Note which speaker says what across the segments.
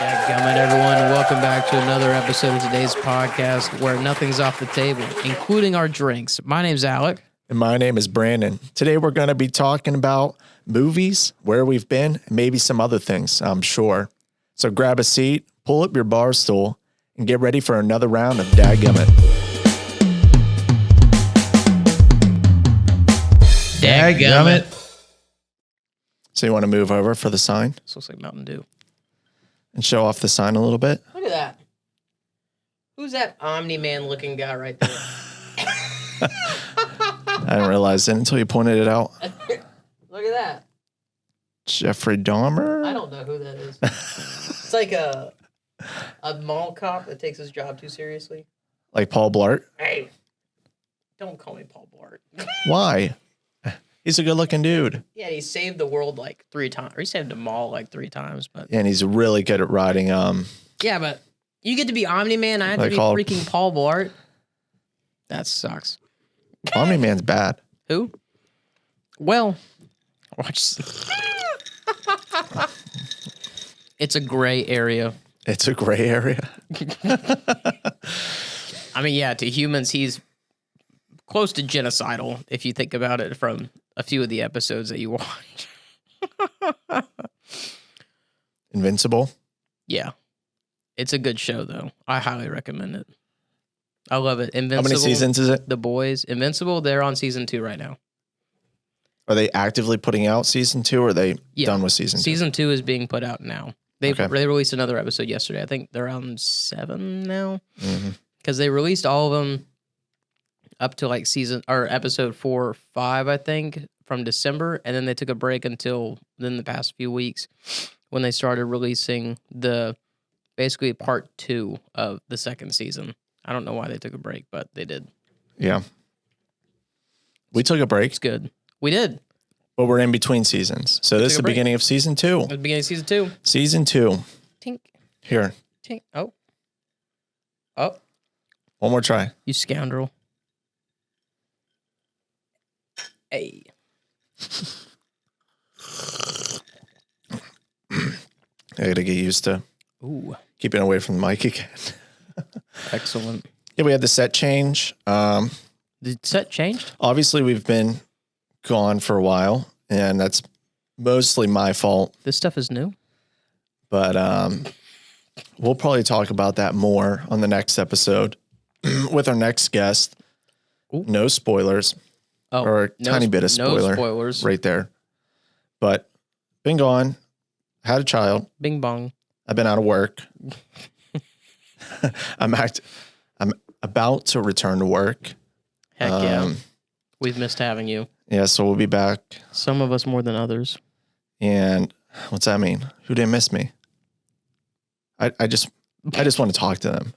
Speaker 1: Dadgummit, everyone. Welcome back to another episode of today's podcast where nothing's off the table, including our drinks. My name's Alec.
Speaker 2: And my name is Brandon. Today we're going to be talking about movies, where we've been, and maybe some other things, I'm sure. So grab a seat, pull up your bar stool, and get ready for another round of Dadgummit.
Speaker 1: Dadgummit.
Speaker 2: So you want to move over for the sign
Speaker 1: This looks like Mountain Dew.
Speaker 2: and show off the sign a little bit?
Speaker 1: Look at that. Who's that Omni-Man looking guy right there?
Speaker 2: I didn't realize it until you pointed it out.
Speaker 1: Look at that.
Speaker 2: Jeffrey Dahmer?
Speaker 1: I don't know who that is. It's like a mall cop that takes his job too seriously.
Speaker 2: Like Paul Blart?
Speaker 1: Hey, don't call me Paul Blart.
Speaker 2: Why? He's a good looking dude.
Speaker 1: Yeah, he saved the world like 3 times. Or he saved the mall like 3 times, but
Speaker 2: And he's really good at riding.
Speaker 1: yeah, but you get to be Omni-Man. I have to be freaking Paul Blart. That sucks.
Speaker 2: Omni-Man's bad.
Speaker 1: Who? Well, watch. It's a gray area.
Speaker 2: It's a gray area.
Speaker 1: I mean, yeah, to humans, he's close to genocidal if you think about it from a few of the episodes that you watch.
Speaker 2: Invincible.
Speaker 1: Yeah. It's a good show, though. I highly recommend it. I love it. Invincible.
Speaker 2: How many seasons is it?
Speaker 1: The Boys. Invincible, they're on season 2 right now.
Speaker 2: Are they actively putting out season 2 or are they done with season 2?
Speaker 1: Season 2 is being put out now. They released another episode yesterday. I think they're on 7 now. Because they released all of them up to like episode 4 or 5, I think, from December. And then they took a break until then the past few weeks when they started releasing basically part 2 of the second season. I don't know why they took a break, but they did.
Speaker 2: Yeah. We took a break.
Speaker 1: It's good. We did.
Speaker 2: But we're in between seasons. So this is the beginning of season 2.
Speaker 1: The beginning of season 2.
Speaker 2: Season 2.
Speaker 1: Tink.
Speaker 2: Here.
Speaker 1: Tink. Oh. Oh.
Speaker 2: One more try.
Speaker 1: You scoundrel. Hey.
Speaker 2: I gotta get used to keeping away from the mic again.
Speaker 1: Excellent.
Speaker 2: Yeah, we had the set change.
Speaker 1: The set changed?
Speaker 2: Obviously, we've been gone for a while, and that's mostly my fault.
Speaker 1: This stuff is new?
Speaker 2: But we'll probably talk about that more on the next episode with our next guest.
Speaker 1: Ooh.
Speaker 2: No spoilers.
Speaker 1: Oh,
Speaker 2: or a tiny bit of spoiler.
Speaker 1: No spoilers.
Speaker 2: Right there. But been gone. Had a child.
Speaker 1: Bing bong.
Speaker 2: I've been out of work. I'm about to return to work.
Speaker 1: Heck yeah. We've missed having you.
Speaker 2: Yeah, so we'll be back.
Speaker 1: Some of us more than others.
Speaker 2: And what's that mean? Who didn't miss me? I just want to talk to them.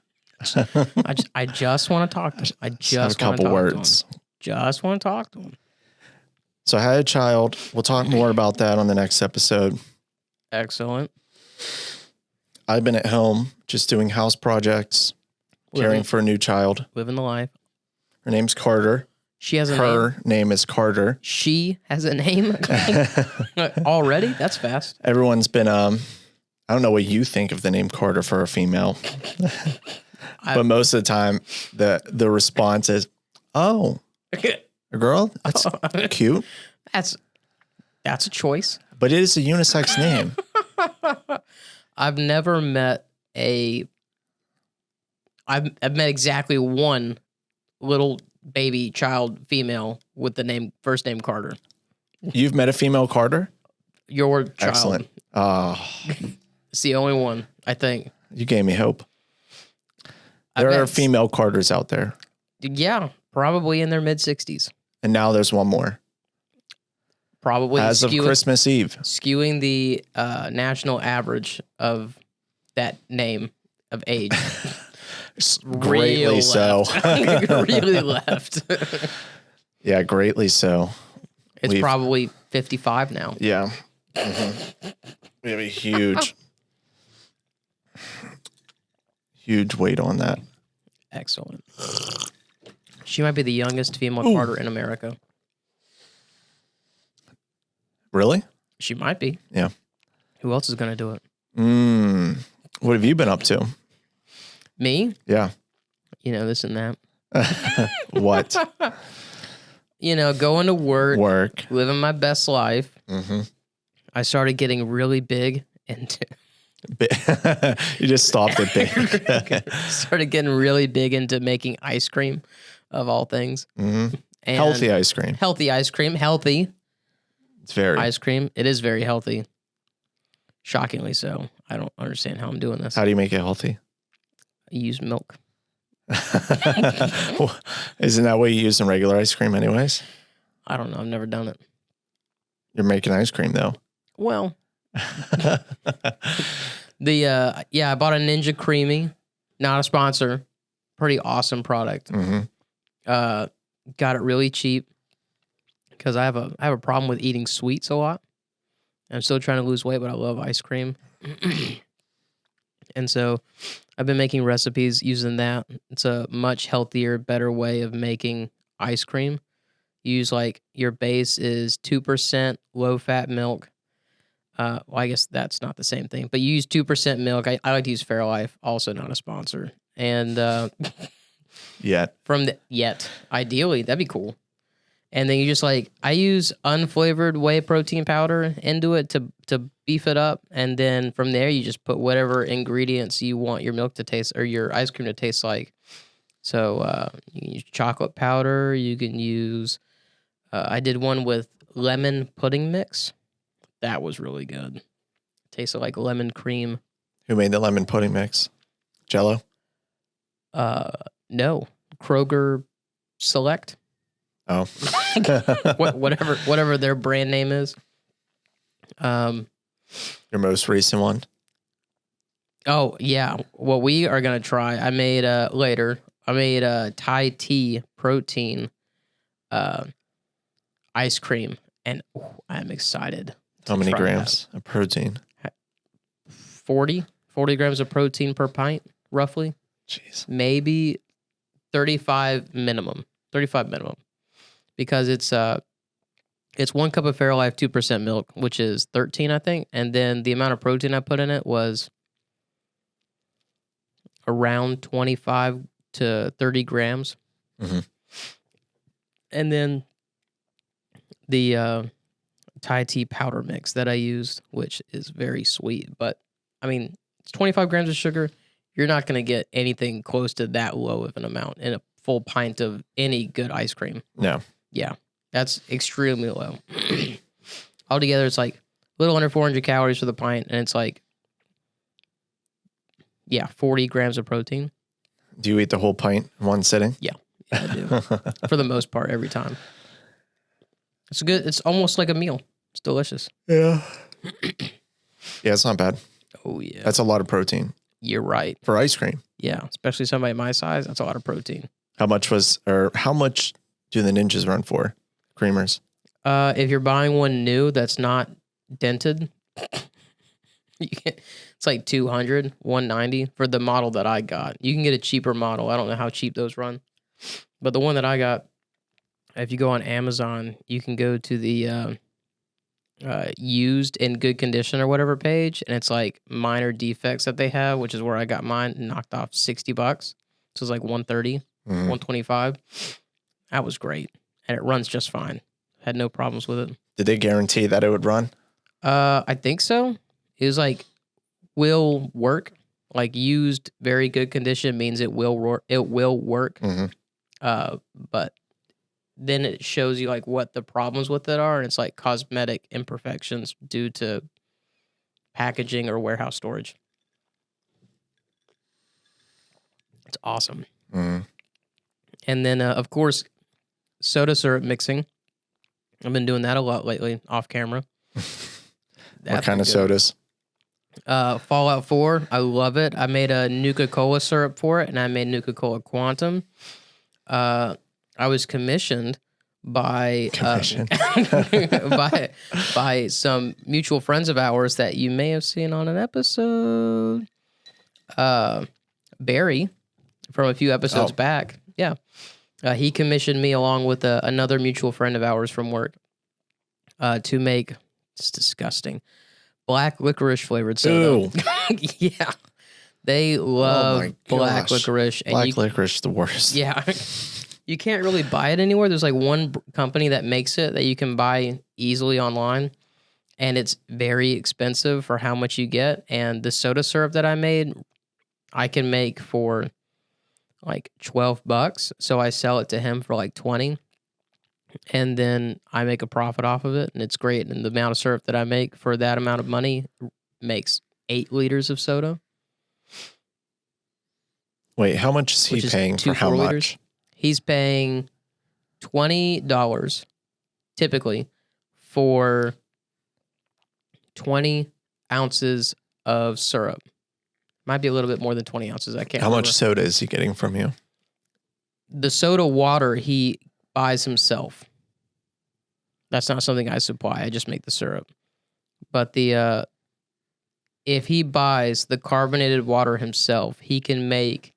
Speaker 1: I just want to talk to them. I just
Speaker 2: have a couple words.
Speaker 1: Just want to talk to them.
Speaker 2: So I had a child. We'll talk more about that on the next episode.
Speaker 1: Excellent.
Speaker 2: I've been at home just doing house projects, caring for a new child.
Speaker 1: Living the life.
Speaker 2: Her name's Carter.
Speaker 1: She has a name.
Speaker 2: Her name is Carter.
Speaker 1: She has a name? Already? That's fast.
Speaker 2: Everyone's been, I don't know what you think of the name Carter for a female. But most of the time, the response is, oh, a girl? That's cute.
Speaker 1: That's a choice.
Speaker 2: But it is a unisex name.
Speaker 1: I've never met I've met exactly one little baby child female with the first name Carter.
Speaker 2: You've met a female Carter?
Speaker 1: Your child.
Speaker 2: Excellent.
Speaker 1: It's the only one, I think.
Speaker 2: You gave me hope. There are female Carters out there.
Speaker 1: Yeah, probably in their mid-60s.
Speaker 2: And now there's one more.
Speaker 1: Probably
Speaker 2: as of Christmas Eve.
Speaker 1: Skewing the national average of that name of age.
Speaker 2: Greatly so.
Speaker 1: Really left.
Speaker 2: Yeah, greatly so.
Speaker 1: It's probably 55 now.
Speaker 2: Yeah. Mm-hmm. We have a huge weight on that.
Speaker 1: Excellent. She might be the youngest female Carter in America.
Speaker 2: Really?
Speaker 1: She might be.
Speaker 2: Yeah.
Speaker 1: Who else is going to do it?
Speaker 2: What have you been up to?
Speaker 1: Me?
Speaker 2: Yeah.
Speaker 1: This and that.
Speaker 2: What?
Speaker 1: Going to
Speaker 2: Work.
Speaker 1: living my best life.
Speaker 2: Mm-hmm.
Speaker 1: I started getting really big into.
Speaker 2: You just stopped at big.
Speaker 1: Started getting really big into making ice cream, of all things.
Speaker 2: Mm-hmm.
Speaker 1: And
Speaker 2: Healthy ice cream.
Speaker 1: Healthy ice cream. Healthy
Speaker 2: It's very.
Speaker 1: ice cream. It is very healthy. Shockingly so. I don't understand how I'm doing this.
Speaker 2: How do you make it healthy?
Speaker 1: I use milk.
Speaker 2: Isn't that what you use in regular ice cream anyways?
Speaker 1: I don't know. I've never done it.
Speaker 2: You're making ice cream though.
Speaker 1: Well, I bought a Ninja Creamy. Not a sponsor. Pretty awesome product.
Speaker 2: Mm-hmm.
Speaker 1: Got it really cheap because I have a problem with eating sweets a lot. I'm still trying to lose weight, but I love ice cream. And so I've been making recipes using that. It's a much healthier, better way of making ice cream. You use your base is 2% low-fat milk. I guess that's not the same thing, but you use 2% milk. I like to use Fairlife, also not a sponsor. And ideally, that'd be cool. And then you just I use unflavored whey protein powder into it to beef it up. And then from there, you just put whatever ingredients you want your milk to taste or your ice cream to taste like. So you can use chocolate powder. You can use, I did one with lemon pudding mix. That was really good. Tasted like lemon cream.
Speaker 2: Who made the lemon pudding mix? Jello?
Speaker 1: No. Kroger Select.
Speaker 2: Oh.
Speaker 1: whatever their brand name is.
Speaker 2: Your most recent one?
Speaker 1: Oh, yeah. What we are going to try, I made later, I made a Thai tea protein ice cream, and I'm excited.
Speaker 2: How many grams of protein?
Speaker 1: 40 grams of protein per pint, roughly.
Speaker 2: Jeez.
Speaker 1: Maybe 35 minimum. Because it's 1 cup of Fairlife, 2% milk, which is 13, I think. And then the amount of protein I put in it was around 25 to 30 grams.
Speaker 2: Mm-hmm.
Speaker 1: And then the Thai tea powder mix that I used, which is very sweet. But, I mean, it's 25 grams of sugar. You're not going to get anything close to that low of an amount in a full pint of any good ice cream.
Speaker 2: No.
Speaker 1: Yeah, that's extremely low. Altogether, it's a little under 400 calories for the pint, and it's 40 grams of protein.
Speaker 2: Do you eat the whole pint in one sitting?
Speaker 1: Yeah, I do. For the most part, every time. It's good. It's almost like a meal. It's delicious.
Speaker 2: Yeah. Yeah, it's not bad.
Speaker 1: Oh, yeah.
Speaker 2: That's a lot of protein.
Speaker 1: You're right.
Speaker 2: For ice cream.
Speaker 1: Yeah, especially somebody my size, that's a lot of protein.
Speaker 2: How much do the Ninjas run for? Creamers?
Speaker 1: If you're buying one new that's not dented, it's like 200, 190 for the model that I got. You can get a cheaper model. I don't know how cheap those run. But the one that I got, if you go on Amazon, you can go to the used in good condition or whatever page, and it's minor defects that they have, which is where I got mine, knocked off $60. So it's 130, 125. That was great. And it runs just fine. Had no problems with it.
Speaker 2: Did they guarantee that it would run?
Speaker 1: I think so. It was will work. Used very good condition means it will work.
Speaker 2: Mm-hmm.
Speaker 1: But then it shows you what the problems with it are, and it's cosmetic imperfections due to packaging or warehouse storage. It's awesome.
Speaker 2: Mm-hmm.
Speaker 1: And then of course, soda syrup mixing. I've been doing that a lot lately, off camera.
Speaker 2: What kind of sodas?
Speaker 1: Fallout 4. I love it. I made a Nuka-Cola syrup for it, and I made Nuka-Cola Quantum. I was commissioned by by some mutual friends of ours that you may have seen on an episode. Barry, from a few episodes back. Yeah. He commissioned me along with another mutual friend of ours from work to make, it's disgusting, black licorice flavored soda.
Speaker 2: Ew.
Speaker 1: Yeah. They love
Speaker 2: my
Speaker 1: black
Speaker 2: gosh.
Speaker 1: licorice. And
Speaker 2: Black licorice is the worst.
Speaker 1: Yeah. You can't really buy it anywhere. There's like one company that makes it that you can buy easily online, and it's very expensive for how much you get. And the soda syrup that I made, I can make for like $12. So I sell it to him for like 20, and then I make a profit off of it, and it's great. And the amount of syrup that I make for that amount of money makes 8 liters of soda.
Speaker 2: Wait, how much is he
Speaker 1: Which is
Speaker 2: paying for how
Speaker 1: 4
Speaker 2: much?
Speaker 1: liters. He's paying $20 typically for 20 ounces of syrup. Might be a little bit more than 20 ounces. I can't
Speaker 2: How
Speaker 1: remember.
Speaker 2: much soda is he getting from you?
Speaker 1: The soda water he buys himself. That's not something I supply. I just make the syrup. But the if he buys the carbonated water himself, he can make,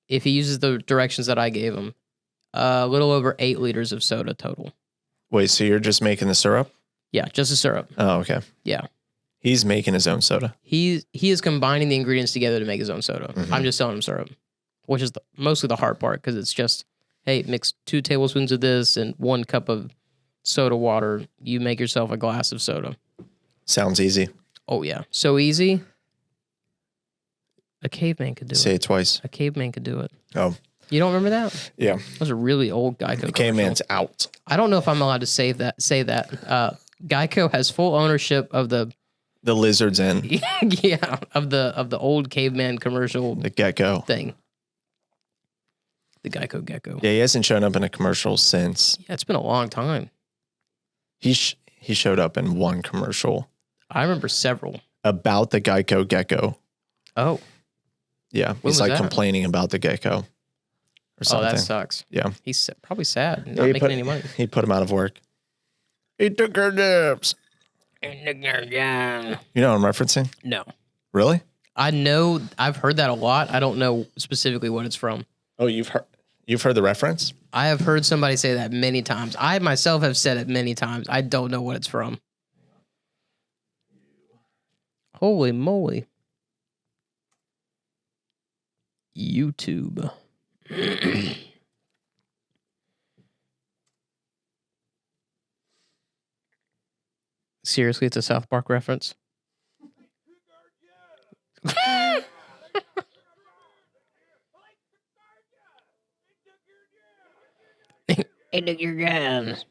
Speaker 1: if he uses the directions that I gave him, a little over 8 liters of soda total.
Speaker 2: Wait, so you're just making the syrup?
Speaker 1: Yeah, just the syrup.
Speaker 2: Oh, okay.
Speaker 1: Yeah.
Speaker 2: He's making his own soda.
Speaker 1: He is combining the ingredients together to make his own soda.
Speaker 2: Mhm.
Speaker 1: I'm just selling him syrup, which is mostly the hard part because it's just, hey, mix 2 tablespoons of this and 1 cup of soda water. You make yourself a glass of soda.
Speaker 2: Sounds easy.
Speaker 1: Oh, yeah. So easy. A caveman could do
Speaker 2: Say
Speaker 1: it.
Speaker 2: it twice.
Speaker 1: A caveman could do it.
Speaker 2: Oh,
Speaker 1: You don't remember that?
Speaker 2: yeah.
Speaker 1: That was a really old Geico
Speaker 2: The
Speaker 1: commercial.
Speaker 2: caveman's out.
Speaker 1: I don't know if I'm allowed to say that. Geico has full ownership of the
Speaker 2: The lizard's in.
Speaker 1: yeah of the old caveman commercial
Speaker 2: The gecko.
Speaker 1: thing. The Geico gecko.
Speaker 2: Yeah, he hasn't shown up in a commercial since.
Speaker 1: Yeah, it's been a long time.
Speaker 2: He showed up in one commercial
Speaker 1: I remember several.
Speaker 2: about the Geico gecko.
Speaker 1: Oh,
Speaker 2: Yeah,
Speaker 1: When
Speaker 2: he's
Speaker 1: was
Speaker 2: like
Speaker 1: that?
Speaker 2: complaining about the gecko or
Speaker 1: oh,
Speaker 2: something.
Speaker 1: that sucks.
Speaker 2: Yeah.
Speaker 1: He's probably sad, not
Speaker 2: Yeah, he
Speaker 1: making any money.
Speaker 2: He put him out of work. He took our jobs.
Speaker 1: No,
Speaker 2: You know what I'm referencing? Really?
Speaker 1: I know. I've heard that a lot. I don't know specifically what it's from.
Speaker 2: Oh, you've heard the reference?
Speaker 1: I have heard somebody say that many times. I myself have said it many times. I don't know what it's from. Holy moly. YouTube. Seriously, it's a South Park reference. They took your jobs.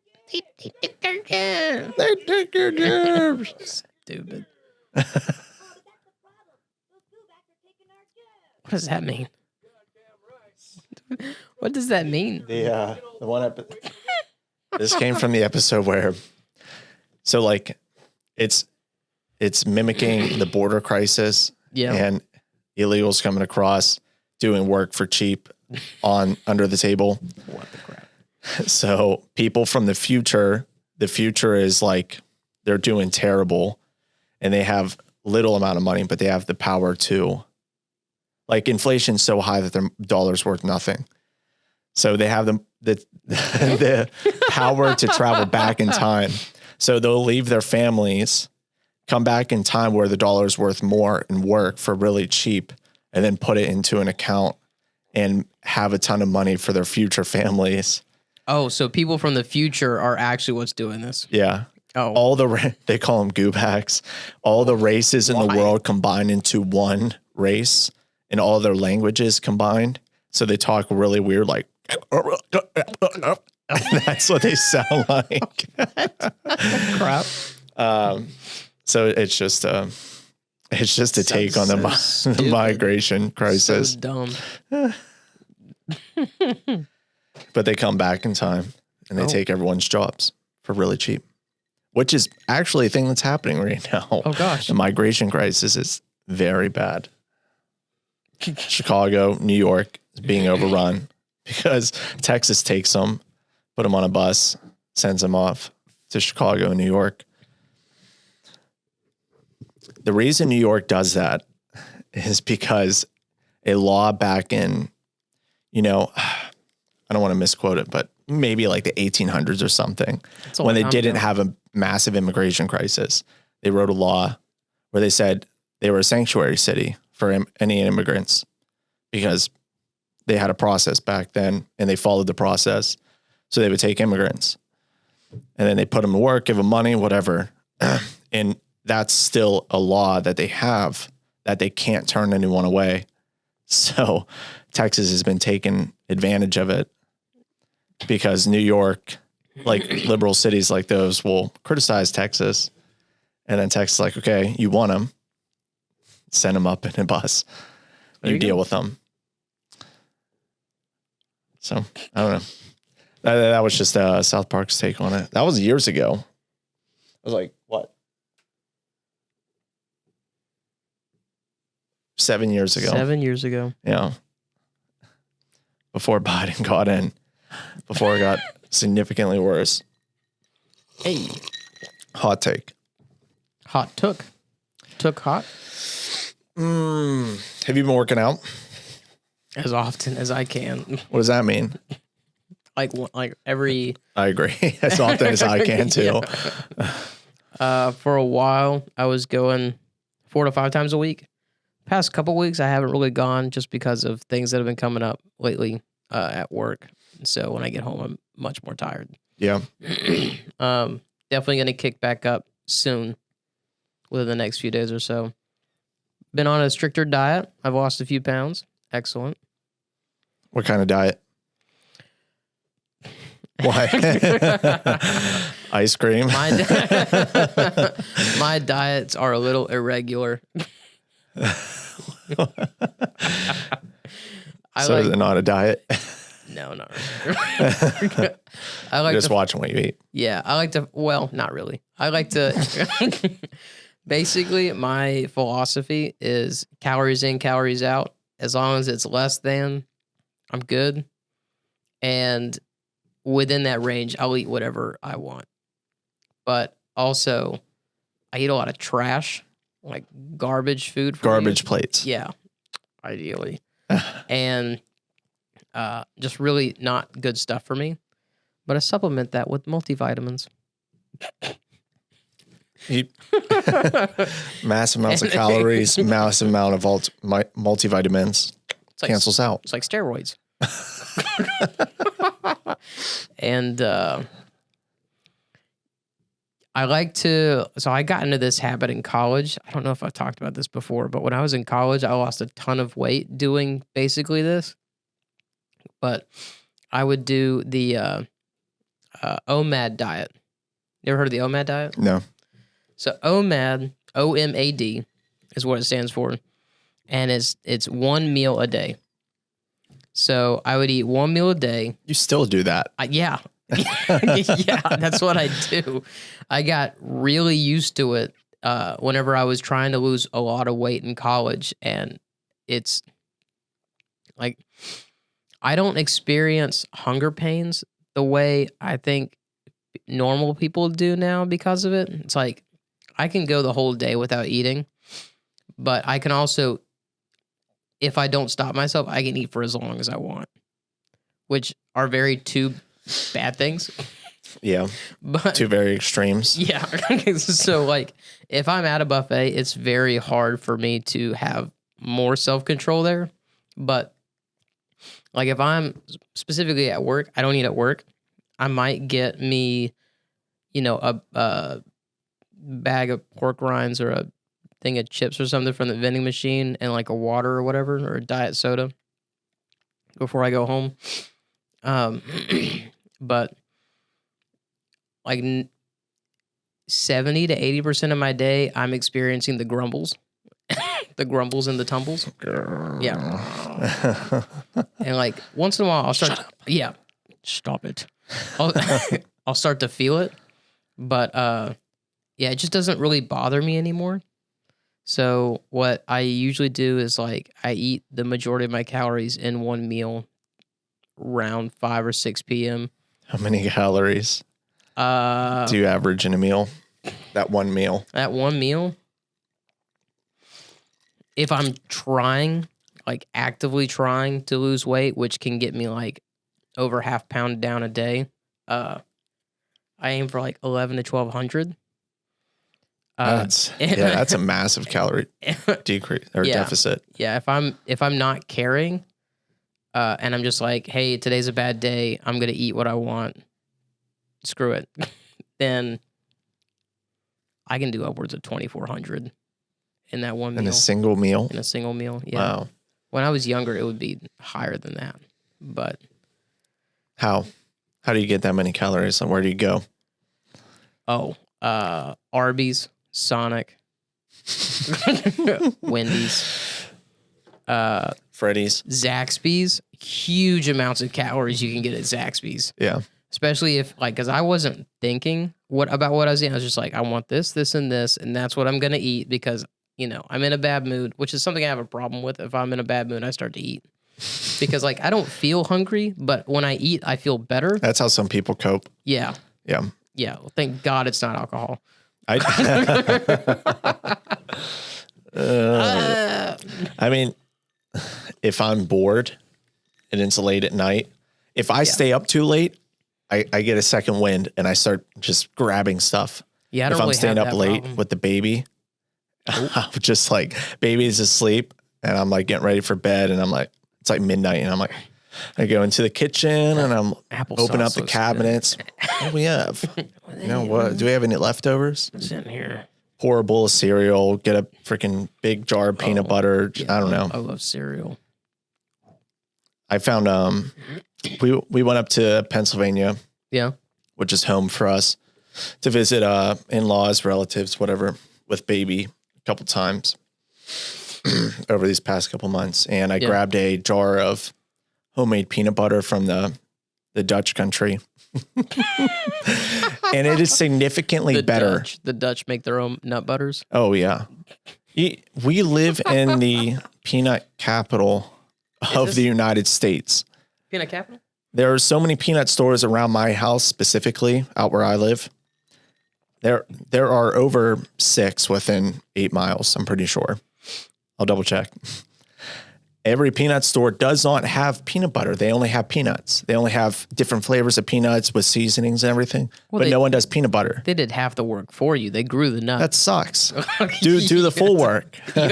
Speaker 1: They took your jobs.
Speaker 2: They took your jobs.
Speaker 1: Stupid. What does that mean? What does that mean?
Speaker 2: The one this came from the episode where, so like, it's mimicking the border crisis.
Speaker 1: Yeah.
Speaker 2: And illegals coming across doing work for cheap under the table.
Speaker 1: What the crap?
Speaker 2: So people from the future is like they're doing terrible and they have little amount of money, but they have the power to, like, inflation's so high that their dollar's worth nothing. So they have the power to travel back in time. So they'll leave their families, come back in time where the dollar's worth more and work for really cheap, and then put it into an account and have a ton of money for their future families.
Speaker 1: Oh, so people from the future are actually what's doing this.
Speaker 2: Yeah.
Speaker 1: Oh,
Speaker 2: They call them goobacks. All the races in the
Speaker 1: Why? world
Speaker 2: combined into one race, and all their languages combined. So they talk really weird, like, that's what they sound like.
Speaker 1: crap.
Speaker 2: So it's just a take on the
Speaker 1: stupid.
Speaker 2: migration crisis.
Speaker 1: So dumb.
Speaker 2: But they come back in time and they
Speaker 1: Oh.
Speaker 2: take everyone's jobs for really cheap, which is actually a thing that's happening right now.
Speaker 1: Oh, gosh.
Speaker 2: The migration crisis is very bad. Chicago, New York is being overrun because Texas takes them, put them on a bus, sends them off to Chicago and New York. The reason New York does that is because a law back in, I don't want to misquote it, but maybe like the 1800s or something, when they didn't have a massive immigration crisis, they wrote a law where they said they were a sanctuary city for any immigrants because they had a process back then and they followed the process. So they would take immigrants and then they put them to work, give them money, whatever. And that's still a law that they have that they can't turn anyone away. So Texas has been taking advantage of it because New York, like liberal cities like those, will criticize Texas. And then Texas is like, okay, you want them, send them up in a bus. You deal with them. So I don't know. That was just South Park's take on it. That was years ago. I was like, what? 7 years ago.
Speaker 1: 7 years ago.
Speaker 2: Yeah. Before Biden got in. Before it got significantly worse.
Speaker 1: Hey.
Speaker 2: Hot take.
Speaker 1: Hot took. Took hot.
Speaker 2: Have you been working out?
Speaker 1: As often as I can.
Speaker 2: What does that mean?
Speaker 1: Like every...
Speaker 2: I agree. As often as I can too.
Speaker 1: For a while, I was going 4 to 5 times a week. Past couple weeks, I haven't really gone just because of things that have been coming up lately at work. So when I get home, I'm much more tired.
Speaker 2: Yeah.
Speaker 1: Definitely going to kick back up soon within the next few days or so. Been on a stricter diet. I've lost a few pounds. Excellent.
Speaker 2: What kind of diet? Why? Ice cream.
Speaker 1: My diets are a little irregular.
Speaker 2: So is it not a diet?
Speaker 1: No, not really. I like
Speaker 2: just watching what you eat.
Speaker 1: Yeah, I like to. Well, not really. I like to. Basically, my philosophy is calories in, calories out. As long as it's less than, I'm good. And within that range, I'll eat whatever I want. But also, I eat a lot of trash, like garbage food.
Speaker 2: Garbage plates.
Speaker 1: Yeah, ideally. And just really not good stuff for me. But I supplement that with multivitamins.
Speaker 2: Eat massive amounts of calories, massive amount of multivitamins. Cancels out.
Speaker 1: It's like steroids. And I like to, so I got into this habit in college. I don't know if I've talked about this before, but when I was in college, I lost a ton of weight doing basically this. But I would do the OMAD diet. You ever heard of the OMAD diet?
Speaker 2: No.
Speaker 1: So OMAD, OMAD is what it stands for. And it's one meal a day. So I would eat one meal a day.
Speaker 2: You still do that?
Speaker 1: Yeah. Yeah, that's what I do. I got really used to it whenever I was trying to lose a lot of weight in college. And it's like, I don't experience hunger pains the way I think normal people do now because of it. It's like, I can go the whole day without eating, but I can also, if I don't stop myself, I can eat for as long as I want, which are two bad things.
Speaker 2: Yeah.
Speaker 1: But
Speaker 2: two very extremes.
Speaker 1: Yeah. So like if I'm at a buffet, it's very hard for me to have more self-control there. But like if I'm specifically at work, I don't eat at work. I might get me, a bag of pork rinds or a thing of chips or something from the vending machine and like a water or whatever, or a diet soda before I go home. But like 70 to 80% of my day, I'm experiencing the grumbles, the grumbles and the tumbles. Yeah. And like once in a while I'll start, stop it. I'll start to feel it, but, yeah, it just doesn't really bother me anymore. So what I usually do is like I eat the majority of my calories in one meal around 5 or 6 p.m.
Speaker 2: How many calories do you average in a meal? That one meal?
Speaker 1: That one meal? If I'm trying like actively trying to lose weight, which can get me like over half pound down a day. I aim for like 11 to 1200.
Speaker 2: That's a massive calorie decrease or deficit.
Speaker 1: Yeah, if I'm not caring, and I'm just like, hey, today's a bad day, I'm gonna eat what I want. Screw it. Then I can do upwards of 2400 in that one meal.
Speaker 2: In a single meal?
Speaker 1: In a single meal, yeah.
Speaker 2: Wow.
Speaker 1: When I was younger, it would be higher than that. But
Speaker 2: how do you get that many calories and where do you go?
Speaker 1: Arby's, Sonic, Wendy's,
Speaker 2: Freddy's,
Speaker 1: Zaxby's. Huge amounts of calories you can get at Zaxby's.
Speaker 2: Yeah.
Speaker 1: Especially if, like, because I wasn't thinking about what I was eating. I was just like, I want this, and that's what I'm going to eat because, I'm in a bad mood, which is something I have a problem with. If I'm in a bad mood, I start to eat. Because, like, I don't feel hungry, but when I eat, I feel better.
Speaker 2: That's how some people cope.
Speaker 1: Yeah.
Speaker 2: Yeah.
Speaker 1: Yeah. Well, thank God it's not alcohol.
Speaker 2: I mean, if I'm bored and it's late at night, if I stay up too late, I get a second wind and I start just grabbing stuff.
Speaker 1: Yeah, I don't
Speaker 2: if I'm
Speaker 1: really
Speaker 2: staying
Speaker 1: have
Speaker 2: up
Speaker 1: that
Speaker 2: late
Speaker 1: problem.
Speaker 2: with the baby, I'm just like, baby's asleep and I'm like getting ready for bed and I'm like, it's like midnight and I'm like, I go into the kitchen and I'm open up the cabinets. What do we have? What? Do we have any leftovers?
Speaker 1: It's in here.
Speaker 2: Pour a bowl of cereal, get a freaking big jar of peanut butter.
Speaker 1: Yeah,
Speaker 2: I don't know.
Speaker 1: I love cereal.
Speaker 2: I found we went up to Pennsylvania,
Speaker 1: Yeah.
Speaker 2: which is home for us, to visit in-laws, relatives, whatever, with baby a couple times over these past couple months. And I grabbed a jar of homemade peanut butter from the Dutch country. And it is significantly better.
Speaker 1: The Dutch make their own nut butters.
Speaker 2: Oh, yeah. We live in the peanut capital of the United States.
Speaker 1: Peanut capital?
Speaker 2: There are so many peanut stores around my house, specifically out where I live. There are over 6 within 8 miles, I'm pretty sure. I'll double check. Every peanut store does not have peanut butter. They only have peanuts. They only have different flavors of peanuts with seasonings and everything. Well, but no one does peanut butter.
Speaker 1: They did half the work for you. They grew the nut.
Speaker 2: That sucks. Do the full work. You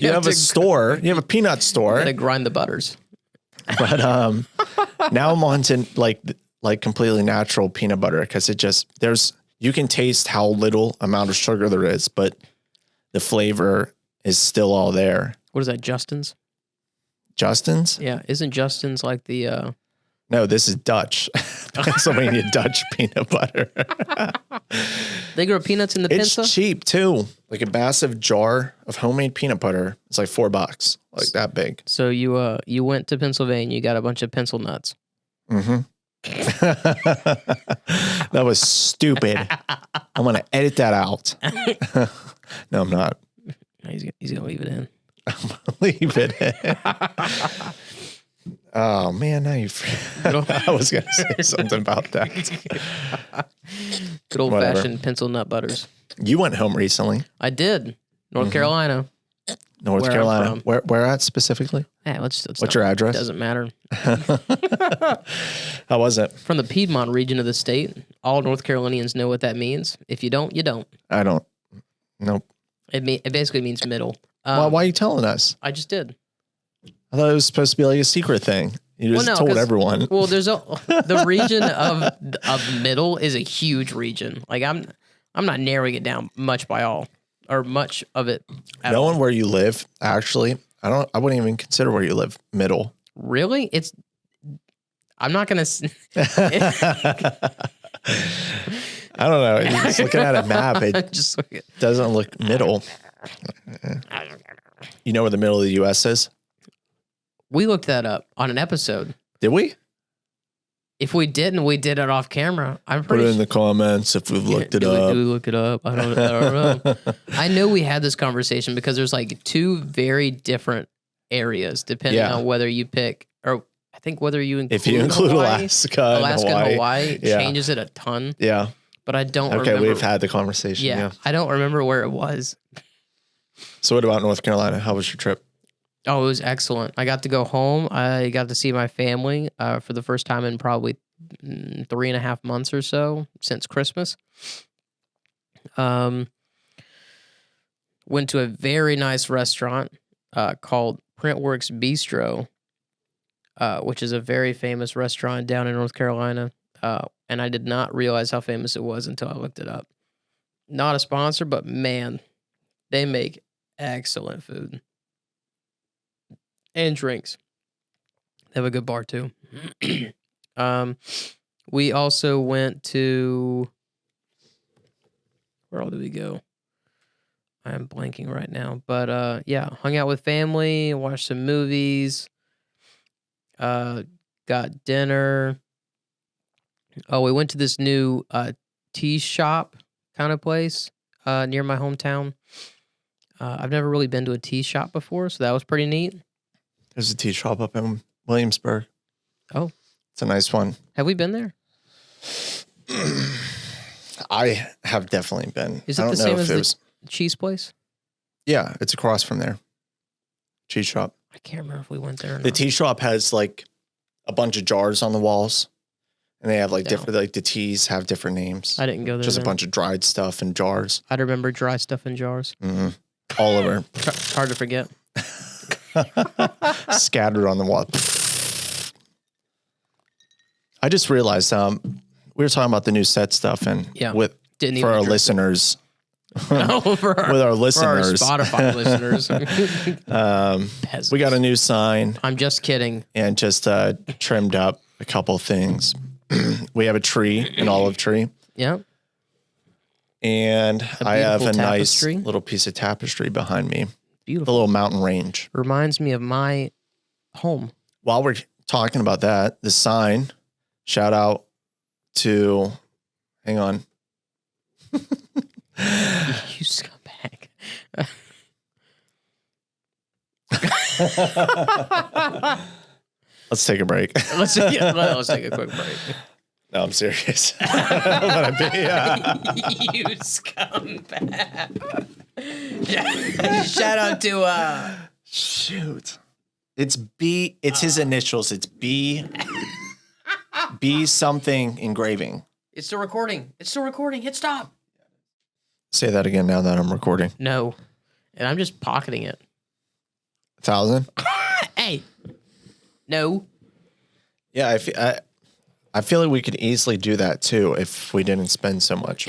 Speaker 2: have a store. You have a peanut store.
Speaker 1: You got to grind the butters.
Speaker 2: But now I'm on to like completely natural peanut butter because you can taste how little amount of sugar there is, but the flavor is still all there.
Speaker 1: What is that, Justin's?
Speaker 2: Justin's?
Speaker 1: Yeah, isn't Justin's like the...
Speaker 2: No, this is Dutch. Pennsylvania Dutch peanut butter.
Speaker 1: They grow peanuts in the
Speaker 2: It's
Speaker 1: pinsa?
Speaker 2: cheap too. Like a massive jar of homemade peanut butter. It's like $4, like that big.
Speaker 1: So you went to Pennsylvania, you got a bunch of pencil nuts.
Speaker 2: Mm-hmm. That was stupid. I'm going to edit that out. No, I'm not.
Speaker 1: He's going to leave it in.
Speaker 2: Leave it in. Oh, man, now you... I was going to say something about that.
Speaker 1: Good old-fashioned pencil nut butters.
Speaker 2: You went home recently.
Speaker 1: I did. North Carolina.
Speaker 2: North Carolina. Where at specifically?
Speaker 1: Hey,
Speaker 2: what's your address?
Speaker 1: Doesn't matter.
Speaker 2: How was it?
Speaker 1: From the Piedmont region of the state. All North Carolinians know what that means. If you don't, you don't.
Speaker 2: I don't. Nope.
Speaker 1: It basically means middle.
Speaker 2: Why are you telling us?
Speaker 1: I just did.
Speaker 2: I thought it was supposed to be like a secret thing. You just told everyone.
Speaker 1: Well, the region of middle is a huge region. Like I'm not narrowing it down much by all or much of it.
Speaker 2: Knowing where you live, actually, I wouldn't even consider where you live middle.
Speaker 1: Really? I'm not gonna.
Speaker 2: I don't know. Just looking at a map, it
Speaker 1: just
Speaker 2: doesn't look middle. You know where the middle of the U.S. is?
Speaker 1: We looked that up on an episode.
Speaker 2: Did we?
Speaker 1: If we didn't, we did it off camera. I'm pretty
Speaker 2: Put it in the comments if we've looked it up.
Speaker 1: Do we look it up? I don't know. I know we had this conversation because there's like 2 very different areas depending on whether you pick, or I think whether you include
Speaker 2: if you include
Speaker 1: Hawaii,
Speaker 2: Alaska
Speaker 1: and Hawaii changes it a ton.
Speaker 2: Yeah.
Speaker 1: But I don't remember.
Speaker 2: Okay, we've had the conversation. Yeah.
Speaker 1: I don't remember where it was.
Speaker 2: So what about North Carolina? How was your trip?
Speaker 1: Oh, it was excellent. I got to go home. I got to see my family for the first time in probably 3.5 months or so since Christmas. Went to a very nice restaurant called Printworks Bistro, which is a very famous restaurant down in North Carolina. And I did not realize how famous it was until I looked it up. Not a sponsor, but man, they make excellent food and drinks. They have a good bar too. We also went to, where all did we go? I'm blanking right now, but yeah, hung out with family, watched some movies, got dinner. Oh, we went to this new tea shop kind of place near my hometown. I've never really been to a tea shop before, so that was pretty neat.
Speaker 2: There's a tea shop up in Williamsburg.
Speaker 1: Oh.
Speaker 2: It's a nice one.
Speaker 1: Have we been there?
Speaker 2: I have definitely been.
Speaker 1: Is it the same as the cheese place?
Speaker 2: Yeah, it's across from there. Cheese shop.
Speaker 1: I can't remember if we went there or not.
Speaker 2: The tea shop has like a bunch of jars on the walls. And they have like different, like the teas have different names.
Speaker 1: I didn't go there.
Speaker 2: Just a bunch of dried stuff in jars.
Speaker 1: I remember dry stuff in jars.
Speaker 2: Mm-hmm. All over.
Speaker 1: It's hard to forget.
Speaker 2: Scattered on the wall. I just realized we were talking about the new set stuff, and for our listeners.
Speaker 1: With our
Speaker 2: listeners.
Speaker 1: For our Spotify listeners.
Speaker 2: We got a new sign.
Speaker 1: I'm just kidding.
Speaker 2: And just trimmed up a couple things. We have a tree, an olive tree.
Speaker 1: Yep.
Speaker 2: And I have a nice little piece of tapestry behind me.
Speaker 1: Beautiful.
Speaker 2: The little mountain range.
Speaker 1: Reminds me of my home.
Speaker 2: While we're talking about that, the sign, shout out to, hang on.
Speaker 1: You scumbag.
Speaker 2: Let's take a break.
Speaker 1: Let's take a quick break.
Speaker 2: No, I'm serious. You
Speaker 1: scumbag. Shout out to
Speaker 2: shoot. It's B. It's his initials. It's B. B something engraving.
Speaker 1: It's still recording. Hit stop.
Speaker 2: Say that again now that I'm recording.
Speaker 1: No. And I'm just pocketing it.
Speaker 2: 1,000?
Speaker 1: Hey. No.
Speaker 2: Yeah, I feel like we could easily do that too if we didn't spend so much.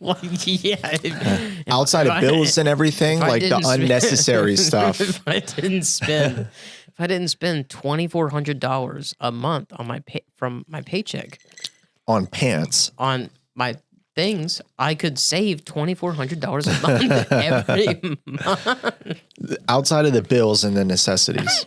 Speaker 1: Well, yeah.
Speaker 2: Outside of bills and everything, like the unnecessary stuff.
Speaker 1: If I didn't spend $2,400 a month on from my paycheck
Speaker 2: on pants
Speaker 1: on my things, I could save $2,400 a month every month.
Speaker 2: Outside of the bills and the necessities.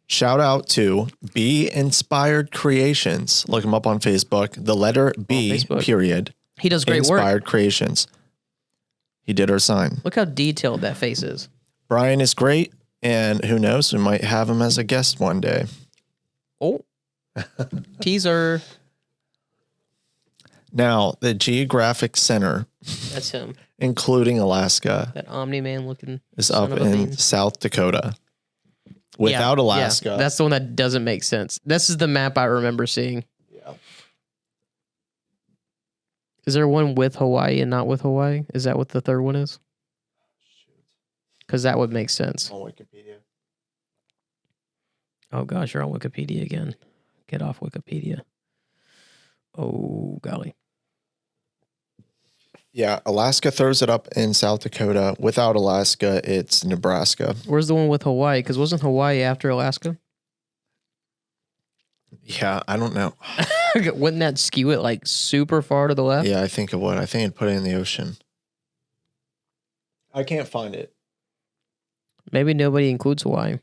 Speaker 2: Shout out to B Inspired Creations. Look him up on Facebook. The letter B, period.
Speaker 1: He does great work.
Speaker 2: Inspired Creations. He did our sign.
Speaker 1: Look how detailed that face is.
Speaker 2: Brian is great, and who knows, we might have him as a guest one day.
Speaker 1: Oh. Teaser.
Speaker 2: Now, the Geographic Center.
Speaker 1: That's him.
Speaker 2: Including Alaska.
Speaker 1: That Omni-Man looking.
Speaker 2: Is up in South Dakota. Without Alaska.
Speaker 1: Yeah, that's the one that doesn't make sense. This is the map I remember seeing.
Speaker 2: Yeah.
Speaker 1: Is there one with Hawaii and not with Hawaii? Is that what the third one is? Because that would make sense.
Speaker 2: On Wikipedia.
Speaker 1: Oh, gosh, you're on Wikipedia again. Get off Wikipedia. Oh, golly.
Speaker 2: Yeah, Alaska throws it up in South Dakota. Without Alaska, it's Nebraska.
Speaker 1: Where's the one with Hawaii? Because wasn't Hawaii after Alaska?
Speaker 2: Yeah, I don't know.
Speaker 1: Wouldn't that skew it like super far to the left?
Speaker 2: Yeah, I think it would. I think it'd put it in the ocean. I can't find it.
Speaker 1: Maybe nobody includes Hawaii.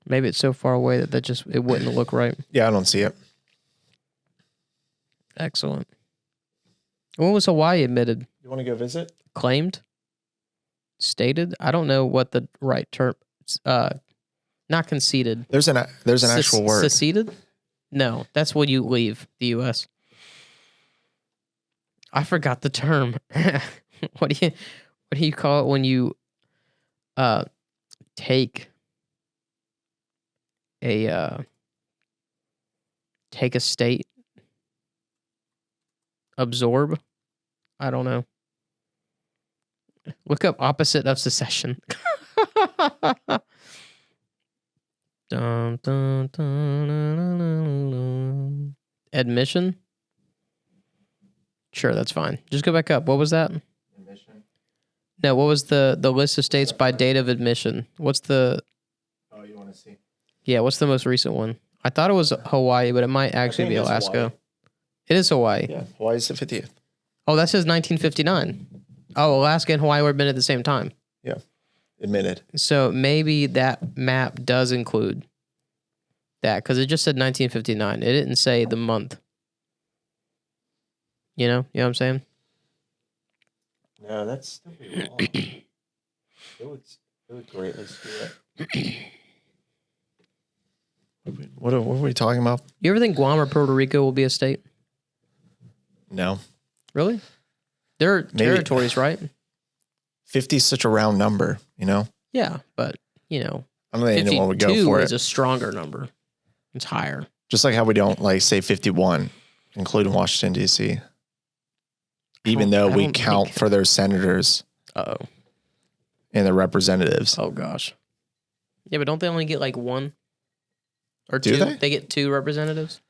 Speaker 1: Maybe it's so far away that it wouldn't look right.
Speaker 2: Yeah, I don't see it.
Speaker 1: Excellent. When was Hawaii admitted?
Speaker 2: You want to go visit?
Speaker 1: Claimed? Stated? I don't know what the right term. Not conceded.
Speaker 2: There's an actual word.
Speaker 1: Seceded? No, that's when you leave the U.S. I forgot the term. what do you call it when you take a state, absorb? I don't know. Look up opposite of secession. Dun, dun, dun, dun, dun, dun, dun. Admission? Sure, that's fine. Just go back up. What was that?
Speaker 2: Admission.
Speaker 1: No, what was the list of states by date of admission? What's the...
Speaker 2: Oh, you want to see?
Speaker 1: Yeah, what's the most recent one? I thought it was Hawaii, but it might actually be Alaska.
Speaker 2: Hawaii.
Speaker 1: It is Hawaii.
Speaker 2: Yeah, Hawaii's the 50th.
Speaker 1: Oh, that says 1959. Oh, Alaska and Hawaii were admitted at the same time.
Speaker 2: Yeah, admitted.
Speaker 1: So maybe that map does include that because it just said 1959. It didn't say the month. You know what I'm saying?
Speaker 2: No, that's still be wrong. It would greatly screw it. What are we talking about?
Speaker 1: You ever think Guam or Puerto Rico will be a state?
Speaker 2: No.
Speaker 1: Really? They're
Speaker 2: Maybe.
Speaker 1: territories, right?
Speaker 2: 50 is such a round number, you know?
Speaker 1: Yeah, but, you know,
Speaker 2: I don't think anyone would go for
Speaker 1: is
Speaker 2: it.
Speaker 1: a stronger number. It's higher.
Speaker 2: Just like how we don't like say 51, including Washington, D.C. Even though we count for their senators
Speaker 1: Uh-oh.
Speaker 2: and their representatives.
Speaker 1: Oh, gosh. Yeah, but don't they only get like one? Or
Speaker 2: Do
Speaker 1: two?
Speaker 2: they?
Speaker 1: They get 2 representatives?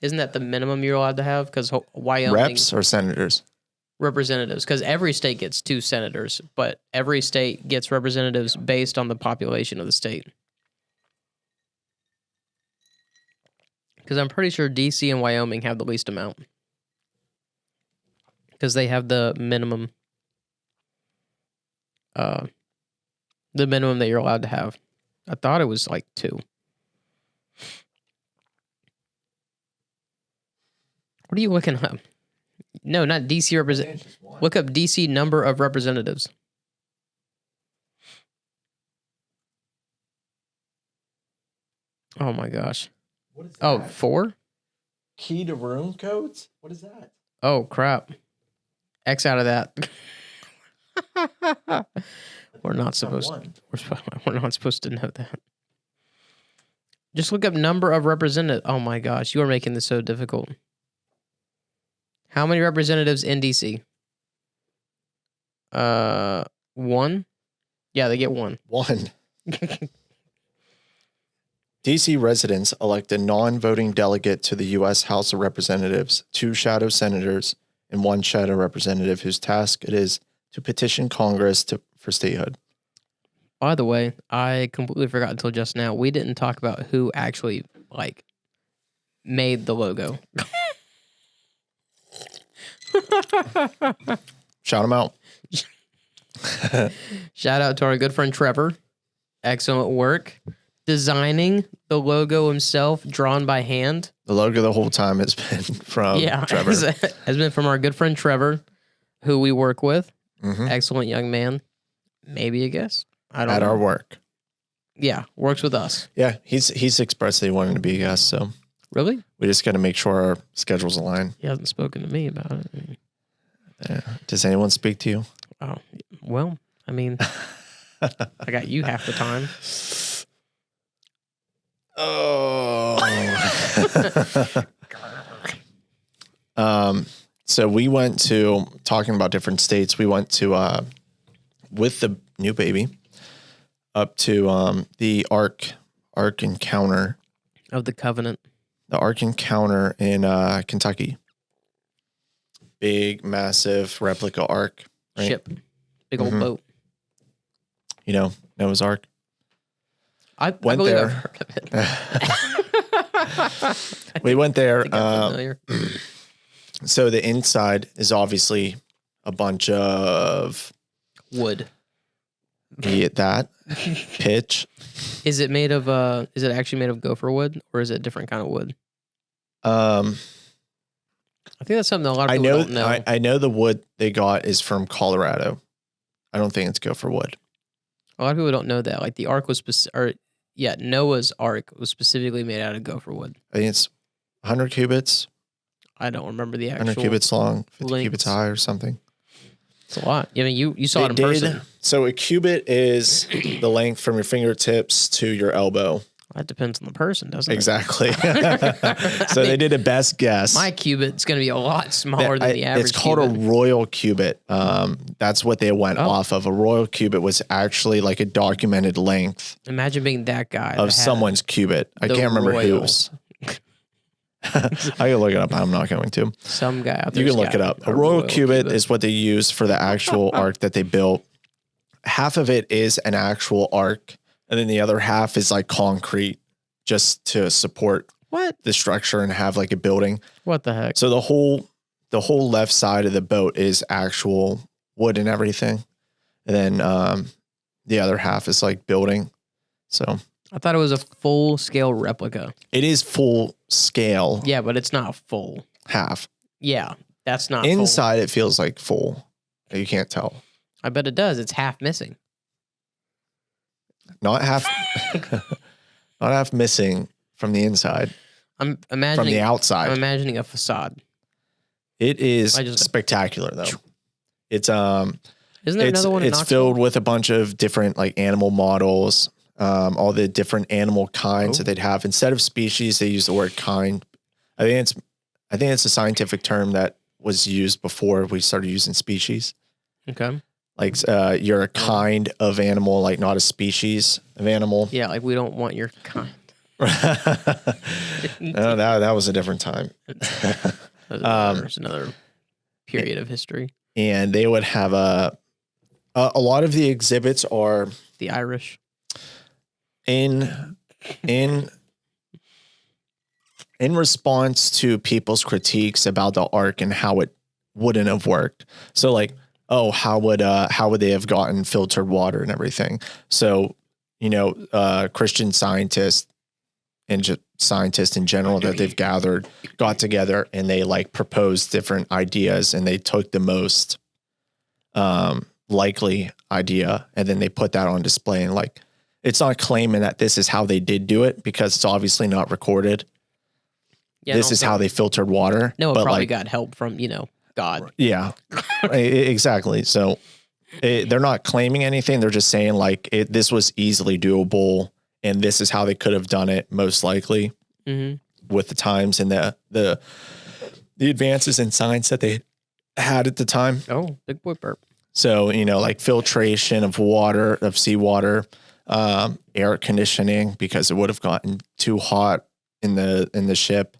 Speaker 1: Isn't that the minimum you're allowed to have? Because Wyoming...
Speaker 2: Reps or senators?
Speaker 1: Representatives. Because every state gets 2 senators, but every state gets representatives based on the population of the state. Because I'm pretty sure D.C. and Wyoming have the least amount. Because they have the minimum... the minimum that you're allowed to have. I thought it was like 2. What are you looking up? No, not DC represent. Look up DC number of representatives. Oh my gosh.
Speaker 2: What is
Speaker 1: Oh, 4?
Speaker 2: Key to room codes? What is that?
Speaker 1: Oh crap. X out of that. We're not supposed. We're not supposed to know that. Just look up number of representatives. Oh my gosh, you are making this so difficult. How many representatives in DC? 1? Yeah, they get 1.
Speaker 2: 1. DC residents elect a non-voting delegate to the U.S. House of Representatives, 2 shadow senators, and 1 shadow representative whose task it is to petition Congress for statehood.
Speaker 1: By the way, I completely forgot until just now. We didn't talk about who actually made the logo.
Speaker 2: Shout them out.
Speaker 1: Shout out to our good friend Trevor. Excellent work. Designing the logo himself, drawn by hand.
Speaker 2: The logo the whole time has been from Trevor.
Speaker 1: Has been from our good friend Trevor, who we work with.
Speaker 2: Mm-hmm.
Speaker 1: Excellent young man. Maybe a guest. I don't know.
Speaker 2: At our work.
Speaker 1: Yeah, works with us.
Speaker 2: Yeah, he's expressed that he wanted to be a guest, so
Speaker 1: Really?
Speaker 2: we just got to make sure our schedules align.
Speaker 1: He hasn't spoken to me about it.
Speaker 2: Does anyone speak to you?
Speaker 1: Oh, well, I mean, I got you half the time.
Speaker 2: Oh. So we went to, talking about different states, we went to, with the new baby, up to the Ark Encounter.
Speaker 1: Of the Covenant.
Speaker 2: The Ark Encounter in Kentucky. Big, massive replica Ark. Right?
Speaker 1: Ship. Big old boat.
Speaker 2: You know, Noah's Ark.
Speaker 1: I
Speaker 2: Went
Speaker 1: believe
Speaker 2: there.
Speaker 1: I've heard of it.
Speaker 2: We went there.
Speaker 1: I'm familiar.
Speaker 2: So the inside is obviously a bunch of
Speaker 1: Wood.
Speaker 2: get that pitch.
Speaker 1: Is it made of is it actually made of gopher wood or is it a different kind of wood? I think that's something that a lot of people don't know.
Speaker 2: I know the wood they got is from Colorado. I don't think it's gopher wood.
Speaker 1: A lot of people don't know that. Like the Ark was Noah's Ark was specifically made out of gopher wood.
Speaker 2: I think it's 100 cubits,
Speaker 1: I don't remember the actual
Speaker 2: 100 cubits long, 50
Speaker 1: lengths.
Speaker 2: cubits high or something.
Speaker 1: It's a lot. I mean, you saw it in person.
Speaker 2: So a cubit is the length from your fingertips to your elbow.
Speaker 1: That depends on the person, doesn't it?
Speaker 2: Exactly. So they did a best guess.
Speaker 1: My cubit's going to be a lot smaller than the average.
Speaker 2: It's called a royal cubit. That's what they went off of. A royal cubit was actually like a documented length.
Speaker 1: Imagine being that guy
Speaker 2: of someone's cubit. I can't remember whose. I can look it up. I'm not going to.
Speaker 1: Some guy out there.
Speaker 2: You can look it up. A royal cubit is what they use for the actual ark that they built. Half of it is an actual ark, and then the other half is like concrete just to support the structure and have like a building.
Speaker 1: What the heck?
Speaker 2: So the whole left side of the boat is actual wood and everything. And then the other half is like building. So
Speaker 1: I thought it was a full scale replica.
Speaker 2: it is full scale.
Speaker 1: Yeah, but it's not full.
Speaker 2: Half.
Speaker 1: Yeah, that's not
Speaker 2: Inside
Speaker 1: full.
Speaker 2: it feels like full. You can't tell.
Speaker 1: I bet it does. It's half missing.
Speaker 2: Not half not half missing from the inside.
Speaker 1: I'm imagining
Speaker 2: from the outside.
Speaker 1: I'm imagining a facade.
Speaker 2: It is spectacular though. It's
Speaker 1: Isn't there another one?
Speaker 2: It's filled with a bunch of different like animal models, all the different animal kinds that they'd have. Instead of species, they use the word kind. I think it's a scientific term that was used before we started using species.
Speaker 1: Okay.
Speaker 2: Like you're a kind of animal, like not a species of animal.
Speaker 1: Yeah, like we don't want your kind.
Speaker 2: No, that was a different time.
Speaker 1: There's another period of history.
Speaker 2: And they would have a lot of the exhibits are
Speaker 1: the Irish
Speaker 2: in response to people's critiques about the ark and how it wouldn't have worked. So like, oh, how would they have gotten filtered water and everything? So, Christian scientists and just scientists in general that they've got together and they like proposed different ideas and they took the most likely idea and then they put that on display and like, it's not claiming that this is how they did do it because it's obviously not recorded. Yeah, this is how they filtered water.
Speaker 1: No, it probably got help from, God.
Speaker 2: Yeah, exactly. So they're not claiming anything. They're just saying like this was easily doable and this is how they could have done it most likely with the times and the advances in science that they had at the time.
Speaker 1: Oh, big boy burp.
Speaker 2: So, like filtration of water, of seawater, air conditioning, because it would have gotten too hot in the ship.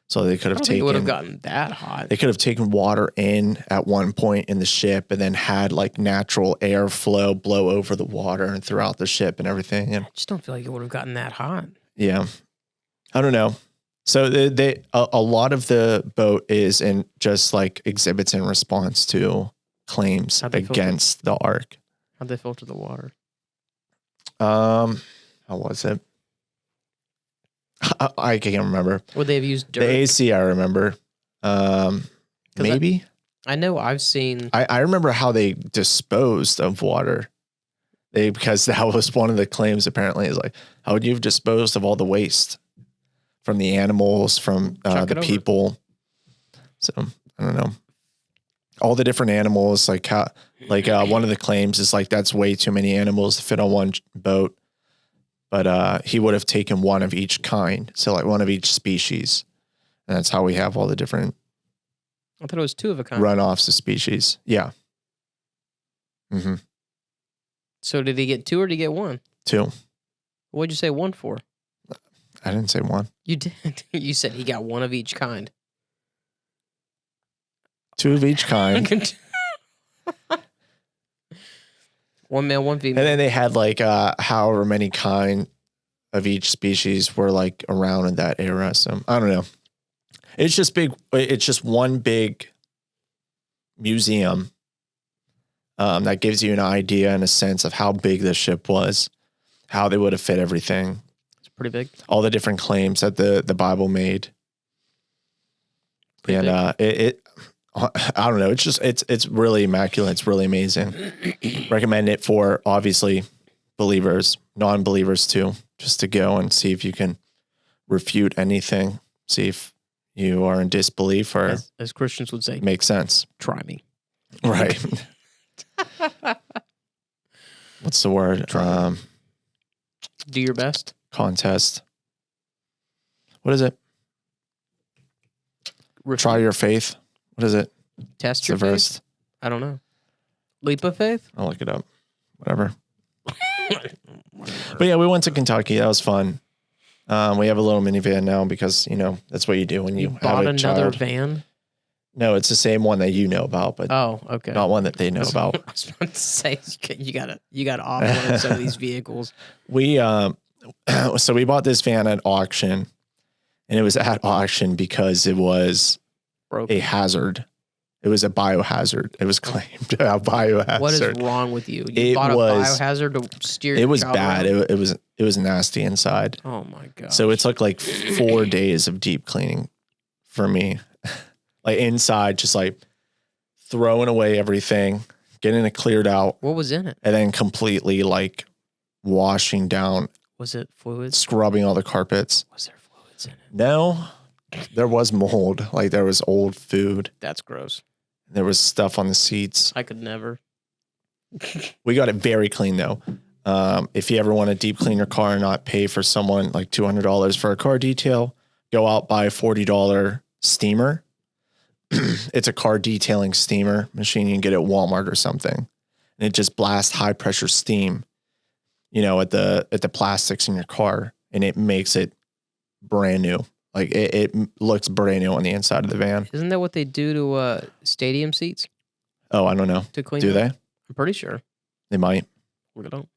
Speaker 2: So they could have taken.
Speaker 1: It would have gotten that hot.
Speaker 2: They could have taken water in at one point in the ship and then had like natural airflow blow over the water and throughout the ship and everything. And
Speaker 1: I just don't feel like it would have gotten that hot.
Speaker 2: Yeah, I don't know. So a lot of the boat is in just like exhibits in response to claims against the ark.
Speaker 1: How'd they filter the water?
Speaker 2: How was it? I can't remember.
Speaker 1: Would they have used dirt?
Speaker 2: The AC, I remember. Maybe.
Speaker 1: I know I've seen.
Speaker 2: I remember how they disposed of water. Because that was one of the claims apparently is like, how would you have disposed of all the waste from the animals, from the people? So I don't know. All the different animals, like how, one of the claims is like, that's way too many animals to fit on one boat. But he would have taken one of each kind. So like one of each species. And that's how we have all the different.
Speaker 1: I thought it was two of a kind.
Speaker 2: Runoffs of species. Yeah. Mm-hmm.
Speaker 1: So did he get two or did he get one?
Speaker 2: Two.
Speaker 1: What'd you say one for?
Speaker 2: I didn't say one.
Speaker 1: You did. You said he got one of each kind.
Speaker 2: Two of each kind.
Speaker 1: One male, one female.
Speaker 2: And then they had like however many kind of each species were like around in that era. So I don't know. It's just big. It's just one big museum that gives you an idea and a sense of how big this ship was, how they would have fit everything.
Speaker 1: It's pretty big.
Speaker 2: All the different claims that the Bible made. Pretty and I don't know. It's just, it's really immaculate. It's really amazing. Recommend it for obviously believers, non-believers too, just to go and see if you can refute anything. See if you are in disbelief or
Speaker 1: as Christians would say,
Speaker 2: makes sense.
Speaker 1: Try me.
Speaker 2: Right. What's the word?
Speaker 1: Do your best.
Speaker 2: Contest. What is it?
Speaker 1: Refute.
Speaker 2: Try your faith. What is it?
Speaker 1: Test
Speaker 2: It's
Speaker 1: your
Speaker 2: a
Speaker 1: faith?
Speaker 2: verse.
Speaker 1: I don't know. Leap of faith?
Speaker 2: I'll look it up. Whatever. But yeah, we went to Kentucky. That was fun. We have a little minivan now because, that's what you do when you have
Speaker 1: bought
Speaker 2: a
Speaker 1: another
Speaker 2: child.
Speaker 1: van?
Speaker 2: No, it's the same one that you know about, but
Speaker 1: Oh, okay.
Speaker 2: not one that they know about.
Speaker 1: I was about to say you gotta offload some of these vehicles.
Speaker 2: We so we bought this van at auction, and it was at auction because it was
Speaker 1: Broken.
Speaker 2: a hazard. It was a biohazard. It was claimed a biohazard.
Speaker 1: What is wrong with you? You
Speaker 2: It
Speaker 1: bought a
Speaker 2: was-
Speaker 1: biohazard to steer.
Speaker 2: It
Speaker 1: your
Speaker 2: was
Speaker 1: child
Speaker 2: bad.
Speaker 1: around?
Speaker 2: It was nasty inside.
Speaker 1: Oh my god!
Speaker 2: So it took like 4 days of deep cleaning for me. Like inside, just like throwing away everything, getting it cleared out,
Speaker 1: what was in it?
Speaker 2: and then completely like washing down,
Speaker 1: Was it fluids?
Speaker 2: scrubbing all the carpets.
Speaker 1: Was there fluids in it?
Speaker 2: No, there was mold. Like there was old food.
Speaker 1: That's gross.
Speaker 2: There was stuff on the seats.
Speaker 1: I could never.
Speaker 2: We got it very clean though. If you ever want to deep clean your car and not pay for someone like $200 for a car detail, go out, buy a $40 steamer. It's a car detailing steamer machine. You can get it at Walmart or something. And it just blasts high pressure steam, at the plastics in your car, and it makes it brand new. Like it looks brand new on the inside of the van.
Speaker 1: Isn't that what they do to stadium seats
Speaker 2: Oh, I don't know.
Speaker 1: to clean?
Speaker 2: Do
Speaker 1: them?
Speaker 2: they?
Speaker 1: I'm pretty sure.
Speaker 2: They might.
Speaker 1: We don't.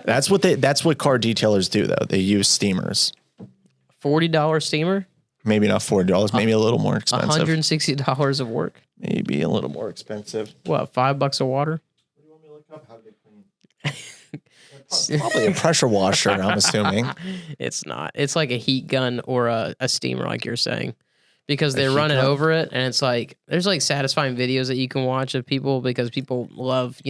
Speaker 2: That's what car detailers do though. They use steamers.
Speaker 1: $40 steamer.
Speaker 2: Maybe not $40, maybe a little more expensive.
Speaker 1: $160 of work.
Speaker 2: Maybe a little more expensive.
Speaker 1: What? $5 of water?
Speaker 2: What do you want me to look up? How to get clean? Probably a pressure washer, I'm assuming.
Speaker 1: It's not. It's like a heat gun or a steamer, like you're saying, because they
Speaker 2: heat
Speaker 1: run it
Speaker 2: gun?
Speaker 1: over it, and it's like there's like satisfying videos that you can watch of people because people love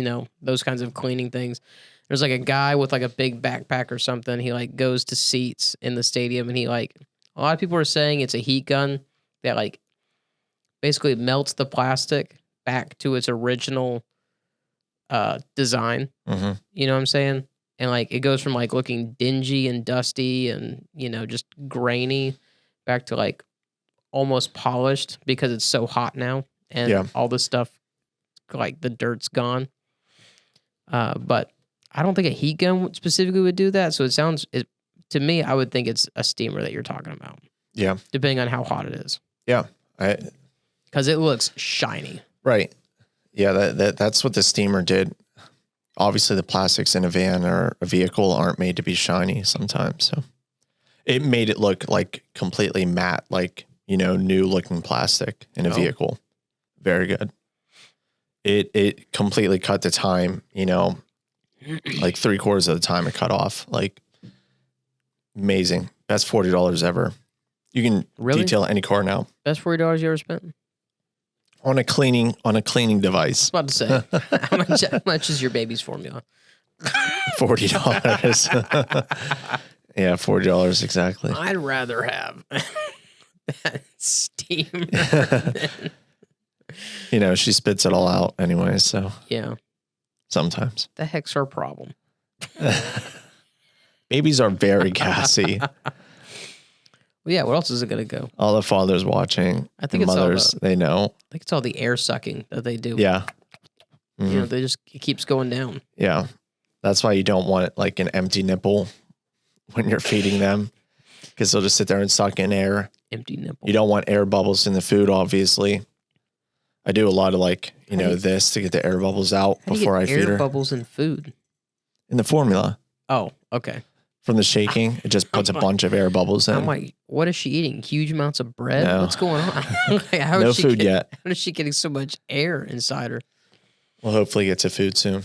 Speaker 1: those kinds of cleaning things. There's like a guy with like a big backpack or something. He like goes to seats in the stadium, and he like a lot of people are saying it's a heat gun that like basically melts the plastic back to its original design.
Speaker 2: Mm-hmm.
Speaker 1: You know what I'm saying? And like it goes from like looking dingy and dusty and just grainy back to like almost polished because it's so hot now and
Speaker 2: Yeah.
Speaker 1: all the stuff like the dirt's gone. But I don't think a heat gun specifically would do that. So to me, I would think it's a steamer that you're talking about.
Speaker 2: Yeah.
Speaker 1: Depending on how hot it is.
Speaker 2: Yeah.
Speaker 1: Because it looks shiny.
Speaker 2: Right. Yeah, that's what the steamer did. Obviously, the plastics in a van or a vehicle aren't made to be shiny sometimes. So it made it look like completely matte, like, new looking plastic in a vehicle. Very good. It completely cut the time, like 3/4 of the time it cut off. Like amazing. Best $40 ever. You can
Speaker 1: Really?
Speaker 2: detail any car now
Speaker 1: Best $40 you ever spent?
Speaker 2: on a cleaning device.
Speaker 1: I was about to say, how much is your baby's formula?
Speaker 2: $40. Yeah, $40 exactly.
Speaker 1: I'd rather have that steamer.
Speaker 2: She spits it all out anyway, so
Speaker 1: Yeah.
Speaker 2: sometimes.
Speaker 1: The heck's our problem?
Speaker 2: Babies are very gassy.
Speaker 1: Well, yeah, where else is it going to go?
Speaker 2: All the fathers watching,
Speaker 1: I think
Speaker 2: and
Speaker 1: it's all
Speaker 2: mothers, they know.
Speaker 1: I think it's all the air sucking that they do.
Speaker 2: Yeah. Mhm.
Speaker 1: It keeps going down.
Speaker 2: Yeah. That's why you don't want like an empty nipple when you're feeding them, because they'll just sit there and suck in air.
Speaker 1: Empty nipple.
Speaker 2: You don't want air bubbles in the food, obviously. I do a lot of like,
Speaker 1: How do you-
Speaker 2: this to get the air bubbles out
Speaker 1: How do you
Speaker 2: before I
Speaker 1: get
Speaker 2: feed
Speaker 1: air
Speaker 2: her.
Speaker 1: bubbles in food.
Speaker 2: In the formula
Speaker 1: Oh, okay.
Speaker 2: from the shaking, it just puts a bunch of air bubbles in.
Speaker 1: I'm like, what is she eating? Huge amounts of bread?
Speaker 2: No.
Speaker 1: What's going on? Like, how is
Speaker 2: No
Speaker 1: she
Speaker 2: food
Speaker 1: getting-
Speaker 2: yet.
Speaker 1: How is she getting so much air inside her?
Speaker 2: We'll hopefully get to food soon.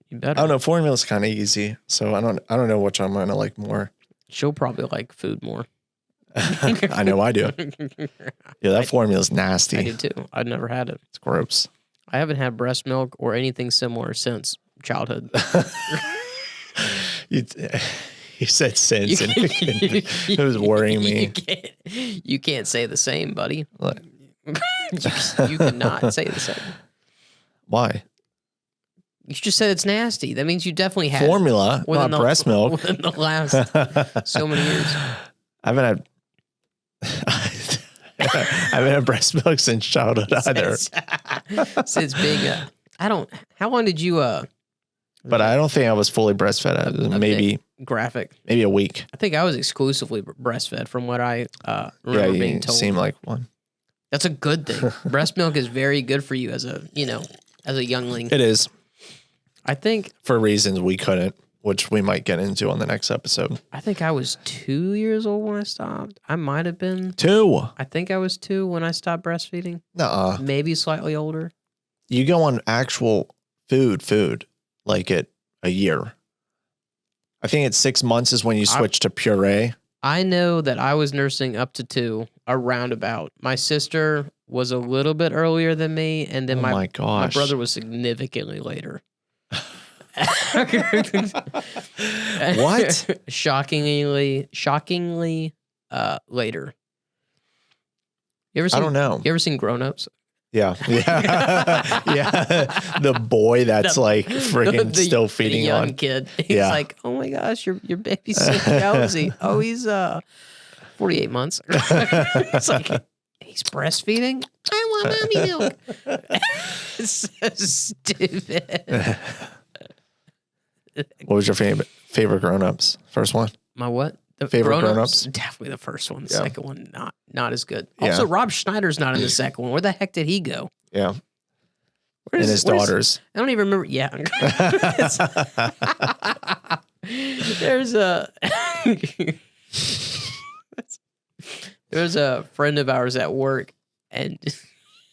Speaker 1: You better.
Speaker 2: I don't know. Formula's kind of easy, so I don't know which I'm gonna like more.
Speaker 1: She'll probably like food more.
Speaker 2: I know I do. Yeah, that formula's nasty.
Speaker 1: I do too. I've never had it.
Speaker 2: It's gross.
Speaker 1: I haven't had breast milk or anything similar since childhood.
Speaker 2: You said since, and it was worrying me.
Speaker 1: You can't say the same, buddy.
Speaker 2: Look,
Speaker 1: You cannot say the same.
Speaker 2: Why?
Speaker 1: You just said it's nasty. That mean, you definitely had
Speaker 2: Formula, not breast milk.
Speaker 1: Within the last so many years.
Speaker 2: I haven't had. I haven't had breast milk since childhood either.
Speaker 1: Since being I don't. How long did you?
Speaker 2: But I don't think I was fully breastfed. Maybe
Speaker 1: graphic.
Speaker 2: Maybe a week.
Speaker 1: I think I was exclusively breastfed, from what I remember being told.
Speaker 2: Seem like one.
Speaker 1: That's a good thing. Breast milk is very good for you as a youngling.
Speaker 2: It is.
Speaker 1: I think
Speaker 2: for reasons we couldn't, which we might get into on the next episode.
Speaker 1: I think I was 2 years old when I stopped. I might have been
Speaker 2: 2.
Speaker 1: I think I was 2 when I stopped breastfeeding.
Speaker 2: Nuh-uh.
Speaker 1: Maybe slightly older.
Speaker 2: You go on actual food like it a year. I think it's 6 months is when you switch to puree.
Speaker 1: I know that I was nursing up to 2, around about. My sister was a little bit earlier than me, and then my brother was significantly later.
Speaker 2: What?
Speaker 1: Shockingly later. I don't know. You ever seen Grown Ups?
Speaker 2: Yeah. The boy that's like freaking still feeding
Speaker 1: the young
Speaker 2: on
Speaker 1: kid. He's like, oh my gosh, your baby's so drowsy. Oh, he's 48 months. It's like, he's breastfeeding. I want mommy milk. It's so stupid.
Speaker 2: What was your favorite Grown Ups? First one?
Speaker 1: My what? The
Speaker 2: favorite Grown Ups?
Speaker 1: Definitely the first one. The second one, not as good. Also, Rob Schneider's not in the second one. Where the heck did he go?
Speaker 2: Yeah. And his daughters.
Speaker 1: I don't even remember. Yeah. There's a friend of ours at work, and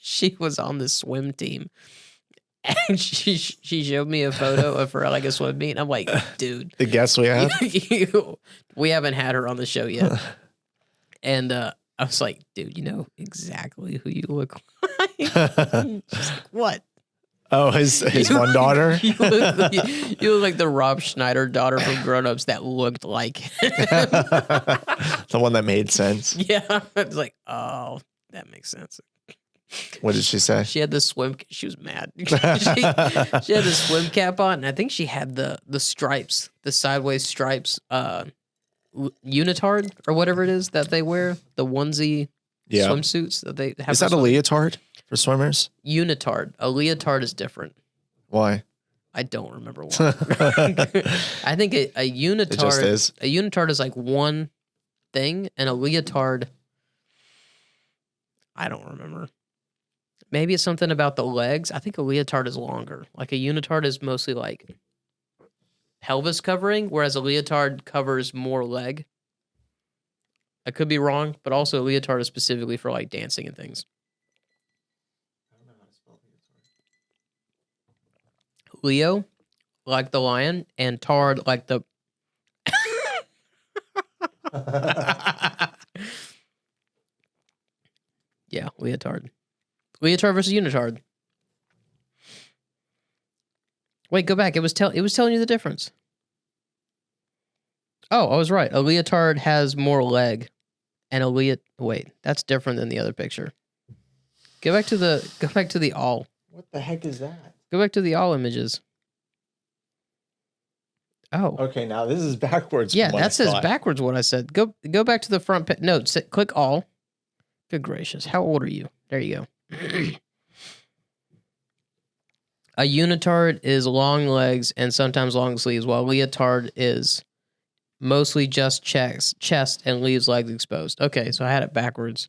Speaker 1: she was on the swim team. And she showed me a photo of her like a swim meet. And I'm like, dude.
Speaker 2: The guest we had?
Speaker 1: We haven't had her on the show yet. And I was like, dude, you know exactly who you look like. She's like, what?
Speaker 2: Oh, his one daughter?
Speaker 1: You look like the Rob Schneider daughter from Grown Ups that looked like him.
Speaker 2: The one that made sense.
Speaker 1: Yeah. I was like, oh, that makes sense.
Speaker 2: What did she say?
Speaker 1: She had the swim. She was mad. she had the swim cap on, and I think she had the stripes, the sideways stripes, unitard or whatever it is that they wear, the onesie swimsuits that they have.
Speaker 2: Is that a leotard for swimmers?
Speaker 1: Unitard. A leotard is different.
Speaker 2: Why?
Speaker 1: I don't remember why. I think a unitard. It just is. A unitard is like one thing, and a leotard. I don't remember. Maybe it's something about the legs. I think a leotard is longer. Like a unitard is mostly like pelvis covering, whereas a leotard covers more leg. I could be wrong, but also a leotard is specifically for like dancing and things. I don't know how to spell leotard. Leo, like the lion, and tard, like the... Yeah, leotard. Leotard versus unitard. Wait, go back. It was telling you the difference. Oh, I was right. A leotard has more leg, and wait, that's different than the other picture. Go back to the all.
Speaker 2: What the heck is that?
Speaker 1: Go back to the all images. Oh.
Speaker 2: Okay, now this is backwards.
Speaker 1: Yeah, that says backwards what I said. Go back to the front page. No, click all. Good gracious. How old are you? There you go. A unitard is long legs and sometimes long sleeves, while leotard is mostly just chest and leaves legs exposed. Okay, so I had it backwards.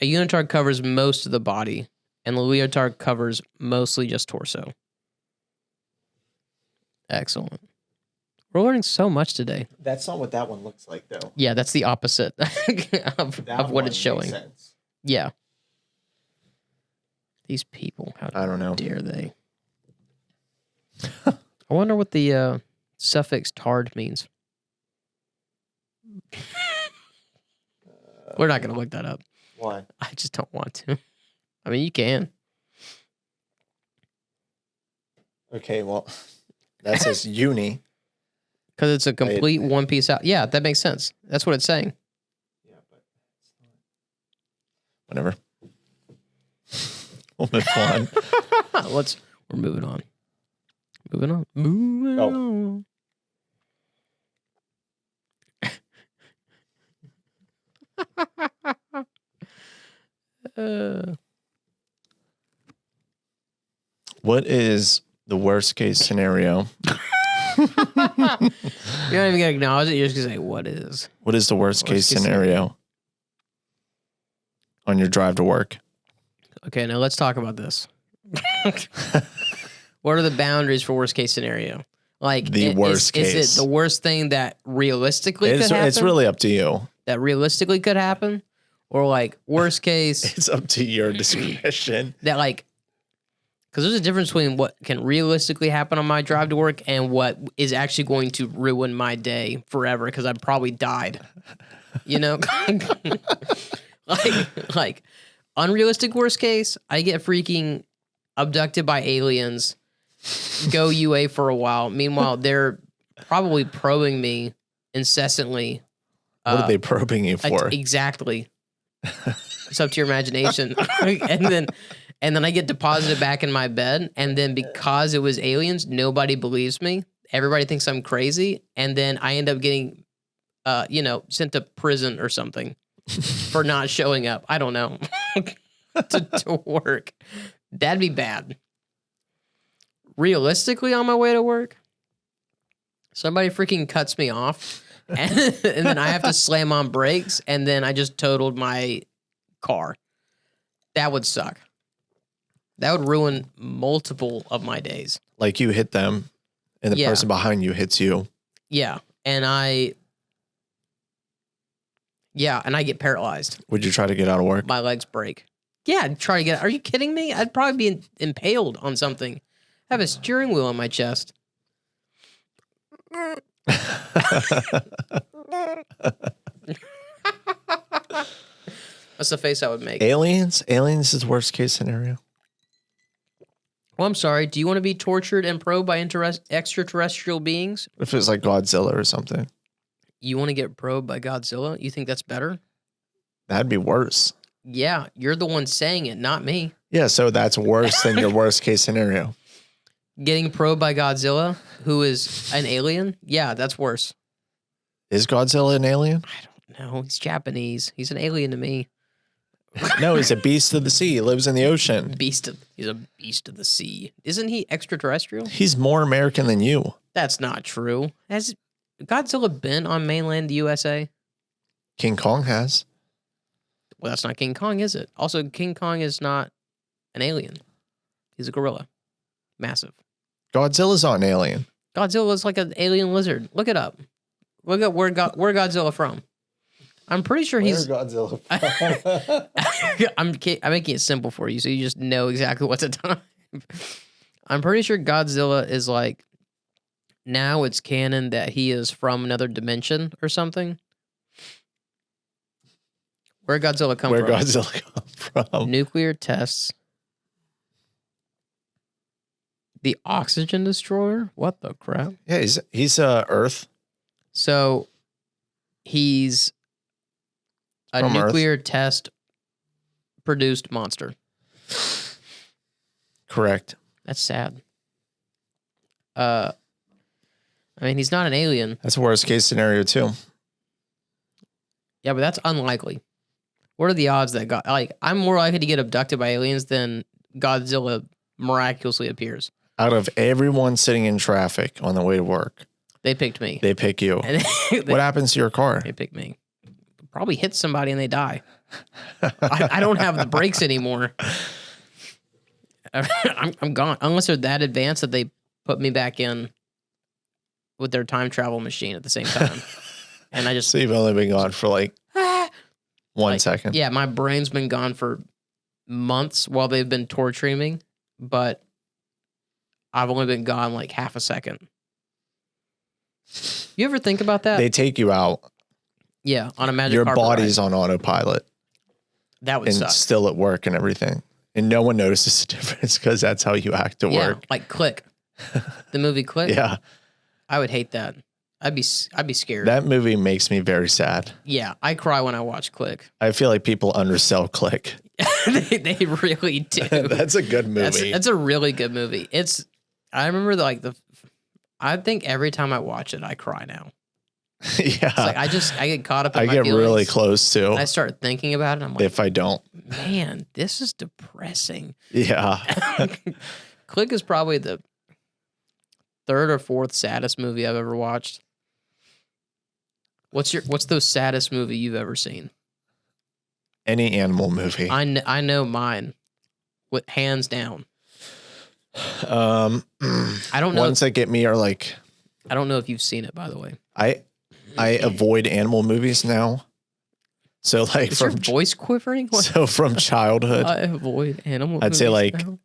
Speaker 1: A unitard covers most of the body, and the leotard covers mostly just torso. Excellent. We're learning so much today.
Speaker 2: That's not what that one looks like, though.
Speaker 1: Yeah, that's the opposite of what it's showing. Yeah. These people,
Speaker 2: I don't know.
Speaker 1: Dare they? I wonder what the suffix tard means. We're not going to look that up.
Speaker 2: Why?
Speaker 1: I just don't want to. I mean, you can.
Speaker 2: Okay, well, that says uni.
Speaker 1: Because it's a complete one piece out. Yeah, that makes sense. That's what it's saying.
Speaker 2: Yeah, but whatever. We'll move on.
Speaker 1: We're moving on. Moving on.
Speaker 2: What is the worst case scenario?
Speaker 1: You're not even gonna acknowledge it. You're just gonna say, "What is?"
Speaker 2: What is the worst case scenario on your drive to work?
Speaker 1: Okay, now let's talk about this. What are the boundaries for worst case scenario? Like
Speaker 2: the worst case.
Speaker 1: Is it the worst thing that realistically could happen?
Speaker 2: It's really up to you.
Speaker 1: That realistically could happen, or like worst case.
Speaker 2: It's up to your discretion.
Speaker 1: That like. Because there's a difference between what can realistically happen on my drive to work and what is actually going to ruin my day forever because I've probably died. You know? like unrealistic worst case, I get freaking abducted by aliens, go UA for a while. Meanwhile, they're probably probing me incessantly.
Speaker 2: What are they probing you for?
Speaker 1: Exactly. It's up to your imagination. And then I get deposited back in my bed. And then because it was aliens, nobody believes me. Everybody thinks I'm crazy. And then I end up getting, sent to prison or something for not showing up. I don't know. to work. That'd be bad. Realistically, on my way to work, somebody freaking cuts me off. And then I have to slam on brakes. And then I just totaled my car. That would suck. That would ruin multiple of my days.
Speaker 2: Like you hit them and the person behind you hits you.
Speaker 1: Yeah. And I get paralyzed.
Speaker 2: Would you try to get out of work?
Speaker 1: My legs break. Yeah, I'd try to get. Are you kidding me? I'd probably be impaled on something. I have a steering wheel on my chest. That's the face I would make.
Speaker 2: Aliens is worst case scenario.
Speaker 1: Well, I'm sorry. Do you want to be tortured and probed by extraterrestrial beings?
Speaker 2: If it's like Godzilla or something.
Speaker 1: You want to get probed by Godzilla? You think that's better?
Speaker 2: That'd be worse.
Speaker 1: Yeah, you're the one saying it, not me.
Speaker 2: Yeah, so that's worse than your worst case scenario.
Speaker 1: Getting probed by Godzilla, who is an alien? Yeah, that's worse.
Speaker 2: Is Godzilla an alien?
Speaker 1: I don't know. He's Japanese. He's an alien to me.
Speaker 2: No, he's a beast of the sea. He lives in the ocean.
Speaker 1: He's a beast of the sea. Isn't he extraterrestrial?
Speaker 2: He's more American than you.
Speaker 1: That's not true. Has Godzilla been on mainland USA?
Speaker 2: King Kong has.
Speaker 1: Well, that's not King Kong, is it? Also, King Kong is not an alien. He's a gorilla. Massive.
Speaker 2: Godzilla's not an alien.
Speaker 1: Godzilla is like an alien lizard. Look it up. Look up where Godzilla from. I'm pretty sure he's
Speaker 2: Godzilla.
Speaker 1: I'm making it simple for you so you just know exactly what's at time. I'm pretty sure Godzilla is like, now it's canon that he is from another dimension or something. Where Godzilla come from?
Speaker 2: Where Godzilla come from?
Speaker 1: Nuclear tests. The oxygen destroyer? What the crap?
Speaker 2: Yeah, he's Earth.
Speaker 1: So he's a
Speaker 2: From
Speaker 1: nuclear test produced monster.
Speaker 2: Correct.
Speaker 1: That's sad. I mean, he's not an alien.
Speaker 2: That's a worst case scenario too.
Speaker 1: Yeah, but that's unlikely. What are the odds that I'm more likely to get abducted by aliens than Godzilla miraculously appears?
Speaker 2: Out of everyone sitting in traffic on the way to work,
Speaker 1: they picked me.
Speaker 2: They pick you. What happens to your car?
Speaker 1: They pick me. Probably hit somebody and they die. I don't have the brakes anymore. I'm gone. Unless they're that advanced that they put me back in with their time travel machine at the same time. And I just...
Speaker 2: So you've only been gone for like 1 second.
Speaker 1: Yeah, my brain's been gone for months while they've been torturing me. But I've only been gone like half a second. You ever think about that?
Speaker 2: They take you out.
Speaker 1: Yeah, on a magic
Speaker 2: Your
Speaker 1: carpet
Speaker 2: body's
Speaker 1: ride.
Speaker 2: on autopilot.
Speaker 1: That would suck.
Speaker 2: And still at work and everything. And no one notices the difference because that's how you act at work.
Speaker 1: Like Click. The movie Click?
Speaker 2: Yeah.
Speaker 1: I would hate that. I'd be scared.
Speaker 2: That movie makes me very sad.
Speaker 1: Yeah, I cry when I watch Click.
Speaker 2: I feel like people undersell Click.
Speaker 1: They really do.
Speaker 2: That's a good movie.
Speaker 1: That's a really good movie. I remember I think every time I watch it, I cry now.
Speaker 2: Yeah.
Speaker 1: It's like I get caught up in
Speaker 2: I
Speaker 1: my
Speaker 2: get
Speaker 1: feelings.
Speaker 2: really close too.
Speaker 1: I start thinking about it. I'm like,
Speaker 2: if I don't.
Speaker 1: man, this is depressing.
Speaker 2: Yeah.
Speaker 1: Click is probably the third or fourth saddest movie I've ever watched. What's the saddest movie you've ever seen?
Speaker 2: Any animal movie.
Speaker 1: I know mine, with hands down.
Speaker 2: I
Speaker 1: don't know.
Speaker 2: Ones that get me are like,
Speaker 1: I don't know if you've seen it, by the way.
Speaker 2: I avoid animal movies now. So like
Speaker 1: Is your voice quivering? What?
Speaker 2: So from childhood,
Speaker 1: I avoid animal.
Speaker 2: I'd say like
Speaker 1: now.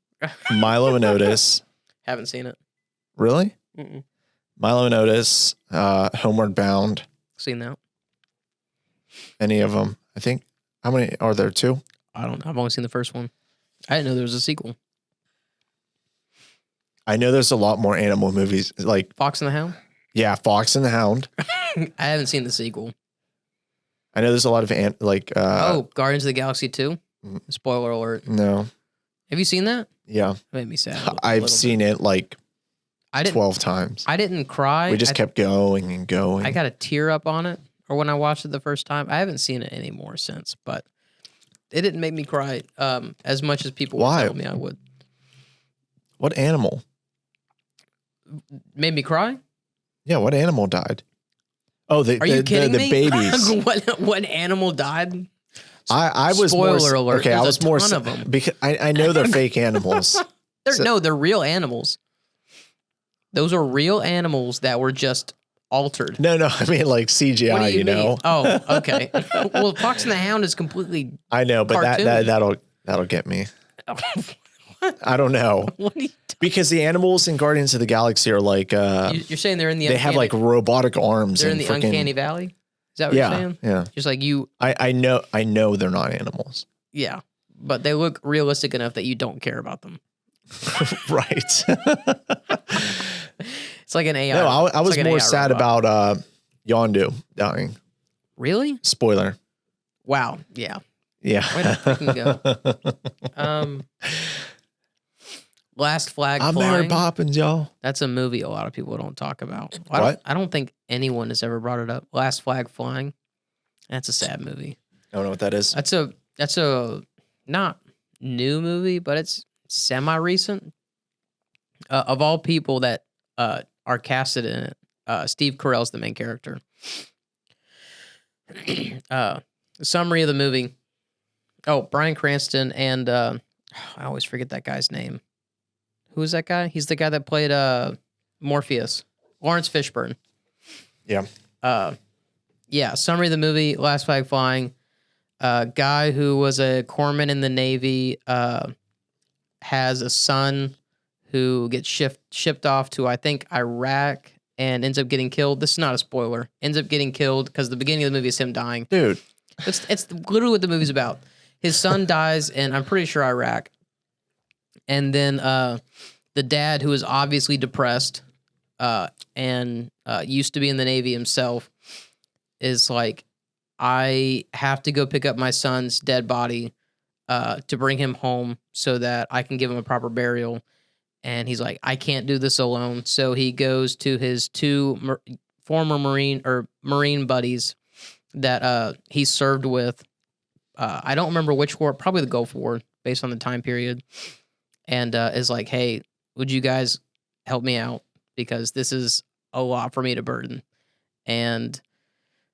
Speaker 2: Milo and Otis.
Speaker 1: Haven't seen it.
Speaker 2: Really?
Speaker 1: Mm-mm.
Speaker 2: Milo and Otis, Homeward Bound.
Speaker 1: Seen that?
Speaker 2: Any of them? I think. How many are there? 2?
Speaker 1: I don't know. I've only seen the first one. I didn't know there was a sequel.
Speaker 2: I know there's a lot more animal movies. Like
Speaker 1: Fox and the Hound?
Speaker 2: Yeah, Fox and the Hound.
Speaker 1: I haven't seen the sequel.
Speaker 2: I know there's a lot of
Speaker 1: Guardians of the Galaxy 2? Spoiler alert.
Speaker 2: No.
Speaker 1: Have you seen that?
Speaker 2: Yeah.
Speaker 1: It made me sad.
Speaker 2: I've seen it like 12 times.
Speaker 1: I didn't cry.
Speaker 2: We just kept going and going.
Speaker 1: I got a tear up on it, or when I watched it the first time. I haven't seen it anymore since, but it didn't make me cry as much as people would tell me I would.
Speaker 2: What animal?
Speaker 1: Made me cry?
Speaker 2: Yeah, what animal died? Oh,
Speaker 1: Are you kidding me?
Speaker 2: babies.
Speaker 1: what animal died?
Speaker 2: I was
Speaker 1: Spoiler
Speaker 2: more,
Speaker 1: alert.
Speaker 2: Okay,
Speaker 1: There's
Speaker 2: I was more
Speaker 1: ton of them.
Speaker 2: because I know they're fake animals.
Speaker 1: They're real animals. Those are real animals that were just altered.
Speaker 2: No, I mean like CGI.
Speaker 1: What do you mean?
Speaker 2: Know?
Speaker 1: Oh, okay. Well, Fox and the Hound is completely.
Speaker 2: I know, but that'll get me. I don't know.
Speaker 1: What are you
Speaker 2: because the animals in Guardians of the Galaxy are like
Speaker 1: you're saying they're in the
Speaker 2: they have like robotic arms.
Speaker 1: They're in the uncanny valley. Is that what you're saying?
Speaker 2: Yeah.
Speaker 1: Just like you.
Speaker 2: I know they're not animals.
Speaker 1: Yeah, but they look realistic enough that you don't care about them.
Speaker 2: Right.
Speaker 1: It's like an AI.
Speaker 2: No, I was
Speaker 1: like
Speaker 2: more sad about Yondu dying.
Speaker 1: Really?
Speaker 2: Spoiler.
Speaker 1: Wow. Yeah.
Speaker 2: Yeah.
Speaker 1: Way to freaking go. Last Flag
Speaker 2: I'm
Speaker 1: Flying.
Speaker 2: Mary Poppins, y'all.
Speaker 1: That's a movie a lot of people don't talk about.
Speaker 2: What?
Speaker 1: I don't think anyone has ever brought it up. Last Flag Flying. That's a sad movie.
Speaker 2: I don't know what that is.
Speaker 1: That's a not new movie, but it's semi-recent. Of all people that are casted in it, Steve Carell's the main character. Summary of the movie. Oh, Bryan Cranston and I always forget that guy's name. Who is that guy? He's the guy that played Morpheus. Lawrence Fishburne.
Speaker 2: Yeah.
Speaker 1: Yeah. Summary of the movie: Last Flag Flying. Guy who was a corpsman in the Navy has a son who gets shipped off to, I think, Iraq and ends up getting killed. This is not a spoiler. Ends up getting killed because the beginning of the movie is him dying.
Speaker 2: Dude.
Speaker 1: It's literally what the movie's about. His son dies in, I'm pretty sure, Iraq. And then the dad, who is obviously depressed and used to be in the Navy himself, is like, I have to go pick up my son's dead body to bring him home so that I can give him a proper burial. And he's like, I can't do this alone. So he goes to his 2 former Marine buddies that he served with. I don't remember which war, probably the Gulf War, based on the time period. And is like, hey, would you guys help me out? Because this is a lot for me to burden. And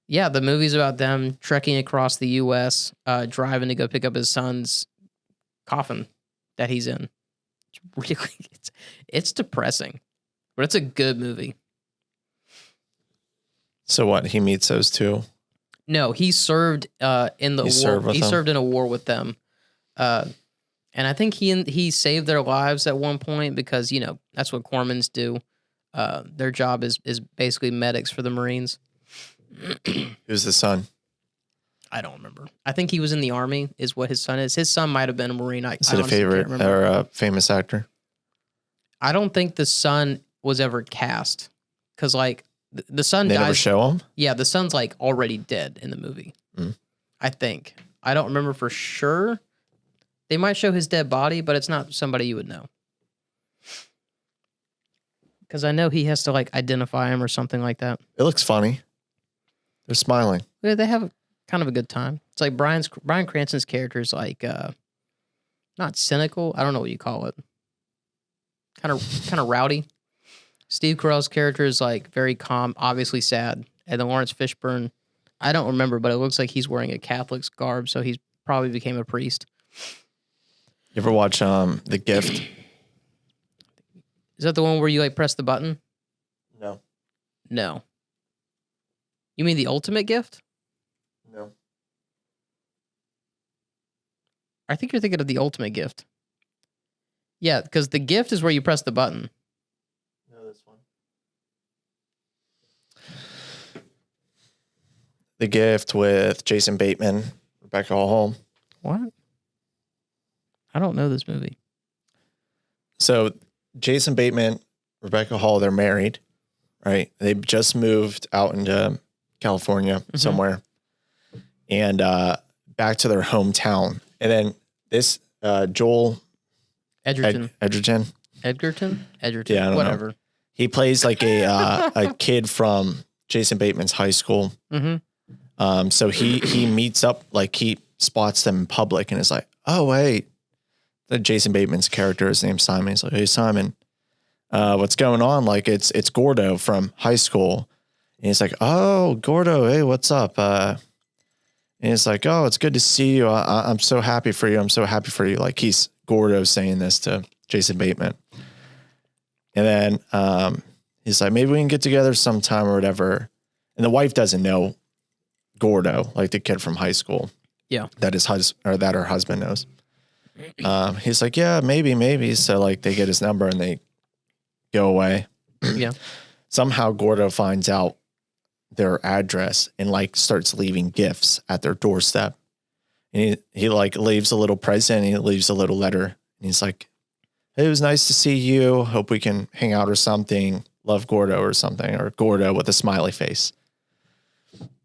Speaker 1: yeah, the movie's about them trekking across the U.S., driving to go pick up his son's coffin that he's in. It's really, it's depressing, but it's a good movie.
Speaker 2: So what? He meets those 2?
Speaker 1: No, he served in the war. He served in a war with them, and I think he saved their lives at one point because that's what corpsmen do. Their job is basically medics for the Marines.
Speaker 2: Who's the son?
Speaker 1: I don't remember. I think he was in the Army, is what his son is. His son might have been a Marine.
Speaker 2: Is it a favorite or a famous actor?
Speaker 1: I don't think the son was ever cast because, like, the son dies.
Speaker 2: They never show him?
Speaker 1: Yeah, the son's, like, already dead in the movie. I think. I don't remember for sure, They might show his dead body, but it's not somebody you would know. Because I know he has to like identify him or something like that.
Speaker 2: It looks funny. They're smiling.
Speaker 1: Yeah, they have kind of a good time. It's like Bryan Cranston's character is like not cynical. I don't know what you call it. Kind of rowdy. Steve Carell's character is like very calm, obviously sad. And then Lawrence Fishburne, I don't remember, but it looks like he's wearing a Catholic's garb, so he's probably became a priest.
Speaker 2: You ever watch The Gift?
Speaker 1: Is that the one where you like press the button?
Speaker 2: No.
Speaker 1: No. You mean The Ultimate Gift?
Speaker 2: No.
Speaker 1: I think you're thinking of The Ultimate Gift. Yeah, because The Gift is where you press the button.
Speaker 2: No, this one. The Gift with Jason Bateman, Rebecca Hall.
Speaker 1: What? I don't know this movie.
Speaker 2: So Jason Bateman, Rebecca Hall, they're married, right? They just moved out into California somewhere and back to their hometown. And then this Joel
Speaker 1: Edgerton.
Speaker 2: Edgerton.
Speaker 1: Edgerton?
Speaker 2: Yeah, I don't
Speaker 1: whatever.
Speaker 2: know. He plays like a kid from Jason Bateman's high school.
Speaker 1: Mm-hmm.
Speaker 2: So he meets up, like he spots them in public and is like, oh, wait. The Jason Bateman's character, his name's Simon. He's like, hey, Simon, what's going on? Like, it's Gordo from high school. And he's like, oh, Gordo, hey, what's up? And he's like, oh, it's good to see you. I'm so happy for you. I'm so happy for you. Like, he's Gordo saying this to Jason Bateman. And then he's like, maybe we can get together sometime or whatever. And the wife doesn't know Gordo, like the kid from high school.
Speaker 1: Yeah.
Speaker 2: That her husband knows. He's like, yeah, maybe. So like they get his number and they go away.
Speaker 1: Yeah.
Speaker 2: Somehow Gordo finds out their address and like starts leaving gifts at their doorstep. And he like leaves a little present and he leaves a little letter. And he's like, hey, it was nice to see you. Hope we can hang out or something. Love Gordo or something, or Gordo with a smiley face.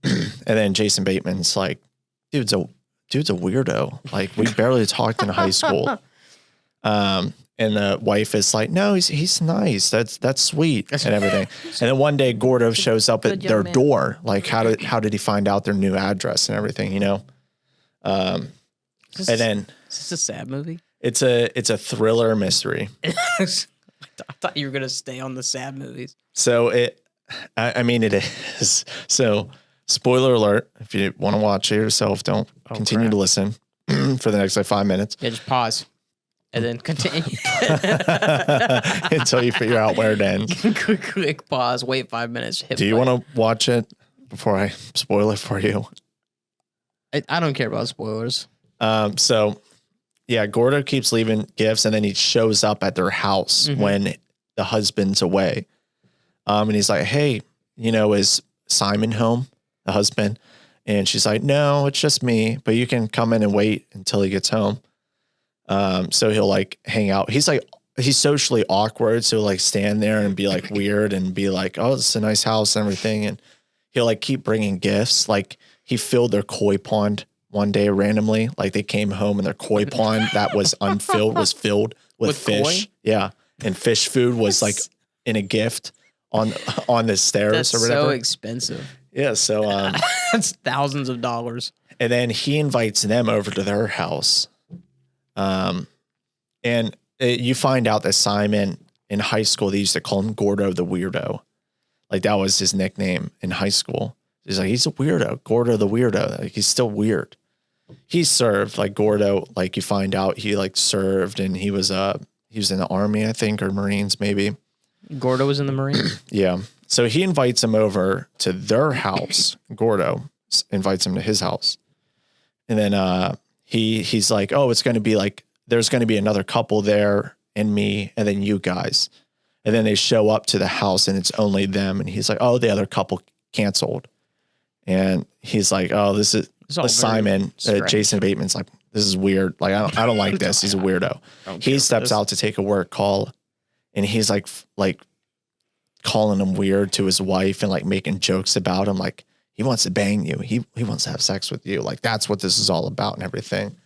Speaker 2: And then Jason Bateman's like, dude's a weirdo. Like, we barely talked in high school. And the wife is like, no, he's nice. That's sweet and everything. And then one day Gordo shows up at their door. Like, how did he find out their new address and everything, you know? And then
Speaker 1: is this a sad movie?
Speaker 2: it's a thriller mystery.
Speaker 1: I thought you were going to stay on the sad movies.
Speaker 2: So I mean, it is. So spoiler alert, if you want to watch it yourself, don't continue to listen for the next like 5 minutes.
Speaker 1: Yeah, just pause and then continue.
Speaker 2: Until you figure out where it ends.
Speaker 1: quick pause, wait 5 minutes.
Speaker 2: Do you want to watch it before I spoil it for you?
Speaker 1: I don't care about spoilers.
Speaker 2: So yeah, Gordo keeps leaving gifts and then he shows up at their house when the husband's away. And he's like, hey, is Simon home? The husband. And she's like, no, it's just me, but you can come in and wait until he gets home. So he'll like hang out. He's socially awkward. So he'll like stand there and be like weird and be like, oh, it's a nice house and everything. And he'll like keep bringing gifts. Like he filled their koi pond one day randomly. Like they came home and their koi pond that was unfilled was filled with fish. Koi? Yeah. And fish food was like in a gift on the stairs.
Speaker 1: That's
Speaker 2: or whatever.
Speaker 1: So expensive.
Speaker 2: Yeah. So
Speaker 1: that's thousands of dollars.
Speaker 2: And then he invites them over to their house. And you find out that Simon in high school, they used to call him Gordo the Weirdo. Like that was his nickname in high school. He's like, he's a weirdo, Gordo the Weirdo. Like he's still weird. He served like Gordo. Like you find out he like served and he was in the army, I think, or Marines maybe.
Speaker 1: Gordo was in the Marines?
Speaker 2: Yeah. So he invites him over to their house. Gordo invites him to his house. And then he's like, oh, it's going to be like, there's going to be another couple there and me and then you guys. And then they show up to the house and it's only them. And he's like, oh, the other couple canceled. And he's like, oh, this is Simon. Jason Bateman's like, this is weird. Like, I don't like this. He's a weirdo. He steps out to take a work call and he's like calling him weird to his wife and like making jokes about him. Like he wants to bang you. He wants to have sex with you. Like that's what this is all about and everything.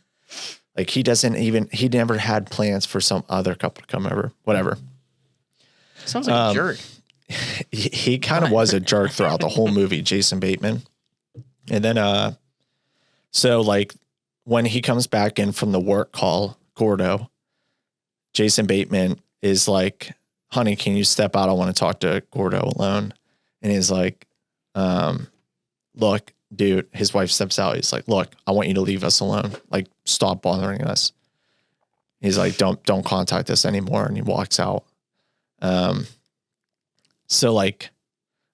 Speaker 2: Like he never had plans for some other couple to come over, whatever.
Speaker 1: Sounds like a jerk.
Speaker 2: He kind of was a jerk throughout the whole movie, Jason Bateman. And then, so like when he comes back in from the work call, Gordo, Jason Bateman is like, honey, can you step out? I want to talk to Gordo alone. And he's like, look, dude, his wife steps out. He's like, look, I want you to leave us alone. Like, stop bothering us. He's like, don't contact us anymore. And he walks out. So like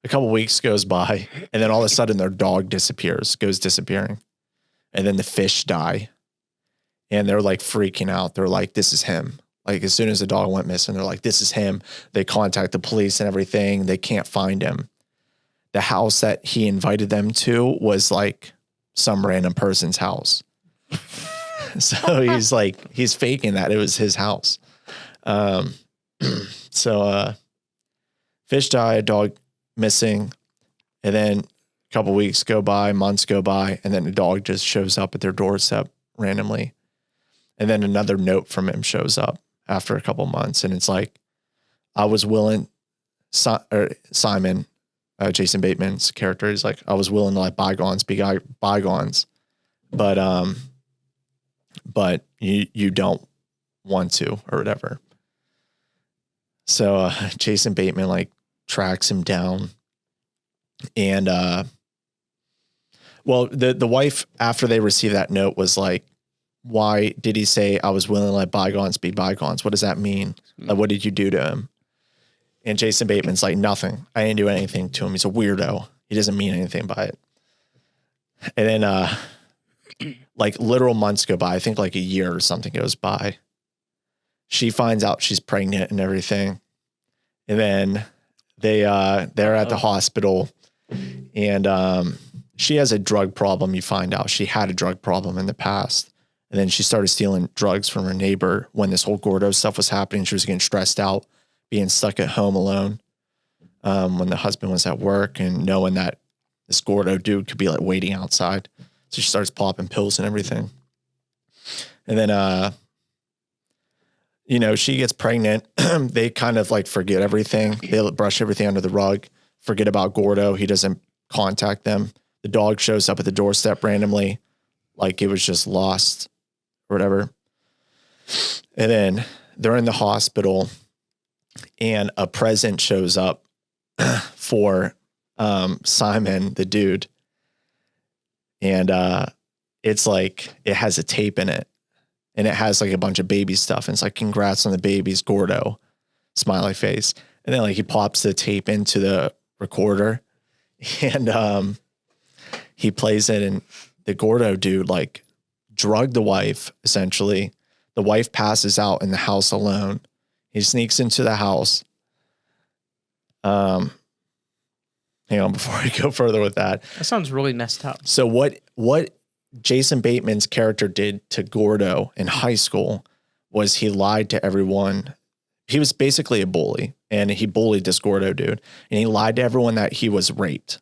Speaker 2: a couple weeks goes by and then all of a sudden their dog goes disappearing. And then the fish die and they're like freaking out. They're like, this is him. Like as soon as the dog went missing, they're like, this is him. They contact the police and everything. They can't find him. The house that he invited them to was like some random person's house. So he's faking that it was his house. So fish die, dog missing. And then a couple weeks go by, months go by, and then the dog just shows up at their doorstep randomly. And then another note from him shows up after a couple months. And it's like, I was willing, Simon, Jason Bateman's character, is like, I was willing to let bygones be bygones, but you don't want to or whatever. So Jason Bateman like tracks him down, and well, the wife after they received that note was like, why did he say I was willing to let bygones be bygones? What does that mean? Like, what did you do to him? And Jason Bateman's like, nothing. I didn't do anything to him. He's a weirdo. He doesn't mean anything by it. And then like literal months go by. I think like a year or something goes by. She finds out she's pregnant and everything. And then they're at the hospital and she has a drug problem. You find out she had a drug problem in the past. And then she started stealing drugs from her neighbor when this whole Gordo stuff was happening. She was getting stressed out, being stuck at home alone when the husband was at work and knowing that this Gordo dude could be like waiting outside. So she starts popping pills and everything. And then, she gets pregnant. They kind of like forget everything. They brush everything under the rug, forget about Gordo. He doesn't contact them. The dog shows up at the doorstep randomly, like it was just lost or whatever. And then they're in the hospital and a present shows up for Simon, the dude. And it's like, it has a tape in it. And it has like a bunch of baby stuff. And it's like, congrats on the babies, Gordo, smiley face. And then like he pops the tape into the recorder and he plays it. And the Gordo dude like drugged the wife, essentially. The wife passes out in the house alone. He sneaks into the house. Hang on before I go further with that.
Speaker 1: That sounds really messed up.
Speaker 2: So what Jason Bateman's character did to Gordo in high school was he lied to everyone. He was basically a bully and he bullied this Gordo dude and he lied to everyone that he was raped,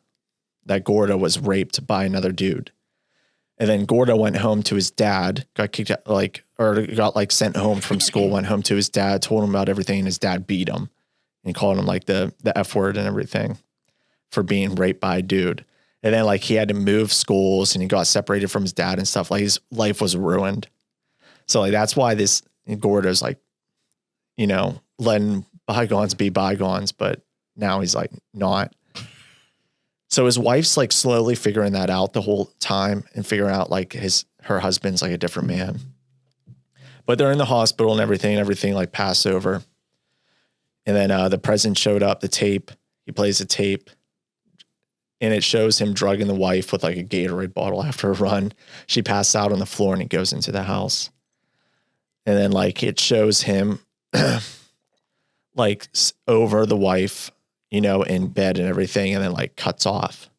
Speaker 2: that Gordo was raped by another dude. And then Gordo went home to his dad, got kicked out, got sent home from school, went home to his dad, told him about everything. And his dad beat him and called him like the F word and everything for being raped by a dude. And then like he had to move schools and he got separated from his dad and stuff. Like his life was ruined. So like, that's why this Gordo's like, letting bygones be bygones, but now he's like not. So his wife's like slowly figuring that out the whole time and figuring out like her husband's like a different man. But they're in the hospital and everything like passed over. And then the president showed up, the tape. He plays the tape. And it shows him drugging the wife with like a Gatorade bottle after a run. She passed out on the floor and he goes into the house. And then like it shows him like over the wife, in bed and everything, and then like cuts off.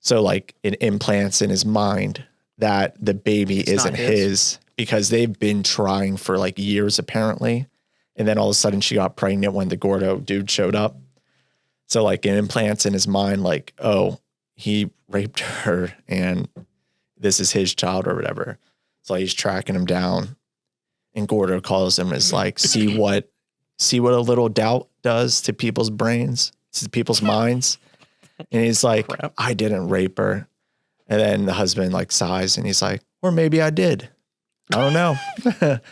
Speaker 2: So like it implants in his mind that the baby isn't his because they've been trying for like years apparently. And then all of a sudden she got pregnant when the Gordo dude showed up. So like it implants in his mind, like, oh, he raped her and this is his child or whatever. So he's tracking him down. And Gordo calls him as like, see what a little doubt does to people's brains, to people's minds. And he's like, I didn't rape her. And then the husband like sighs and he's like, or maybe I did. I don't know.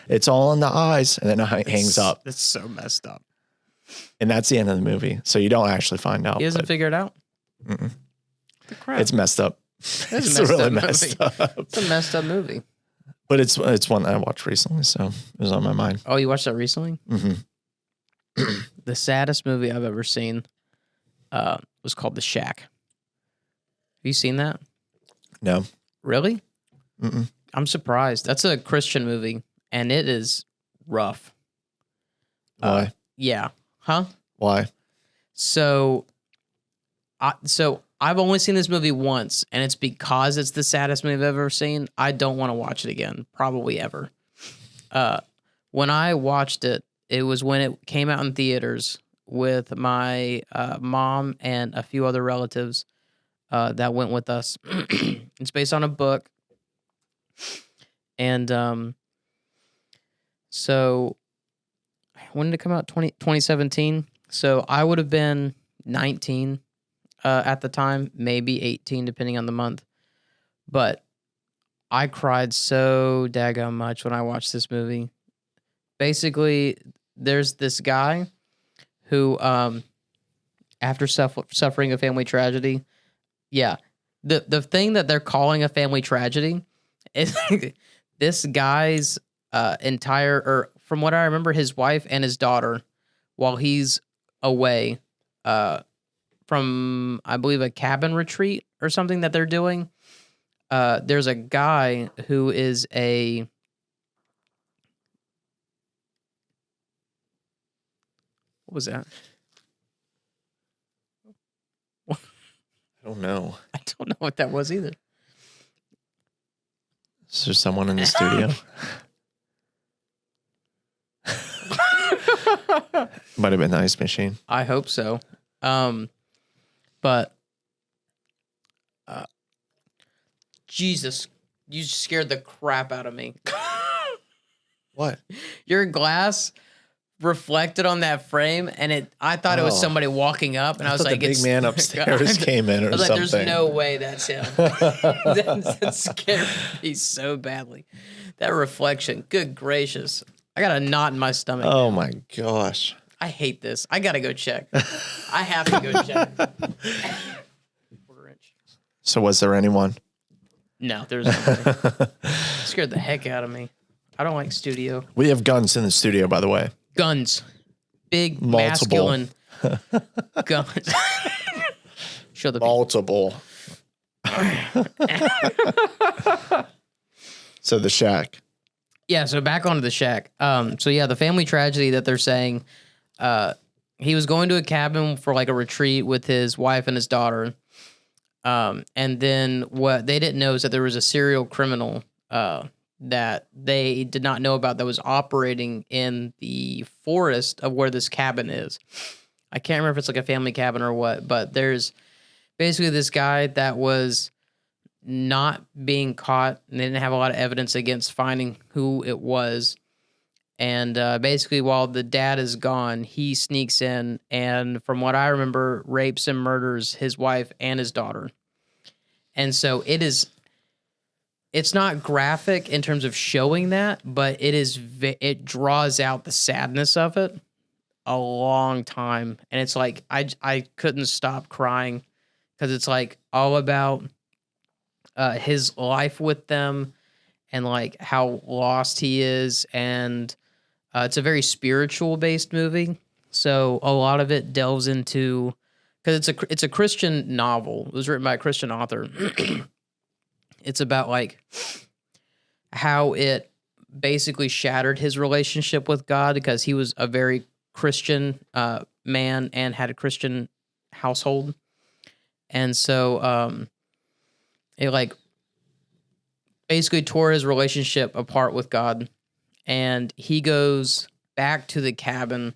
Speaker 2: It's all in the eyes. And then hangs up.
Speaker 1: It's so messed up.
Speaker 2: And that's the end of the movie. So you don't actually find out.
Speaker 1: He doesn't figure it out?
Speaker 2: The crap. It's messed up.
Speaker 1: It's really messed up. It's a messed up movie.
Speaker 2: But it's one I watched recently, so it was on my mind.
Speaker 1: Oh, you watched that recently?
Speaker 2: Mm-hmm.
Speaker 1: The saddest movie I've ever seen was called The Shack. Have you seen that?
Speaker 2: No.
Speaker 1: Really?
Speaker 2: Mm-mm.
Speaker 1: I'm surprised. That's a Christian movie, and it is rough.
Speaker 2: Why?
Speaker 1: Yeah. Huh?
Speaker 2: Why?
Speaker 1: So I've only seen this movie once, and it's because it's the saddest movie I've ever seen. I don't want to watch it again, probably ever. When I watched it, it was when it came out in theaters with my mom and a few other relatives that went with us. It's based on a book. And so when did it come out? 2017. So I would have been 19 at the time, maybe 18, depending on the month. But I cried so daggone much when I watched this movie. Basically, there's this guy who, after suffering a family tragedy, the thing that they're calling a family tragedy is this guy's from what I remember, his wife and his daughter, while he's away from, I believe, a cabin retreat or something that they're doing, there's a guy who is what was that?
Speaker 2: I don't know.
Speaker 1: I don't know what that was either.
Speaker 2: Is there someone in the studio? Might have been the ice machine.
Speaker 1: I hope so. But Jesus, you scared the crap out of me.
Speaker 2: What?
Speaker 1: Your glass reflected on that frame, and I thought it was somebody walking up, and I was like,
Speaker 2: the big man upstairs came in or something.
Speaker 1: There's no way that's him. That scared me so badly. That reflection, good gracious. I got a knot in my stomach.
Speaker 2: Oh my gosh.
Speaker 1: I hate this. I gotta go check. I have to go check.
Speaker 2: So was there anyone?
Speaker 1: No, there's nobody. Scared the heck out of me. I don't like studio.
Speaker 2: We have guns in the studio, by the way.
Speaker 1: Guns. Big,
Speaker 2: Multiple.
Speaker 1: masculine guns. Show the
Speaker 2: multiple. So the shack.
Speaker 1: Yeah, so back onto the shack. The family tragedy that they're saying, he was going to a cabin for like a retreat with his wife and his daughter. And then what they didn't know is that there was a serial criminal that they did not know about that was operating in the forest of where this cabin is. I can't remember if it's like a family cabin or what, but there's basically this guy that was not being caught, and they didn't have a lot of evidence against finding who it was. And basically, while the dad is gone, he sneaks in and, from what I remember, rapes and murders his wife and his daughter. And so it's not graphic in terms of showing that, but it draws out the sadness of it a long time. And it's like, I couldn't stop crying because it's like all about his life with them and like how lost he is. And it's a very spiritual based movie. So a lot of it delves into, because it's a Christian novel. It was written by a Christian author. It's about like how it basically shattered his relationship with God because he was a very Christian man and had a Christian household. And so it like basically tore his relationship apart with God. And he goes back to the cabin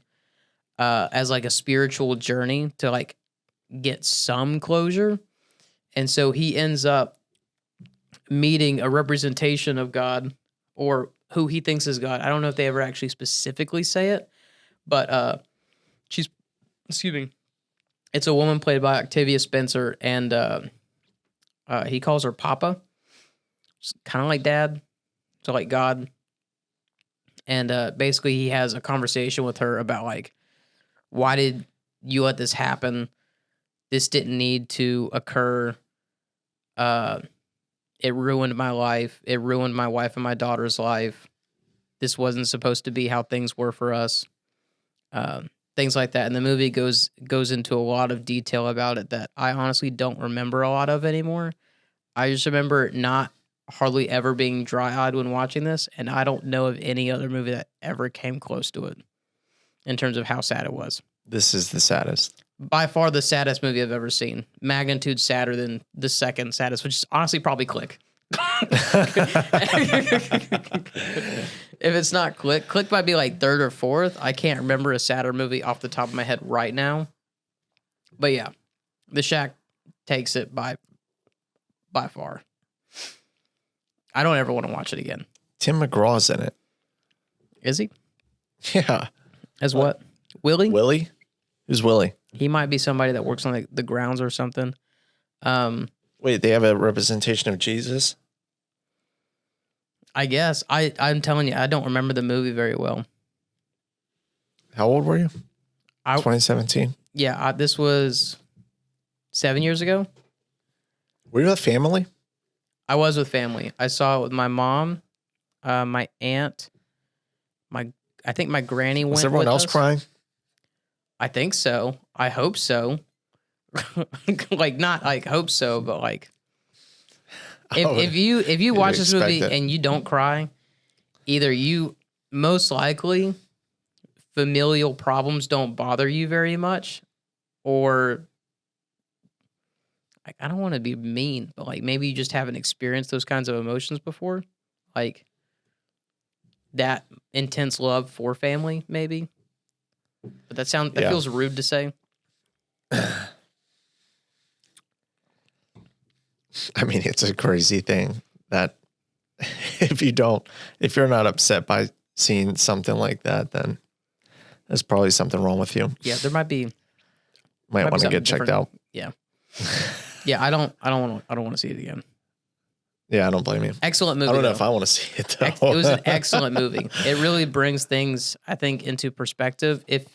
Speaker 1: as like a spiritual journey to like get some closure. And so he ends up meeting a representation of God or who he thinks is God. I don't know if they ever actually specifically say it, but she's, excuse me, it's a woman played by Octavia Spencer, and he calls her Papa. It's kind of like dad, so like God. And basically he has a conversation with her about like, why did you let this happen? This didn't need to occur. It ruined my life. It ruined my wife and my daughter's life. This wasn't supposed to be how things were for us. Things like that. And the movie goes into a lot of detail about it that I honestly don't remember a lot of anymore. I just remember not hardly ever being dry-eyed when watching this, and I don't know of any other movie that ever came close to it in terms of how sad it was.
Speaker 2: This is the saddest.
Speaker 1: By far the saddest movie I've ever seen. Magnitude sadder than the second saddest, which is honestly probably Click. If it's not Click might be like third or fourth. I can't remember a sadder movie off the top of my head right now. But yeah, The Shack takes it by far. I don't ever want to watch it again.
Speaker 2: Tim McGraw's in it.
Speaker 1: Is he?
Speaker 2: Yeah.
Speaker 1: As what? Willie?
Speaker 2: Willie? Who's Willie?
Speaker 1: He might be somebody that works on like the grounds or something.
Speaker 2: Wait, they have a representation of Jesus?
Speaker 1: I guess. I'm telling you, I don't remember the movie very well.
Speaker 2: How old were you? 2017.
Speaker 1: Yeah, this was 7 years ago.
Speaker 2: Were you with family?
Speaker 1: I was with family. I saw it with my mom, my aunt, I think my granny went.
Speaker 2: Was everyone else crying?
Speaker 1: I think so. I hope so. Like not like hope so, but like if you watch this movie and you don't cry, either you most likely familial problems don't bother you very much, or like, I don't want to be mean, but like maybe you just haven't experienced those kinds of emotions before, like that intense love for family, maybe. But that feels rude to say.
Speaker 2: I mean, it's a crazy thing that if you're not upset by seeing something like that, then there's probably something wrong with you.
Speaker 1: Yeah, there might be.
Speaker 2: Might want to get checked out.
Speaker 1: Yeah. Yeah, I don't want to see it again.
Speaker 2: Yeah, I don't blame you.
Speaker 1: Excellent movie.
Speaker 2: I don't know if I want to see it though.
Speaker 1: It was an excellent movie. It really brings things, I think, into perspective. If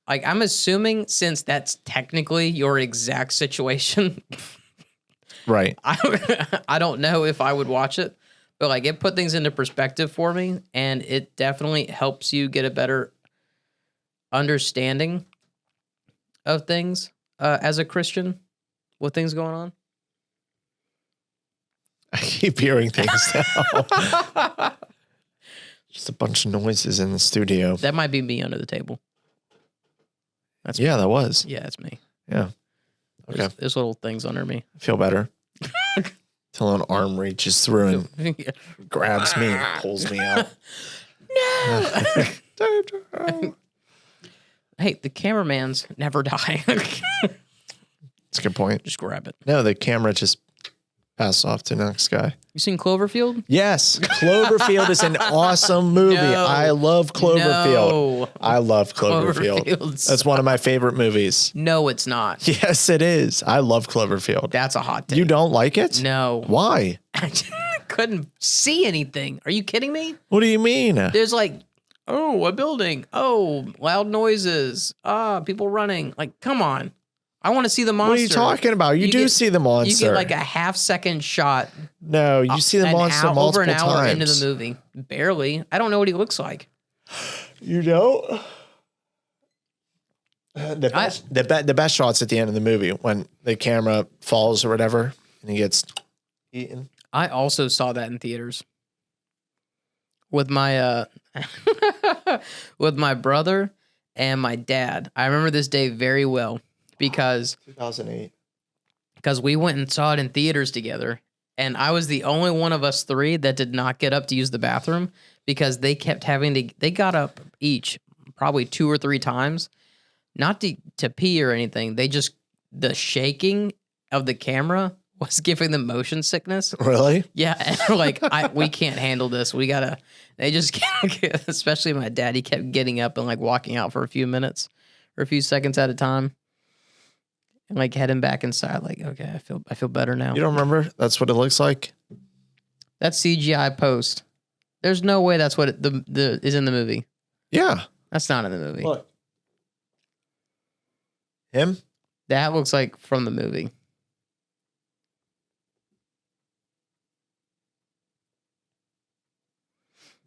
Speaker 1: like I'm assuming since that's technically your exact situation,
Speaker 2: right?
Speaker 1: I don't know if I would watch it, but like it put things into perspective for me, and it definitely helps you get a better understanding of things as a Christian with things going on.
Speaker 2: I keep hearing things now. Just a bunch of noises in the studio.
Speaker 1: That might be me under the table. That's
Speaker 2: that was.
Speaker 1: Yeah, it's me.
Speaker 2: Yeah. Okay.
Speaker 1: There's little things under me.
Speaker 2: I feel better. Till an arm reaches through and grabs me and pulls me out.
Speaker 1: No. Hey, the cameramans never die.
Speaker 2: That's a good point.
Speaker 1: Just grab it.
Speaker 2: No, the camera just passed off to the next guy.
Speaker 1: You seen Cloverfield?
Speaker 2: Yes. Cloverfield is an awesome movie.
Speaker 1: No.
Speaker 2: I love Cloverfield.
Speaker 1: No.
Speaker 2: I love Cloverfield. That's one of my favorite movies.
Speaker 1: No, it's not.
Speaker 2: Yes, it is. I love Cloverfield.
Speaker 1: That's a hot take.
Speaker 2: You don't like it?
Speaker 1: No.
Speaker 2: Why?
Speaker 1: I couldn't see anything. Are you kidding me?
Speaker 2: What do you mean?
Speaker 1: There's like, oh, a building. Oh, loud noises. People running. Like, come on. I want to see the monster.
Speaker 2: What are you talking about? You do see the monster.
Speaker 1: You get like a half-second shot.
Speaker 2: No, you see the monster multiple
Speaker 1: over an hour
Speaker 2: times.
Speaker 1: into the movie. Barely. I don't know what he looks like.
Speaker 2: You don't? The best shots at the end of the movie when the camera falls or whatever and he gets eaten.
Speaker 1: I also saw that in theaters with my with my brother and my dad. I remember this day very well because
Speaker 2: 2008.
Speaker 1: Because we went and saw it in theaters together, and I was the only one of us three that did not get up to use the bathroom because they kept having to. They got up each probably 2 or 3 times, not to pee or anything. They just the shaking of the camera was giving them motion sickness.
Speaker 2: Really?
Speaker 1: Yeah, and we're like, we can't handle this. We gotta. They just can't, especially my dad. He kept getting up and like walking out for a few minutes or a few seconds at a time, and like heading back inside. Like, okay, I feel better now.
Speaker 2: You don't remember? That's what it looks like.
Speaker 1: That's CGI post. There's no way that's what the is in the movie.
Speaker 2: Yeah.
Speaker 1: That's not in the movie.
Speaker 2: Look. Him?
Speaker 1: That looks like from the movie.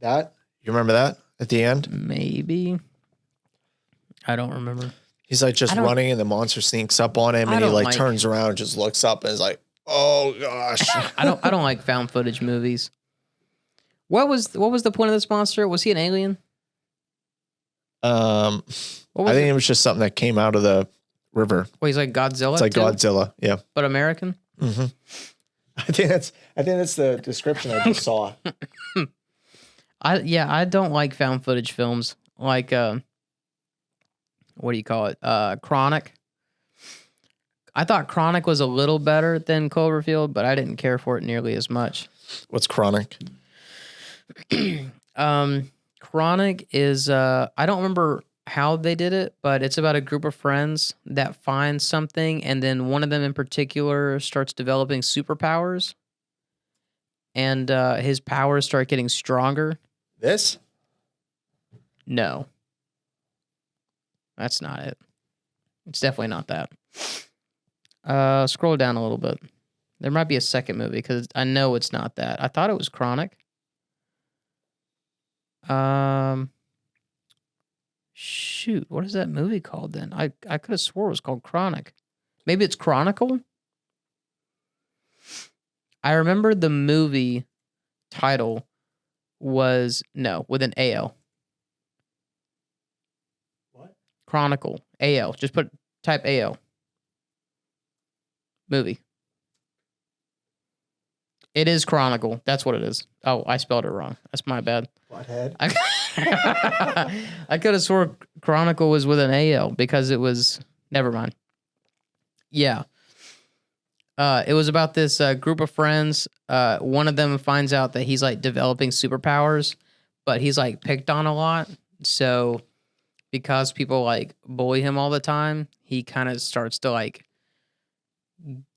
Speaker 2: That? You remember that at the end?
Speaker 1: Maybe. I don't remember.
Speaker 2: He's like just running and the monster sneaks up on him and he like turns around and just looks up and is like, oh gosh.
Speaker 1: I don't like found footage movies. What was the point of this monster? Was he an alien?
Speaker 2: I think it was just something that came out of the river.
Speaker 1: Well, he's like Godzilla.
Speaker 2: It's like
Speaker 1: too?
Speaker 2: Godzilla, yeah.
Speaker 1: But American?
Speaker 2: Mm-hmm. I think that's the description I just saw.
Speaker 1: I don't like found footage films. Like what do you call it? Chronic. I thought Chronic was a little better than Cloverfield, but I didn't care for it nearly as much.
Speaker 2: What's Chronic?
Speaker 1: Chronic is I don't remember how they did it, but it's about a group of friends that find something, and then one of them in particular starts developing superpowers, and his powers start getting stronger.
Speaker 2: This?
Speaker 1: No. That's not it. It's definitely not that. Scroll down a little bit. There might be a second movie because I know it's not that. I thought it was Chronic. Shoot, what is that movie called then? I could have swore it was called Chronic. Maybe it's Chronicle? I remember the movie title was, no, with an AL.
Speaker 2: What?
Speaker 1: Chronicle. AL. Just type AL. Movie. It is Chronicle. That's what it is. Oh, I spelled it wrong. That's my bad.
Speaker 2: Butthead.
Speaker 1: I could have swore Chronicle was with an AL because it was... Never mind. Yeah. It was about this group of friends. One of them finds out that he's like developing superpowers, but he's like picked on a lot. So because people like bully him all the time, he kind of starts to like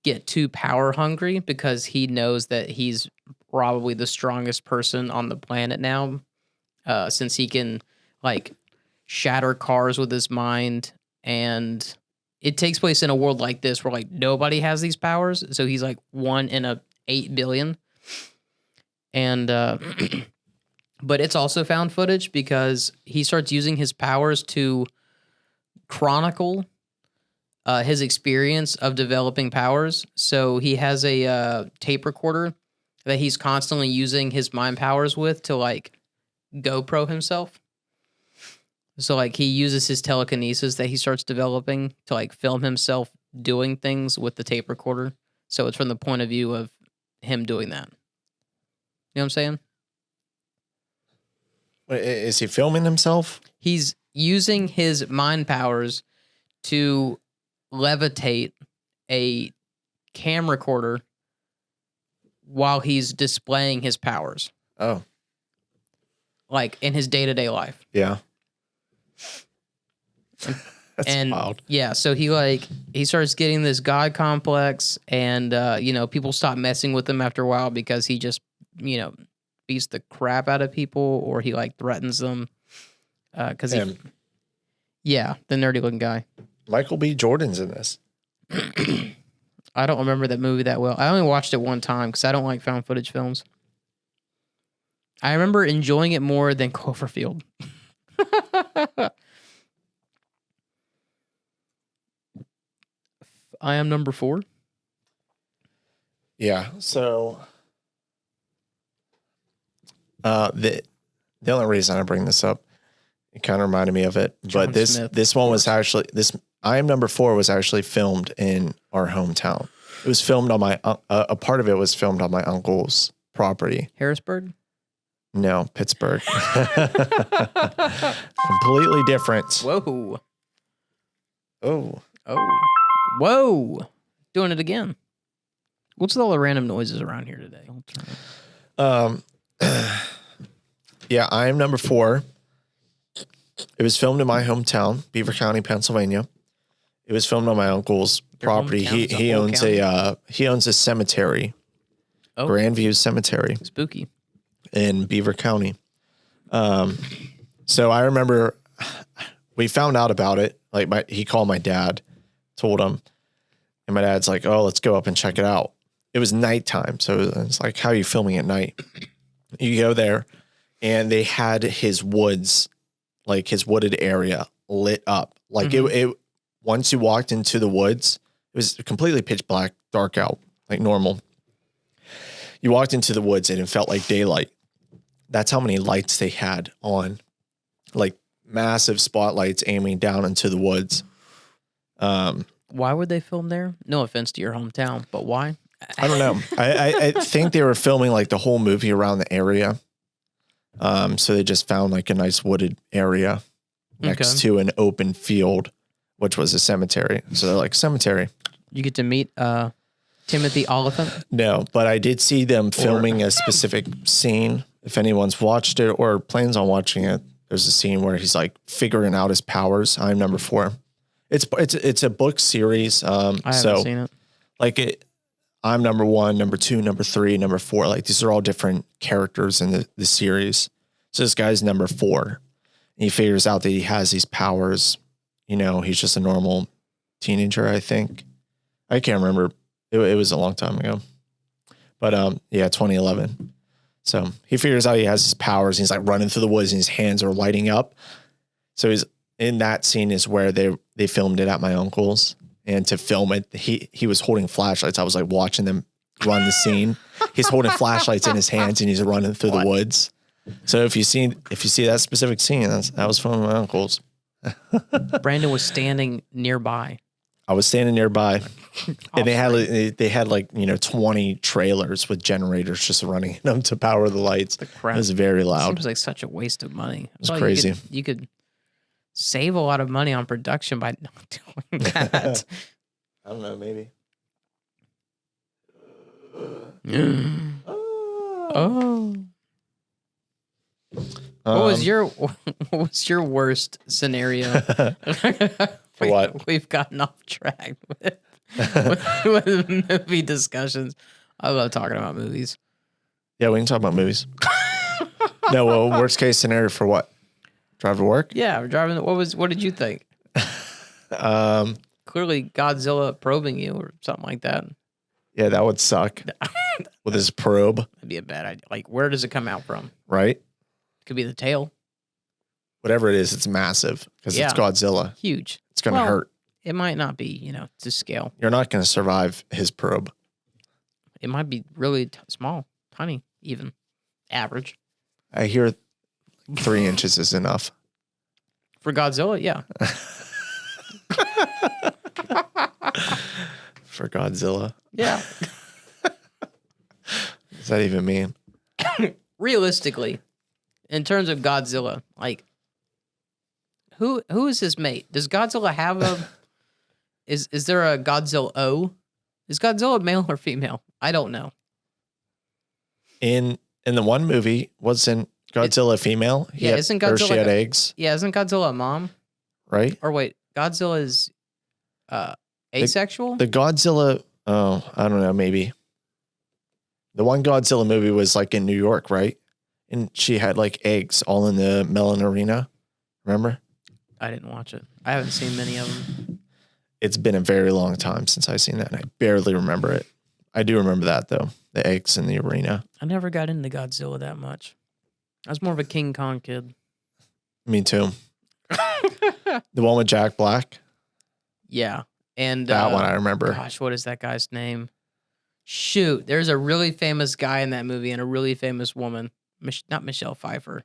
Speaker 1: get too power hungry because he knows that he's probably the strongest person on the planet now, since he can like shatter cars with his mind. And it takes place in a world like this where like nobody has these powers. So he's like 1 in a 8 billion. And, but it's also found footage because he starts using his powers to chronicle his experience of developing powers. So he has a tape recorder that he's constantly using his mind powers with to like GoPro himself. So like he uses his telekinesis that he starts developing to like film himself doing things with the tape recorder. So it's from the point of view of him doing that. You know what I'm saying?
Speaker 2: Wait, is he filming himself?
Speaker 1: He's using his mind powers to levitate a camcorder while he's displaying his powers.
Speaker 2: Oh.
Speaker 1: Like in his day-to-day life.
Speaker 2: Yeah. That's wild.
Speaker 1: Yeah, so he starts getting this god complex, and people stop messing with him after a while because he just beats the crap out of people, or he like threatens them because the nerdy looking guy.
Speaker 2: Michael B. Jordan's in this.
Speaker 1: I don't remember that movie that well. I only watched it one time because I don't like found footage films. I remember enjoying it more than Cloverfield. I am number 4.
Speaker 2: Yeah. So the only reason I bring this up, it kind of reminded me of it, but this one was actually I Am Number 4 was actually filmed in our hometown. It was filmed on my a part of it was filmed on my uncle's property.
Speaker 1: Harrisburg?
Speaker 2: No, Pittsburgh. Completely different.
Speaker 1: Whoa.
Speaker 2: Oh.
Speaker 1: Whoa. Doing it again. What's all the random noises around here today?
Speaker 2: Yeah, I am number 4. It was filmed in my hometown, Beaver County, Pennsylvania. It was filmed on my uncle's property. He owns a cemetery, Grandview Cemetery.
Speaker 1: Spooky.
Speaker 2: In Beaver County. So I remember we found out about it. Like he called my dad, told him, and my dad's like, "Oh, let's go up and check it out." It was nighttime, so it's like, "How are you filming at night?" You go there, and they had his woods, like his wooded area, lit up. Like it. Once you walked into the woods, it was completely pitch black, dark out, like normal. You walked into the woods and it felt like daylight. That's how many lights they had on, like massive spotlights aiming down into the woods.
Speaker 1: Why would they film there? No offense to your hometown, but why?
Speaker 2: I don't know. I think they were filming like the whole movie around the area. So they just found like a nice wooded area next to an open field, which was a cemetery. So they're like, cemetery.
Speaker 1: You get to meet Timothy Oliphant?
Speaker 2: No, but I did see them filming a specific scene. If anyone's watched it or plans on watching it, there's a scene where he's like figuring out his powers. I'm number 4. It's a book series.
Speaker 1: I haven't seen it.
Speaker 2: Like I'm number 1, number 2, number 3, number 4. Like these are all different characters in the series. So this guy's number 4. And he figures out that he has these powers. You know, he's just a normal teenager, I think. I can't remember. It was a long time ago. But yeah, 2011. So he figures out he has his powers. And he's like running through the woods and his hands are lighting up. So he's in that scene is where they filmed it at my uncle's. And to film it, he was holding flashlights. I was like watching them run the scene. He's holding flashlights in his hands and he's running through the woods. So if you see that specific scene, that was from my uncle's.
Speaker 1: Brandon was standing nearby.
Speaker 2: I was standing nearby, and they had like 20 trailers with generators just running in them to power the lights. It was very loud.
Speaker 1: It seems like such a waste of money.
Speaker 2: It was crazy.
Speaker 1: You could save a lot of money on production by not doing that.
Speaker 2: I don't know, maybe.
Speaker 1: Oh. What was your worst scenario?
Speaker 2: For what?
Speaker 1: We've gotten off track with movie discussions. I love talking about movies.
Speaker 2: Yeah, we can talk about movies. No, well, worst case scenario for what? Drive to work?
Speaker 1: Yeah, we're driving. What did you think? Clearly Godzilla probing you or something like that.
Speaker 2: Yeah, that would suck. With his probe.
Speaker 1: That'd be a bad idea. Like, where does it come out from?
Speaker 2: Right?
Speaker 1: Could be the tail.
Speaker 2: Whatever it is, it's massive because it's Godzilla.
Speaker 1: Huge.
Speaker 2: It's going to hurt.
Speaker 1: It might not be, to scale.
Speaker 2: You're not going to survive his probe.
Speaker 1: It might be really small, tiny, even average.
Speaker 2: I hear 3 inches is enough.
Speaker 1: For Godzilla, yeah.
Speaker 2: For Godzilla?
Speaker 1: Yeah.
Speaker 2: What does that even mean?
Speaker 1: Realistically, in terms of Godzilla, like, who is his mate? Does Godzilla have a... Is there a Godzilla? Is Godzilla male or female? I don't know.
Speaker 2: In the one movie, wasn't Godzilla female?
Speaker 1: Isn't Godzilla...
Speaker 2: Or she had eggs.
Speaker 1: Yeah, isn't Godzilla a mom?
Speaker 2: Right?
Speaker 1: Or wait, Godzilla is asexual?
Speaker 2: The Godzilla... Oh, I don't know, maybe. The one Godzilla movie was like in New York, right? And she had like eggs all in the Mellon Arena. Remember?
Speaker 1: I didn't watch it. I haven't seen many of them.
Speaker 2: It's been a very long time since I've seen that, and I barely remember it. I do remember that, though. The eggs in the arena.
Speaker 1: I never got into Godzilla that much. I was more of a King Kong kid.
Speaker 2: Me too. The one with Jack Black?
Speaker 1: Yeah. And
Speaker 2: that one I remember.
Speaker 1: Gosh, what is that guy's name? Shoot, there's a really famous guy in that movie and a really famous woman. Not Michelle Pfeiffer.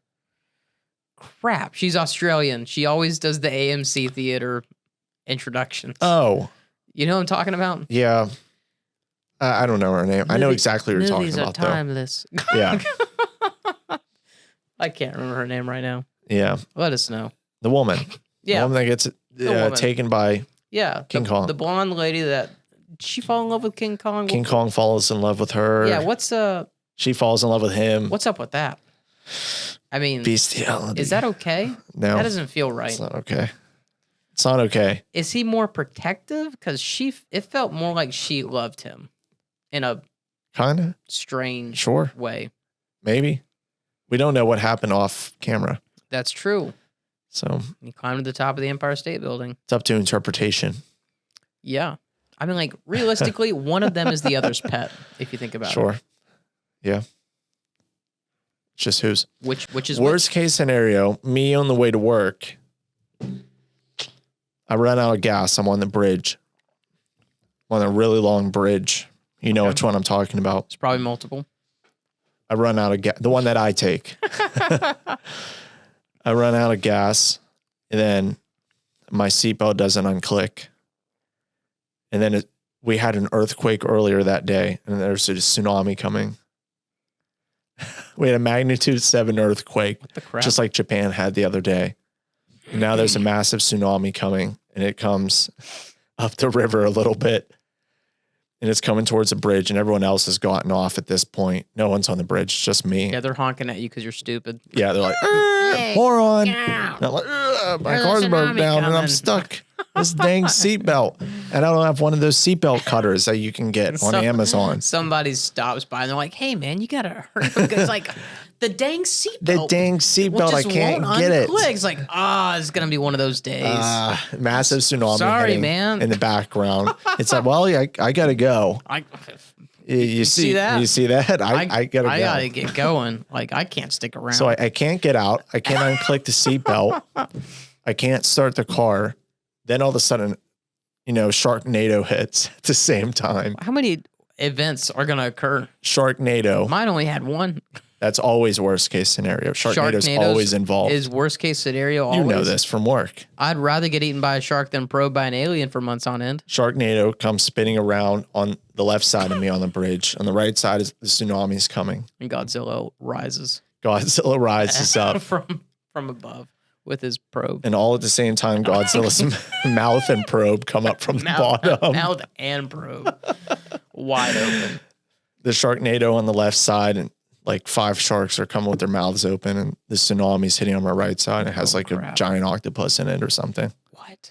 Speaker 1: Crap, she's Australian. She always does the AMC theater introductions.
Speaker 2: Oh.
Speaker 1: You know what I'm talking about?
Speaker 2: Yeah. I don't know her name. I know exactly what you're talking about,
Speaker 1: though. Movies are timeless.
Speaker 2: Yeah.
Speaker 1: I can't remember her name right now.
Speaker 2: Yeah.
Speaker 1: Let us know.
Speaker 2: The woman.
Speaker 1: Yeah.
Speaker 2: The woman that gets taken by King Kong.
Speaker 1: The blonde lady that she fall in love with King Kong?
Speaker 2: King Kong falls in love with her.
Speaker 1: Yeah,
Speaker 2: She falls in love with him.
Speaker 1: what's up with that? I mean,
Speaker 2: Bestiality.
Speaker 1: is that okay?
Speaker 2: No.
Speaker 1: That doesn't feel right.
Speaker 2: It's not okay. It's not okay.
Speaker 1: Is he more protective? Because it felt more like she loved him in a
Speaker 2: Kind of.
Speaker 1: strange
Speaker 2: Sure.
Speaker 1: way.
Speaker 2: Maybe. We don't know what happened off camera.
Speaker 1: That's true.
Speaker 2: So
Speaker 1: He climbed to the top of the Empire State Building.
Speaker 2: it's up to interpretation.
Speaker 1: Yeah. I mean, like, realistically, one of them is the other's pet, if you think about it.
Speaker 2: Sure. Yeah. It's just who's.
Speaker 1: Which is
Speaker 2: Worst case scenario, me on the way to work, I run out of gas. I'm on the bridge. I'm on a really long bridge. You know which one I'm talking about.
Speaker 1: It's probably multiple.
Speaker 2: I run out of gas. The one that I take. I run out of gas, and then my seatbelt doesn't unclick. And then we had an earthquake earlier that day, and there's a tsunami coming. We had a magnitude 7 earthquake,
Speaker 1: What the crap?
Speaker 2: just like Japan had the other day. And now there's a massive tsunami coming, and it comes up the river a little bit. And it's coming towards the bridge, and everyone else has gotten off at this point. No one's on the bridge, it's just me.
Speaker 1: Yeah, they're honking at you because you're stupid.
Speaker 2: Yeah, they're like, moron. And I'm like, my car's broke down, and I'm stuck. This dang seatbelt. And I don't have one of those seatbelt cutters that you can get on Amazon.
Speaker 1: Somebody stops by and they're like, "Hey, man, you gotta hurry!" Because like the dang seatbelt.
Speaker 2: The dang seatbelt, I can't get it.
Speaker 1: It's like, it's gonna be one of those days.
Speaker 2: Massive tsunami.
Speaker 1: Sorry,
Speaker 2: hitting
Speaker 1: man.
Speaker 2: In the background, it's like, well, I gotta go. You see
Speaker 1: that?
Speaker 2: You see that? I gotta go.
Speaker 1: I gotta get going. Like I can't stick around.
Speaker 2: So I can't get out. I can't unclick the seatbelt. I can't start the car. Then all of a sudden, Sharknado hits at the same time.
Speaker 1: How many events are gonna occur?
Speaker 2: Sharknado.
Speaker 1: Mine only had one.
Speaker 2: That's always worst case scenario. Sharknado's always involved.
Speaker 1: Is worst case scenario always?
Speaker 2: You know this from work.
Speaker 1: I'd rather get eaten by a shark than probed by an alien for months on end.
Speaker 2: Sharknado comes spinning around on the left side of me on the bridge. On the right side is the tsunami's coming.
Speaker 1: And Godzilla rises.
Speaker 2: Godzilla rises up
Speaker 1: from above with his probe.
Speaker 2: And all at the same time, Godzilla's mouth and probe come up from the bottom.
Speaker 1: Mouth and probe. Wide open.
Speaker 2: The Sharknado on the left side, and like 5 sharks are coming with their mouths open, and the tsunami's hitting on my right side. It has a giant octopus in it or something.
Speaker 1: What?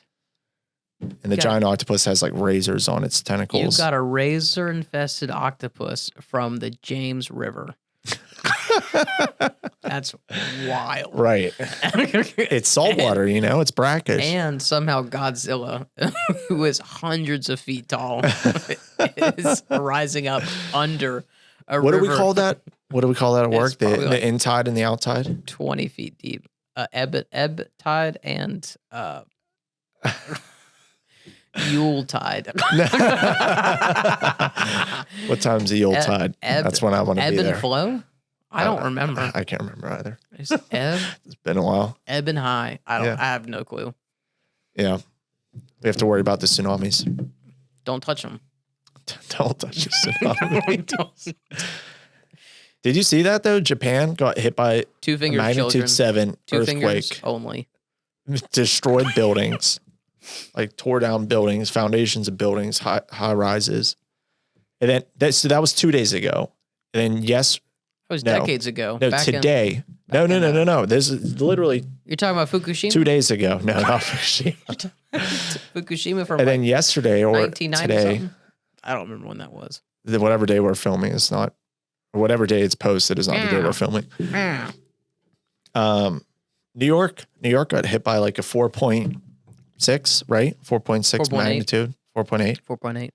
Speaker 2: And the giant octopus has like razors on its tentacles.
Speaker 1: You got a razor-infested octopus from the James River. That's wild.
Speaker 2: Right. It's saltwater, it's brackish.
Speaker 1: And somehow Godzilla, who is hundreds of feet tall, is rising up under a
Speaker 2: What
Speaker 1: river.
Speaker 2: do we call that? What do we call that at work?
Speaker 1: probably
Speaker 2: The in tide and the out tide?
Speaker 1: 20 feet deep. Ebb tide and Yule tide.
Speaker 2: What time's the Yule tide? That's when I want to be there.
Speaker 1: Ebb and flow? I don't remember.
Speaker 2: I can't remember either.
Speaker 1: Is ebb?
Speaker 2: It's been a while.
Speaker 1: Ebb and high. I have no clue.
Speaker 2: Yeah. We have to worry about the tsunamis.
Speaker 1: Don't touch them.
Speaker 2: Don't touch the tsunami. Did you see that though? Japan got hit by
Speaker 1: Two fingers,
Speaker 2: magnitude
Speaker 1: children.
Speaker 2: 7
Speaker 1: Two
Speaker 2: earthquake.
Speaker 1: fingers only.
Speaker 2: Destroyed buildings, like tore down buildings, foundations of buildings, high rises. And then that was 2 days ago. And then
Speaker 1: That was decades ago.
Speaker 2: No,
Speaker 1: Back
Speaker 2: today. No. This is literally
Speaker 1: You're talking about Fukushima?
Speaker 2: 2 days ago. No, not Fukushima.
Speaker 1: Fukushima from
Speaker 2: And then yesterday or
Speaker 1: 1990
Speaker 2: today,
Speaker 1: something? I don't remember when that was.
Speaker 2: whatever day we're filming is not, or whatever day it's posted is not the day we're filming. New York got hit by like a 4.6, right? 4.6 magnitude, 4.8.
Speaker 1: 4.8. I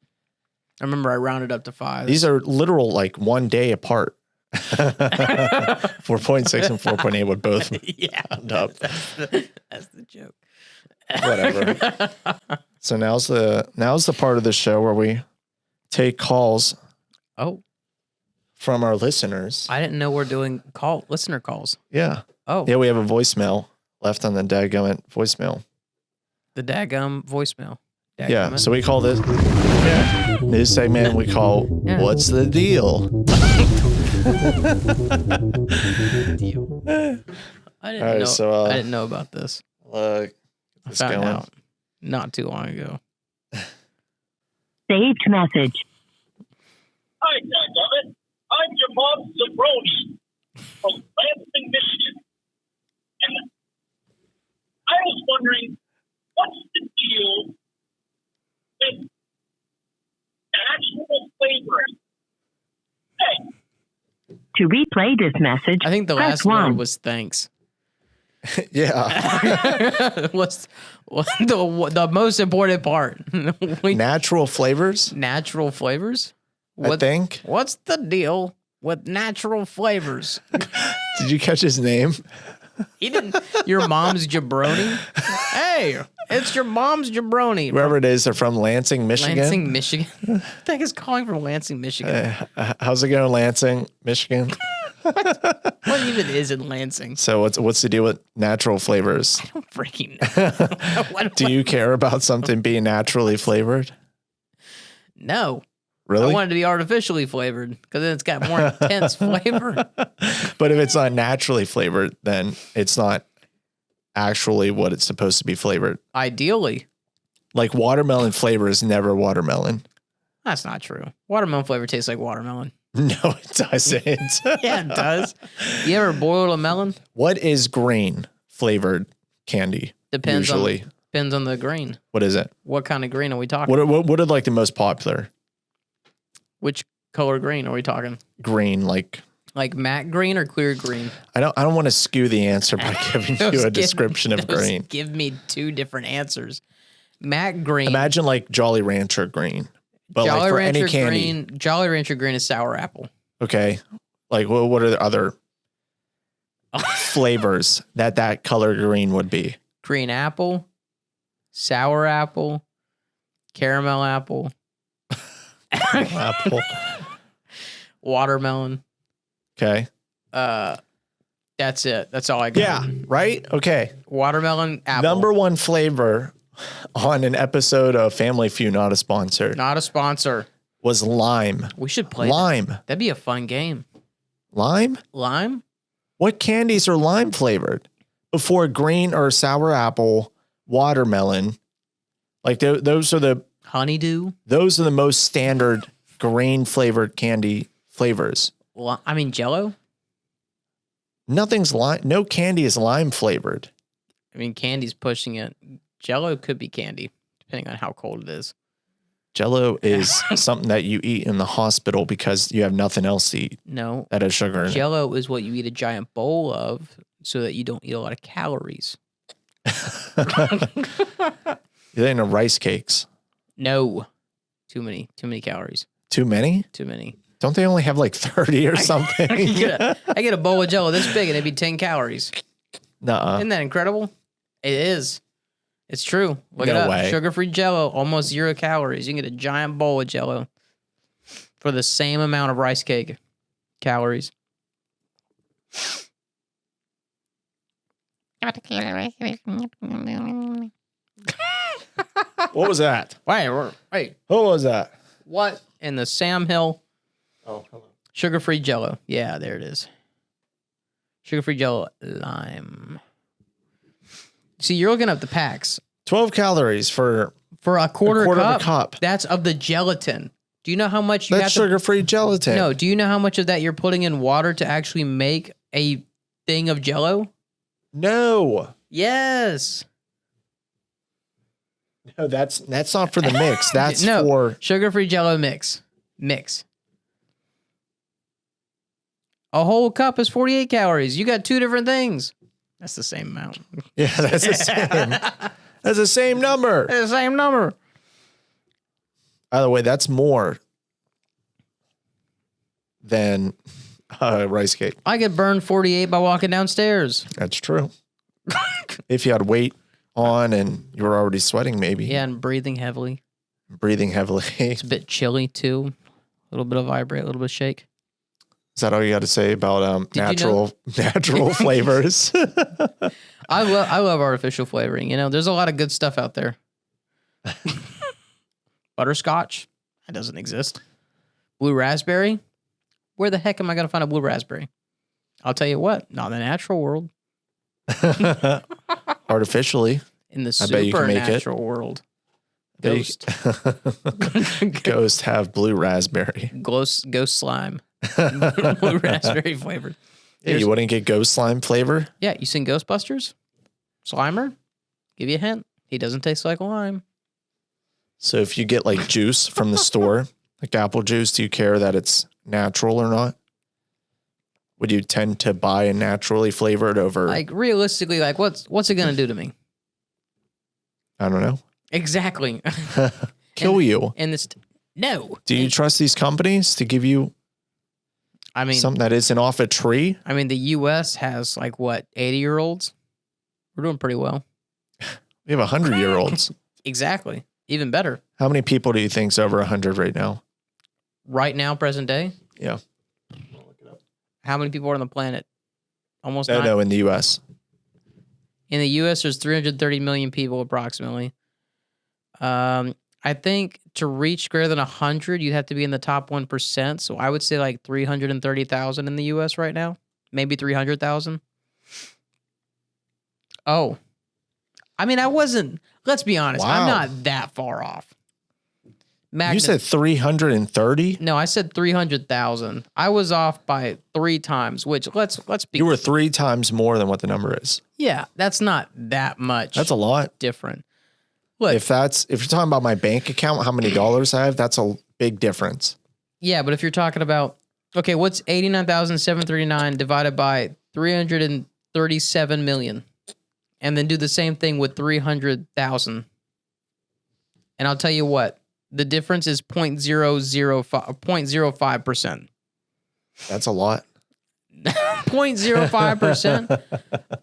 Speaker 1: remember I rounded up to 5.
Speaker 2: These are literal like 1 day apart. 4.6 and 4.8 would both round up.
Speaker 1: That's the joke.
Speaker 2: Whatever. So now's the part of the show where we take calls from our listeners.
Speaker 1: I didn't know we're doing listener calls.
Speaker 2: Yeah.
Speaker 1: Oh.
Speaker 2: Yeah, we have a voicemail left on the dadgummit voicemail.
Speaker 1: The daggum voicemail.
Speaker 2: Yeah, so we call this news segment, we call What's the Deal?
Speaker 1: Deal. I didn't know about this.
Speaker 2: Look,
Speaker 1: I found out not too long ago.
Speaker 3: saved message.
Speaker 4: Hi, dadgummit. I'm your mom, Zabroni, from Lansing, Michigan. And I was wondering, what's the deal with actual flavoring? Hey,
Speaker 3: To replay this message,
Speaker 1: I think the
Speaker 3: press
Speaker 1: last word
Speaker 3: 1.
Speaker 1: was thanks.
Speaker 2: Yeah.
Speaker 1: What's the most important part?
Speaker 2: Natural flavors,
Speaker 1: Natural flavors?
Speaker 2: I think.
Speaker 1: What's the deal with natural flavors?
Speaker 2: Did you catch his name?
Speaker 1: He didn't. Your mom's jabroni? Hey, it's your mom's jabroni.
Speaker 2: Wherever it is, they're from Lansing, Michigan.
Speaker 1: Lansing, Michigan. What the heck is calling from Lansing, Michigan?
Speaker 2: How's it going, Lansing, Michigan?
Speaker 1: What even is in Lansing?
Speaker 2: So what's the deal with natural flavors?
Speaker 1: I don't freaking know. What
Speaker 2: Do you care about something being naturally flavored?
Speaker 1: No.
Speaker 2: Really?
Speaker 1: I want it to be artificially flavored because then it's got more intense flavor.
Speaker 2: But if it's not naturally flavored, then it's not actually what it's supposed to be flavored.
Speaker 1: Ideally.
Speaker 2: Like watermelon flavor is never watermelon.
Speaker 1: That's not true. Watermelon flavor tastes like watermelon.
Speaker 2: No, it doesn't.
Speaker 1: Yeah, it does. You ever boiled a melon?
Speaker 2: What is green flavored candy?
Speaker 1: Depends
Speaker 2: usually.
Speaker 1: Depends on the green.
Speaker 2: What is it?
Speaker 1: What kind of green are we talking?
Speaker 2: What are like the most popular?
Speaker 1: Which color green are we talking?
Speaker 2: Green, like
Speaker 1: matte green or clear green?
Speaker 2: I don't want to skew the answer by giving you a description of green.
Speaker 1: Give me two different answers. Matte green.
Speaker 2: Imagine like Jolly Rancher green. But
Speaker 1: Jolly
Speaker 2: like for
Speaker 1: Rancher
Speaker 2: any candy.
Speaker 1: green. Jolly Rancher green is sour apple.
Speaker 2: Okay. Like what are the other flavors that color green would be?
Speaker 1: Green apple, sour apple, caramel apple,
Speaker 2: Apple.
Speaker 1: watermelon.
Speaker 2: Okay.
Speaker 1: That's it. That's all I got.
Speaker 2: Yeah. Right? Okay.
Speaker 1: Watermelon, apple.
Speaker 2: Number one flavor on an episode of Family Feud, not a sponsor,
Speaker 1: Not a sponsor.
Speaker 2: was lime.
Speaker 1: We should play that.
Speaker 2: Lime.
Speaker 1: That'd be a fun game.
Speaker 2: Lime?
Speaker 1: Lime?
Speaker 2: What candies are lime flavored? Before green or sour apple, watermelon. Like those are the
Speaker 1: Honeydew?
Speaker 2: most standard green flavored candy flavors.
Speaker 1: I mean, Jello?
Speaker 2: Nothing's lime. No candy is lime flavored.
Speaker 1: I mean, candy's pushing it. Jello could be candy, depending on how cold it is.
Speaker 2: Jello is something that you eat in the hospital because you have nothing else to eat
Speaker 1: No.
Speaker 2: that has sugar in it.
Speaker 1: Jello is what you eat a giant bowl of so that you don't eat a lot of calories.
Speaker 2: You're eating rice cakes.
Speaker 1: No. Too many calories.
Speaker 2: Too many?
Speaker 1: Too many.
Speaker 2: Don't they only have like 30 or something?
Speaker 1: I get a bowl of Jello this big and it'd be 10 calories.
Speaker 2: Nuh-uh.
Speaker 1: Isn't that incredible? It is. It's true. Look
Speaker 2: No
Speaker 1: it up.
Speaker 2: way.
Speaker 1: Sugar-free Jello, almost 0 calories. You can get a giant bowl of Jello for the same amount of rice cake calories.
Speaker 2: What was that?
Speaker 1: Wait.
Speaker 2: What was that?
Speaker 1: What in the Sam Hill
Speaker 2: Oh, hello.
Speaker 1: sugar-free Jello? Yeah, there it is. Sugar-free Jello lime. See, you're looking up the packs
Speaker 2: 12 calories for
Speaker 1: for a quarter
Speaker 2: of
Speaker 1: cup.
Speaker 2: a cup.
Speaker 1: That's of the gelatin. Do you know how much you
Speaker 2: That's
Speaker 1: have to?
Speaker 2: sugar-free gelatin.
Speaker 1: No. Do you know how much of that you're putting in water to actually make a thing of Jello?
Speaker 2: No.
Speaker 1: Yes.
Speaker 2: No, that's not for the mix. That's
Speaker 1: No.
Speaker 2: for
Speaker 1: Sugar-free Jello mix. A whole cup is 48 calories. You got 2 different things. That's the same amount.
Speaker 2: yeah, that's the same. That's the same number.
Speaker 1: It's the same number.
Speaker 2: By the way, that's more than rice cake.
Speaker 1: I get burned 48 by walking downstairs.
Speaker 2: That's true. If you had weight on and you were already sweating, maybe.
Speaker 1: Yeah, and breathing heavily.
Speaker 2: Breathing heavily.
Speaker 1: It's a bit chilly too. A little bit of vibrate, a little bit of shake.
Speaker 2: Is that all you got to say about
Speaker 1: Did you
Speaker 2: natural flavors?
Speaker 1: I love artificial flavoring. You know, there's a lot of good stuff out there. Butterscotch, that doesn't exist. Blue raspberry, where the heck am I going to find a blue raspberry? I'll tell you what, not in the natural world.
Speaker 2: Artificially.
Speaker 1: In the
Speaker 2: I bet you can make it.
Speaker 1: supernatural world. Ghost.
Speaker 2: Ghost have blue raspberry.
Speaker 1: Ghost slime. Blue raspberry flavored.
Speaker 2: Yeah, you wouldn't get ghost slime flavor?
Speaker 1: Yeah, you seen Ghostbusters? Slimer? Give you a hint. He doesn't taste like lime.
Speaker 2: So if you get like juice from the store, like apple juice, do you care that it's natural or not? Would you tend to buy a naturally flavored over?
Speaker 1: Like realistically, like what's it gonna do to me?
Speaker 2: I don't know.
Speaker 1: Exactly.
Speaker 2: Kill you.
Speaker 1: And this, no.
Speaker 2: Do you trust these companies to give you
Speaker 1: I mean,
Speaker 2: something that isn't off a tree?
Speaker 1: I mean, the U.S. has like what 80-year-olds. We're doing pretty well.
Speaker 2: We have 100-year-olds.
Speaker 1: Exactly. Even better.
Speaker 2: How many people do you think's over 100 right now?
Speaker 1: Right now, present day.
Speaker 2: Yeah.
Speaker 1: How many people are on the planet? Almost
Speaker 2: No,
Speaker 1: nine.
Speaker 2: no, in the U.S.
Speaker 1: In the U.S., there's 330 million people approximately. I think to reach greater than 100, you'd have to be in the top 1%. So I would say like 330,000 in the U.S. right now. Maybe 300,000. Oh. I mean, I wasn't, let's be honest.
Speaker 2: Wow.
Speaker 1: I'm not that far off.
Speaker 2: You said 330?
Speaker 1: No, I said 300,000. I was off by 3 times, which let's be.
Speaker 2: You were 3 times more than what the number is.
Speaker 1: Yeah, that's not that much.
Speaker 2: That's a lot.
Speaker 1: different. Look,
Speaker 2: If you're talking about my bank account, how many dollars I have, that's a big difference.
Speaker 1: yeah, but if you're talking about, okay, what's 89,739 divided by 337 million? And then do the same thing with 300,000. And I'll tell you what, the difference is 0.005%.
Speaker 2: That's a lot.
Speaker 1: 0.05%.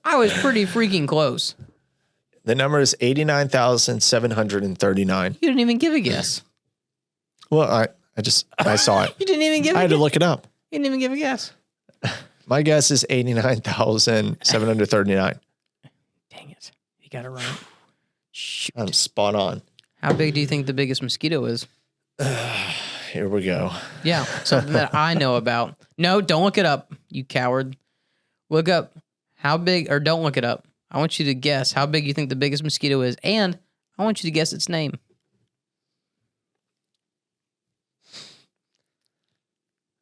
Speaker 1: I was pretty freaking close.
Speaker 2: The number is 89,739.
Speaker 1: You didn't even give a guess.
Speaker 2: Well, I saw it.
Speaker 1: You didn't even give
Speaker 2: I
Speaker 1: a
Speaker 2: had to
Speaker 1: guess.
Speaker 2: look it up.
Speaker 1: You didn't even give a guess.
Speaker 2: My guess is 89,739.
Speaker 1: Dang it. You got it right. Shoot.
Speaker 2: I'm spot on.
Speaker 1: How big do you think the biggest mosquito is?
Speaker 2: Here we go.
Speaker 1: Yeah, something that I know about. No, don't look it up, you coward. Look up how big, or don't look it up. I want you to guess how big you think the biggest mosquito is, and I want you to guess its name.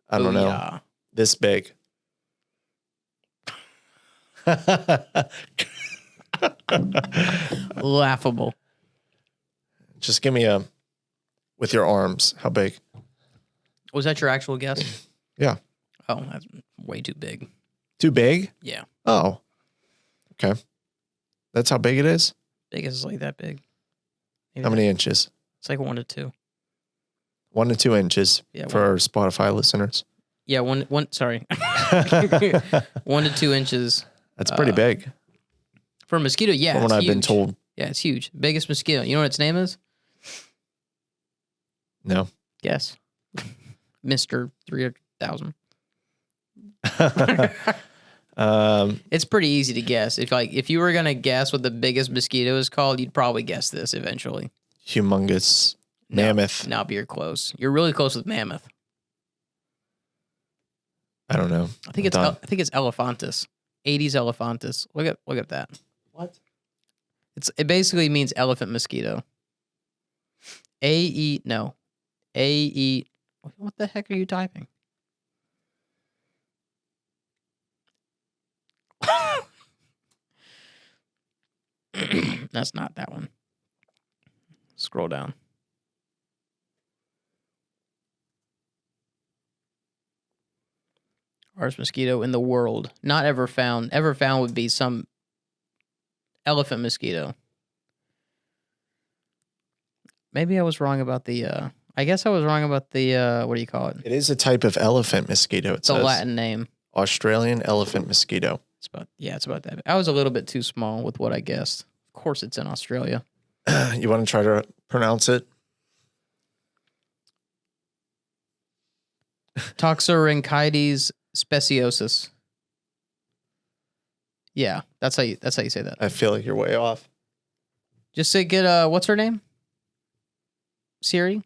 Speaker 2: I don't know.
Speaker 1: Booyah.
Speaker 2: This big.
Speaker 1: Laughable.
Speaker 2: Just give me with your arms. How big?
Speaker 1: Was that your actual guess?
Speaker 2: Yeah.
Speaker 1: Oh, that's way too big.
Speaker 2: Too big?
Speaker 1: Yeah,
Speaker 2: Oh. Okay. That's how big it is?
Speaker 1: biggest is like that big. Maybe
Speaker 2: How many inches?
Speaker 1: It's like 1 to 2.
Speaker 2: 1 to 2 inches
Speaker 1: Yeah,
Speaker 2: for our Spotify listeners.
Speaker 1: Yeah, sorry. 1 to 2 inches.
Speaker 2: That's pretty big.
Speaker 1: For a mosquito, yeah,
Speaker 2: From what
Speaker 1: it's
Speaker 2: I've been
Speaker 1: huge.
Speaker 2: told.
Speaker 1: Yeah, it's huge. Biggest mosquito. You know what its name is?
Speaker 2: No.
Speaker 1: Guess. Mr. 300,000. It's pretty easy to guess. If you were gonna guess what the biggest mosquito is called, you'd probably guess this eventually.
Speaker 2: Humongous mammoth.
Speaker 1: No, but you're close. You're really close with mammoth.
Speaker 2: I don't know.
Speaker 1: I think it's elephantus. 80s elephantus. Look at that.
Speaker 2: What?
Speaker 1: It basically means elephant mosquito. What the heck are you typing? That's not that one. Scroll down. Largest mosquito in the world. Not ever found. Ever found would be some elephant mosquito. Maybe I was wrong about the, I guess I was wrong about the, what do you call it?
Speaker 2: It is a type of elephant mosquito. It
Speaker 1: It's a
Speaker 2: says
Speaker 1: Latin name.
Speaker 2: Australian elephant mosquito.
Speaker 1: It's about that. I was a little bit too small with what I guessed. Of course it's in Australia.
Speaker 2: You want to try to pronounce it?
Speaker 1: Toxorhynchides speciosus. Yeah, that's how you say that.
Speaker 2: I feel like you're way off.
Speaker 1: Just say get what's her name? Siri?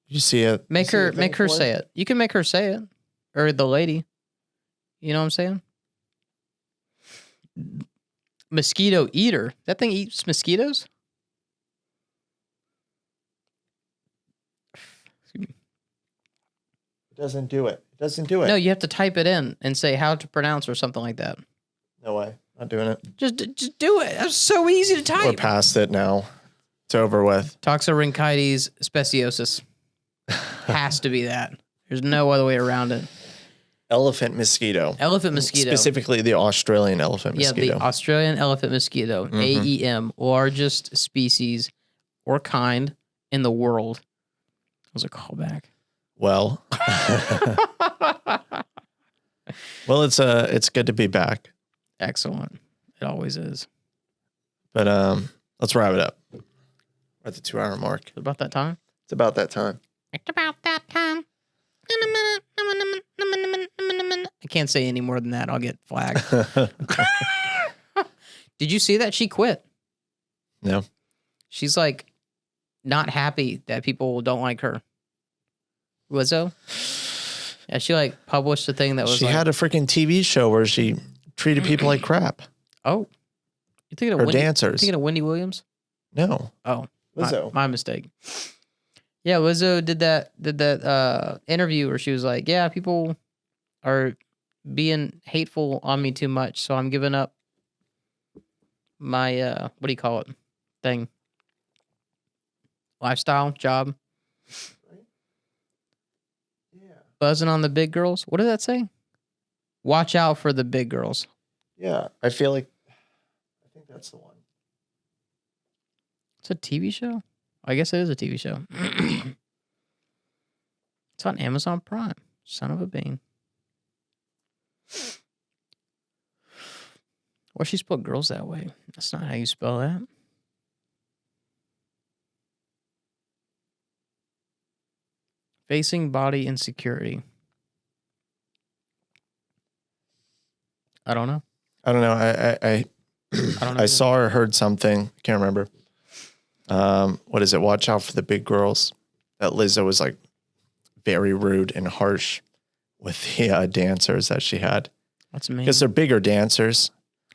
Speaker 2: You see it?
Speaker 1: Make her say it. You can make her say it. Or the lady. You know what I'm saying? Mosquito eater. That thing eats mosquitoes?
Speaker 2: It doesn't do it. It doesn't do it.
Speaker 1: No, you have to type it in and say how to pronounce or something like that.
Speaker 2: No way. Not doing it.
Speaker 1: Just do it. That's so easy to
Speaker 2: We're
Speaker 1: type.
Speaker 2: past it now. It's over with.
Speaker 1: Toxorhynchitis speciosus. Has to be that. There's no other way around it.
Speaker 2: Elephant mosquito.
Speaker 1: Elephant mosquito.
Speaker 2: Specifically the Australian elephant
Speaker 1: Yeah,
Speaker 2: mosquito.
Speaker 1: the Australian elephant mosquito, AEM, largest species or kind in the world. That was a callback.
Speaker 2: Well, it's good to be back.
Speaker 1: Excellent. It always is.
Speaker 2: But let's wrap it up. We're at the 2-hour mark.
Speaker 1: About that time?
Speaker 2: It's about that time.
Speaker 1: It's about that time. I can't say any more than that. I'll get flagged. Did you see that? She quit.
Speaker 2: No.
Speaker 1: She's like not happy that people don't like her. Lizzo? Yeah, she like published a thing that was
Speaker 2: She
Speaker 1: like,
Speaker 2: had a freaking TV show where she treated people like crap.
Speaker 1: oh, you thinking of
Speaker 2: Or
Speaker 1: Wendy,
Speaker 2: dancers.
Speaker 1: thinking of Wendy Williams?
Speaker 2: No.
Speaker 1: Oh,
Speaker 2: Lizzo.
Speaker 1: my mistake. Yeah, Lizzo did that interview where she was like, yeah, people are being hateful on me too much, so I'm giving up my what do you call it? Thing. Lifestyle, job.
Speaker 2: Yeah.
Speaker 1: Buzzing on the big girls. What did that say? Watch out for the big girls.
Speaker 2: Yeah. I think that's the one.
Speaker 1: It's a TV show? I guess it is a TV show. It's on Amazon Prime. Son of a bean. Why she spelled girls that way? That's not how you spell that. Facing body insecurity. I don't know.
Speaker 2: I don't know.
Speaker 1: I don't know.
Speaker 2: I saw or heard something. Can't remember. What is it? Watch out for the big girls. That Lizzo was like very rude and harsh with the dancers that she had.
Speaker 1: That's me.
Speaker 2: Because they're bigger dancers.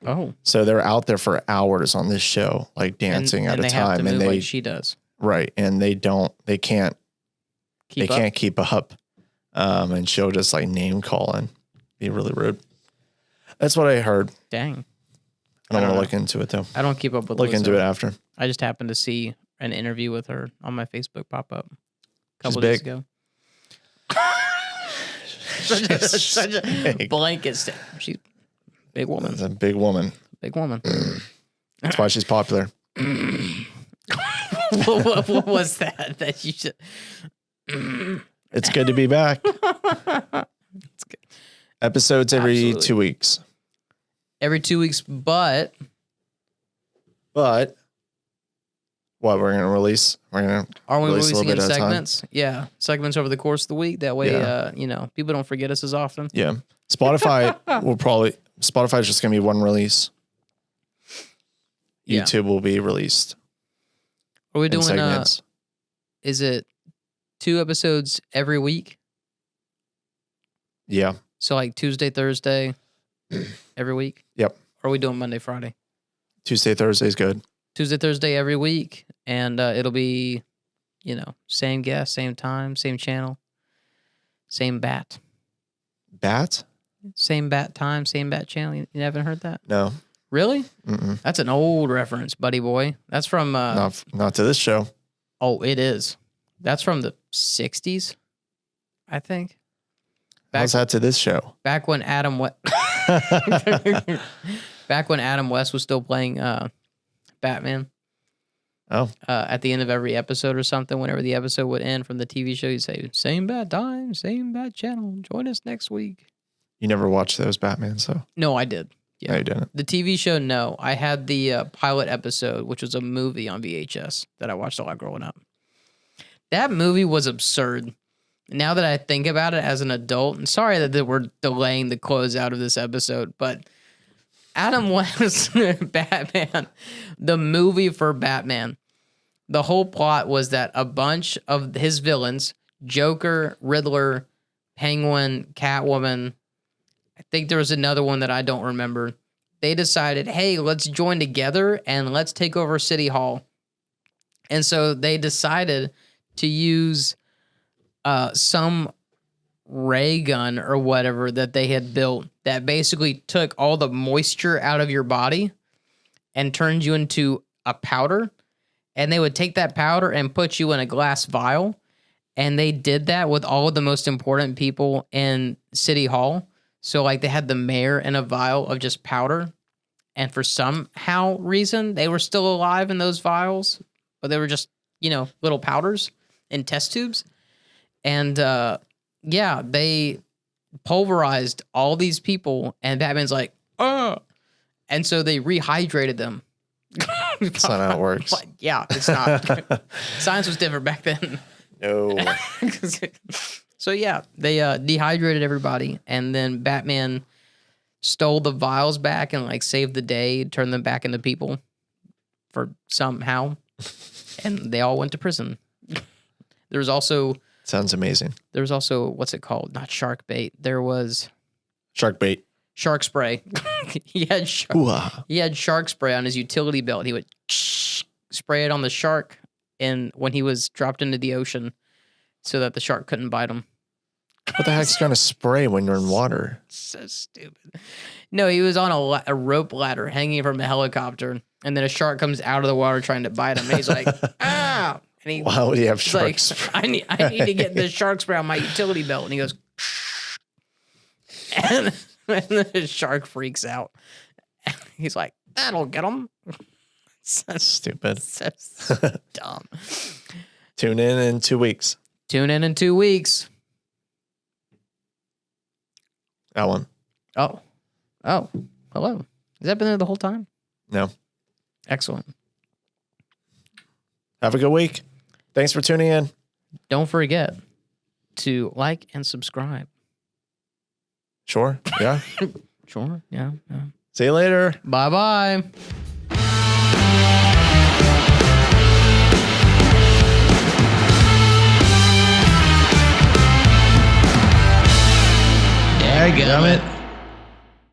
Speaker 1: Oh.
Speaker 2: So they're out there for hours on this show, like dancing
Speaker 1: and
Speaker 2: at a
Speaker 1: they have
Speaker 2: time.
Speaker 1: to move
Speaker 2: And they,
Speaker 1: like she does.
Speaker 2: right. And they can't keep up. And she'll just like name call and be really rude. That's what I heard.
Speaker 1: Dang.
Speaker 2: I don't want
Speaker 1: know.
Speaker 2: to look into it though.
Speaker 1: I don't keep up with
Speaker 2: Look
Speaker 1: Lizzo.
Speaker 2: into it after.
Speaker 1: I just happened to see an interview with her on my Facebook pop up a
Speaker 2: She's
Speaker 1: couple days
Speaker 2: big.
Speaker 1: ago. such a
Speaker 2: big.
Speaker 1: blanket statement. She's a big woman.
Speaker 2: It's a big woman.
Speaker 1: Big woman.
Speaker 2: That's why she's popular.
Speaker 1: what was that? That you should.
Speaker 2: It's good to be back.
Speaker 1: It's good.
Speaker 2: Episodes every
Speaker 1: Absolutely.
Speaker 2: 2 weeks.
Speaker 1: Every 2 weeks, but
Speaker 2: But what we're gonna release? We're gonna
Speaker 1: are we
Speaker 2: release a
Speaker 1: releasing
Speaker 2: little
Speaker 1: in
Speaker 2: bit at a time.
Speaker 1: segments? Yeah, segments over the course of the week. That way,
Speaker 2: Yeah.
Speaker 1: people don't forget us as often.
Speaker 2: Yeah. Spotify Spotify is just gonna be one release.
Speaker 1: Yeah.
Speaker 2: YouTube will be released
Speaker 1: Are we
Speaker 2: in
Speaker 1: doing?
Speaker 2: segments.
Speaker 1: Is it 2 episodes every week?
Speaker 2: Yeah.
Speaker 1: So like Tuesday, Thursday, every week?
Speaker 2: Yep.
Speaker 1: Or are we doing Monday, Friday?
Speaker 2: Tuesday, Thursday is good.
Speaker 1: Tuesday, Thursday every week. And it'll be, same guest, same time, same channel, same bat.
Speaker 2: Bat?
Speaker 1: Same bat time, same bat channel. You haven't heard that?
Speaker 2: No.
Speaker 1: Really?
Speaker 2: Mm-mm.
Speaker 1: That's an old reference, buddy boy. That's from...
Speaker 2: Not to this show.
Speaker 1: Oh, it is. That's from the 60s, I think.
Speaker 2: How's that to this show?
Speaker 1: Back when Adam West... Back when Adam West was still playing Batman.
Speaker 2: Oh.
Speaker 1: At the end of every episode or something, whenever the episode would end from the TV show, you'd say, same bat time, same bat channel. Join us next week.
Speaker 2: You never watched those Batman, so
Speaker 1: No, I did. Yeah.
Speaker 2: no, you didn't.
Speaker 1: The TV show, no. I had the pilot episode, which was a movie on VHS that I watched a lot growing up. That movie was absurd. Now that I think about it as an adult, and sorry that we're delaying the close out of this episode, but Adam West, Batman, the movie for Batman, the whole plot was that a bunch of his villains, Joker, Riddler, Penguin, Catwoman, I think there was another one that I don't remember. They decided, hey, let's join together and let's take over City Hall. And so they decided to use some ray gun or whatever that they had built that basically took all the moisture out of your body and turned you into a powder. And they would take that powder and put you in a glass vial. And they did that with all of the most important people in City Hall. So like they had the mayor in a vial of just powder. And for somehow reason, they were still alive in those vials, but they were just, little powders in test tubes. And they pulverized all these people, and Batman's like, oh. And so they rehydrated them.
Speaker 2: That's not how it works.
Speaker 1: But yeah, it's not. Science was different back then.
Speaker 2: No.
Speaker 1: So yeah, they dehydrated everybody, and then Batman stole the vials back and like saved the day, turned them back into people for somehow, and they all went to prison. There was also
Speaker 2: Sounds amazing.
Speaker 1: There was also, what's it called? Not shark bait. There was
Speaker 2: Shark bait.
Speaker 1: shark spray. he had shark spray on his utility belt. He would spray it on the shark and when he was dropped into the ocean so that the shark couldn't bite him.
Speaker 2: What the heck's going to spray when you're in water?
Speaker 1: So stupid. No, he was on a rope ladder hanging from a helicopter, and then a shark comes out of the water trying to bite him, and he's like, ah! And he,
Speaker 2: Why would you have
Speaker 1: he's
Speaker 2: shark
Speaker 1: like,
Speaker 2: spray?
Speaker 1: I need to get this shark spray on my utility belt. And he goes, and the shark freaks out. He's like, that'll get him.
Speaker 2: Stupid.
Speaker 1: So dumb.
Speaker 2: Tune in 2 weeks.
Speaker 1: Tune in 2 weeks.
Speaker 2: That one.
Speaker 1: Oh, hello. Has that been there the whole time?
Speaker 2: No.
Speaker 1: Excellent.
Speaker 2: Have a good week. Thanks for tuning in.
Speaker 1: Don't forget to like and subscribe.
Speaker 2: Sure. Yeah.
Speaker 1: Sure. Yeah.
Speaker 2: See you later.
Speaker 1: Bye-bye.
Speaker 2: Damn it.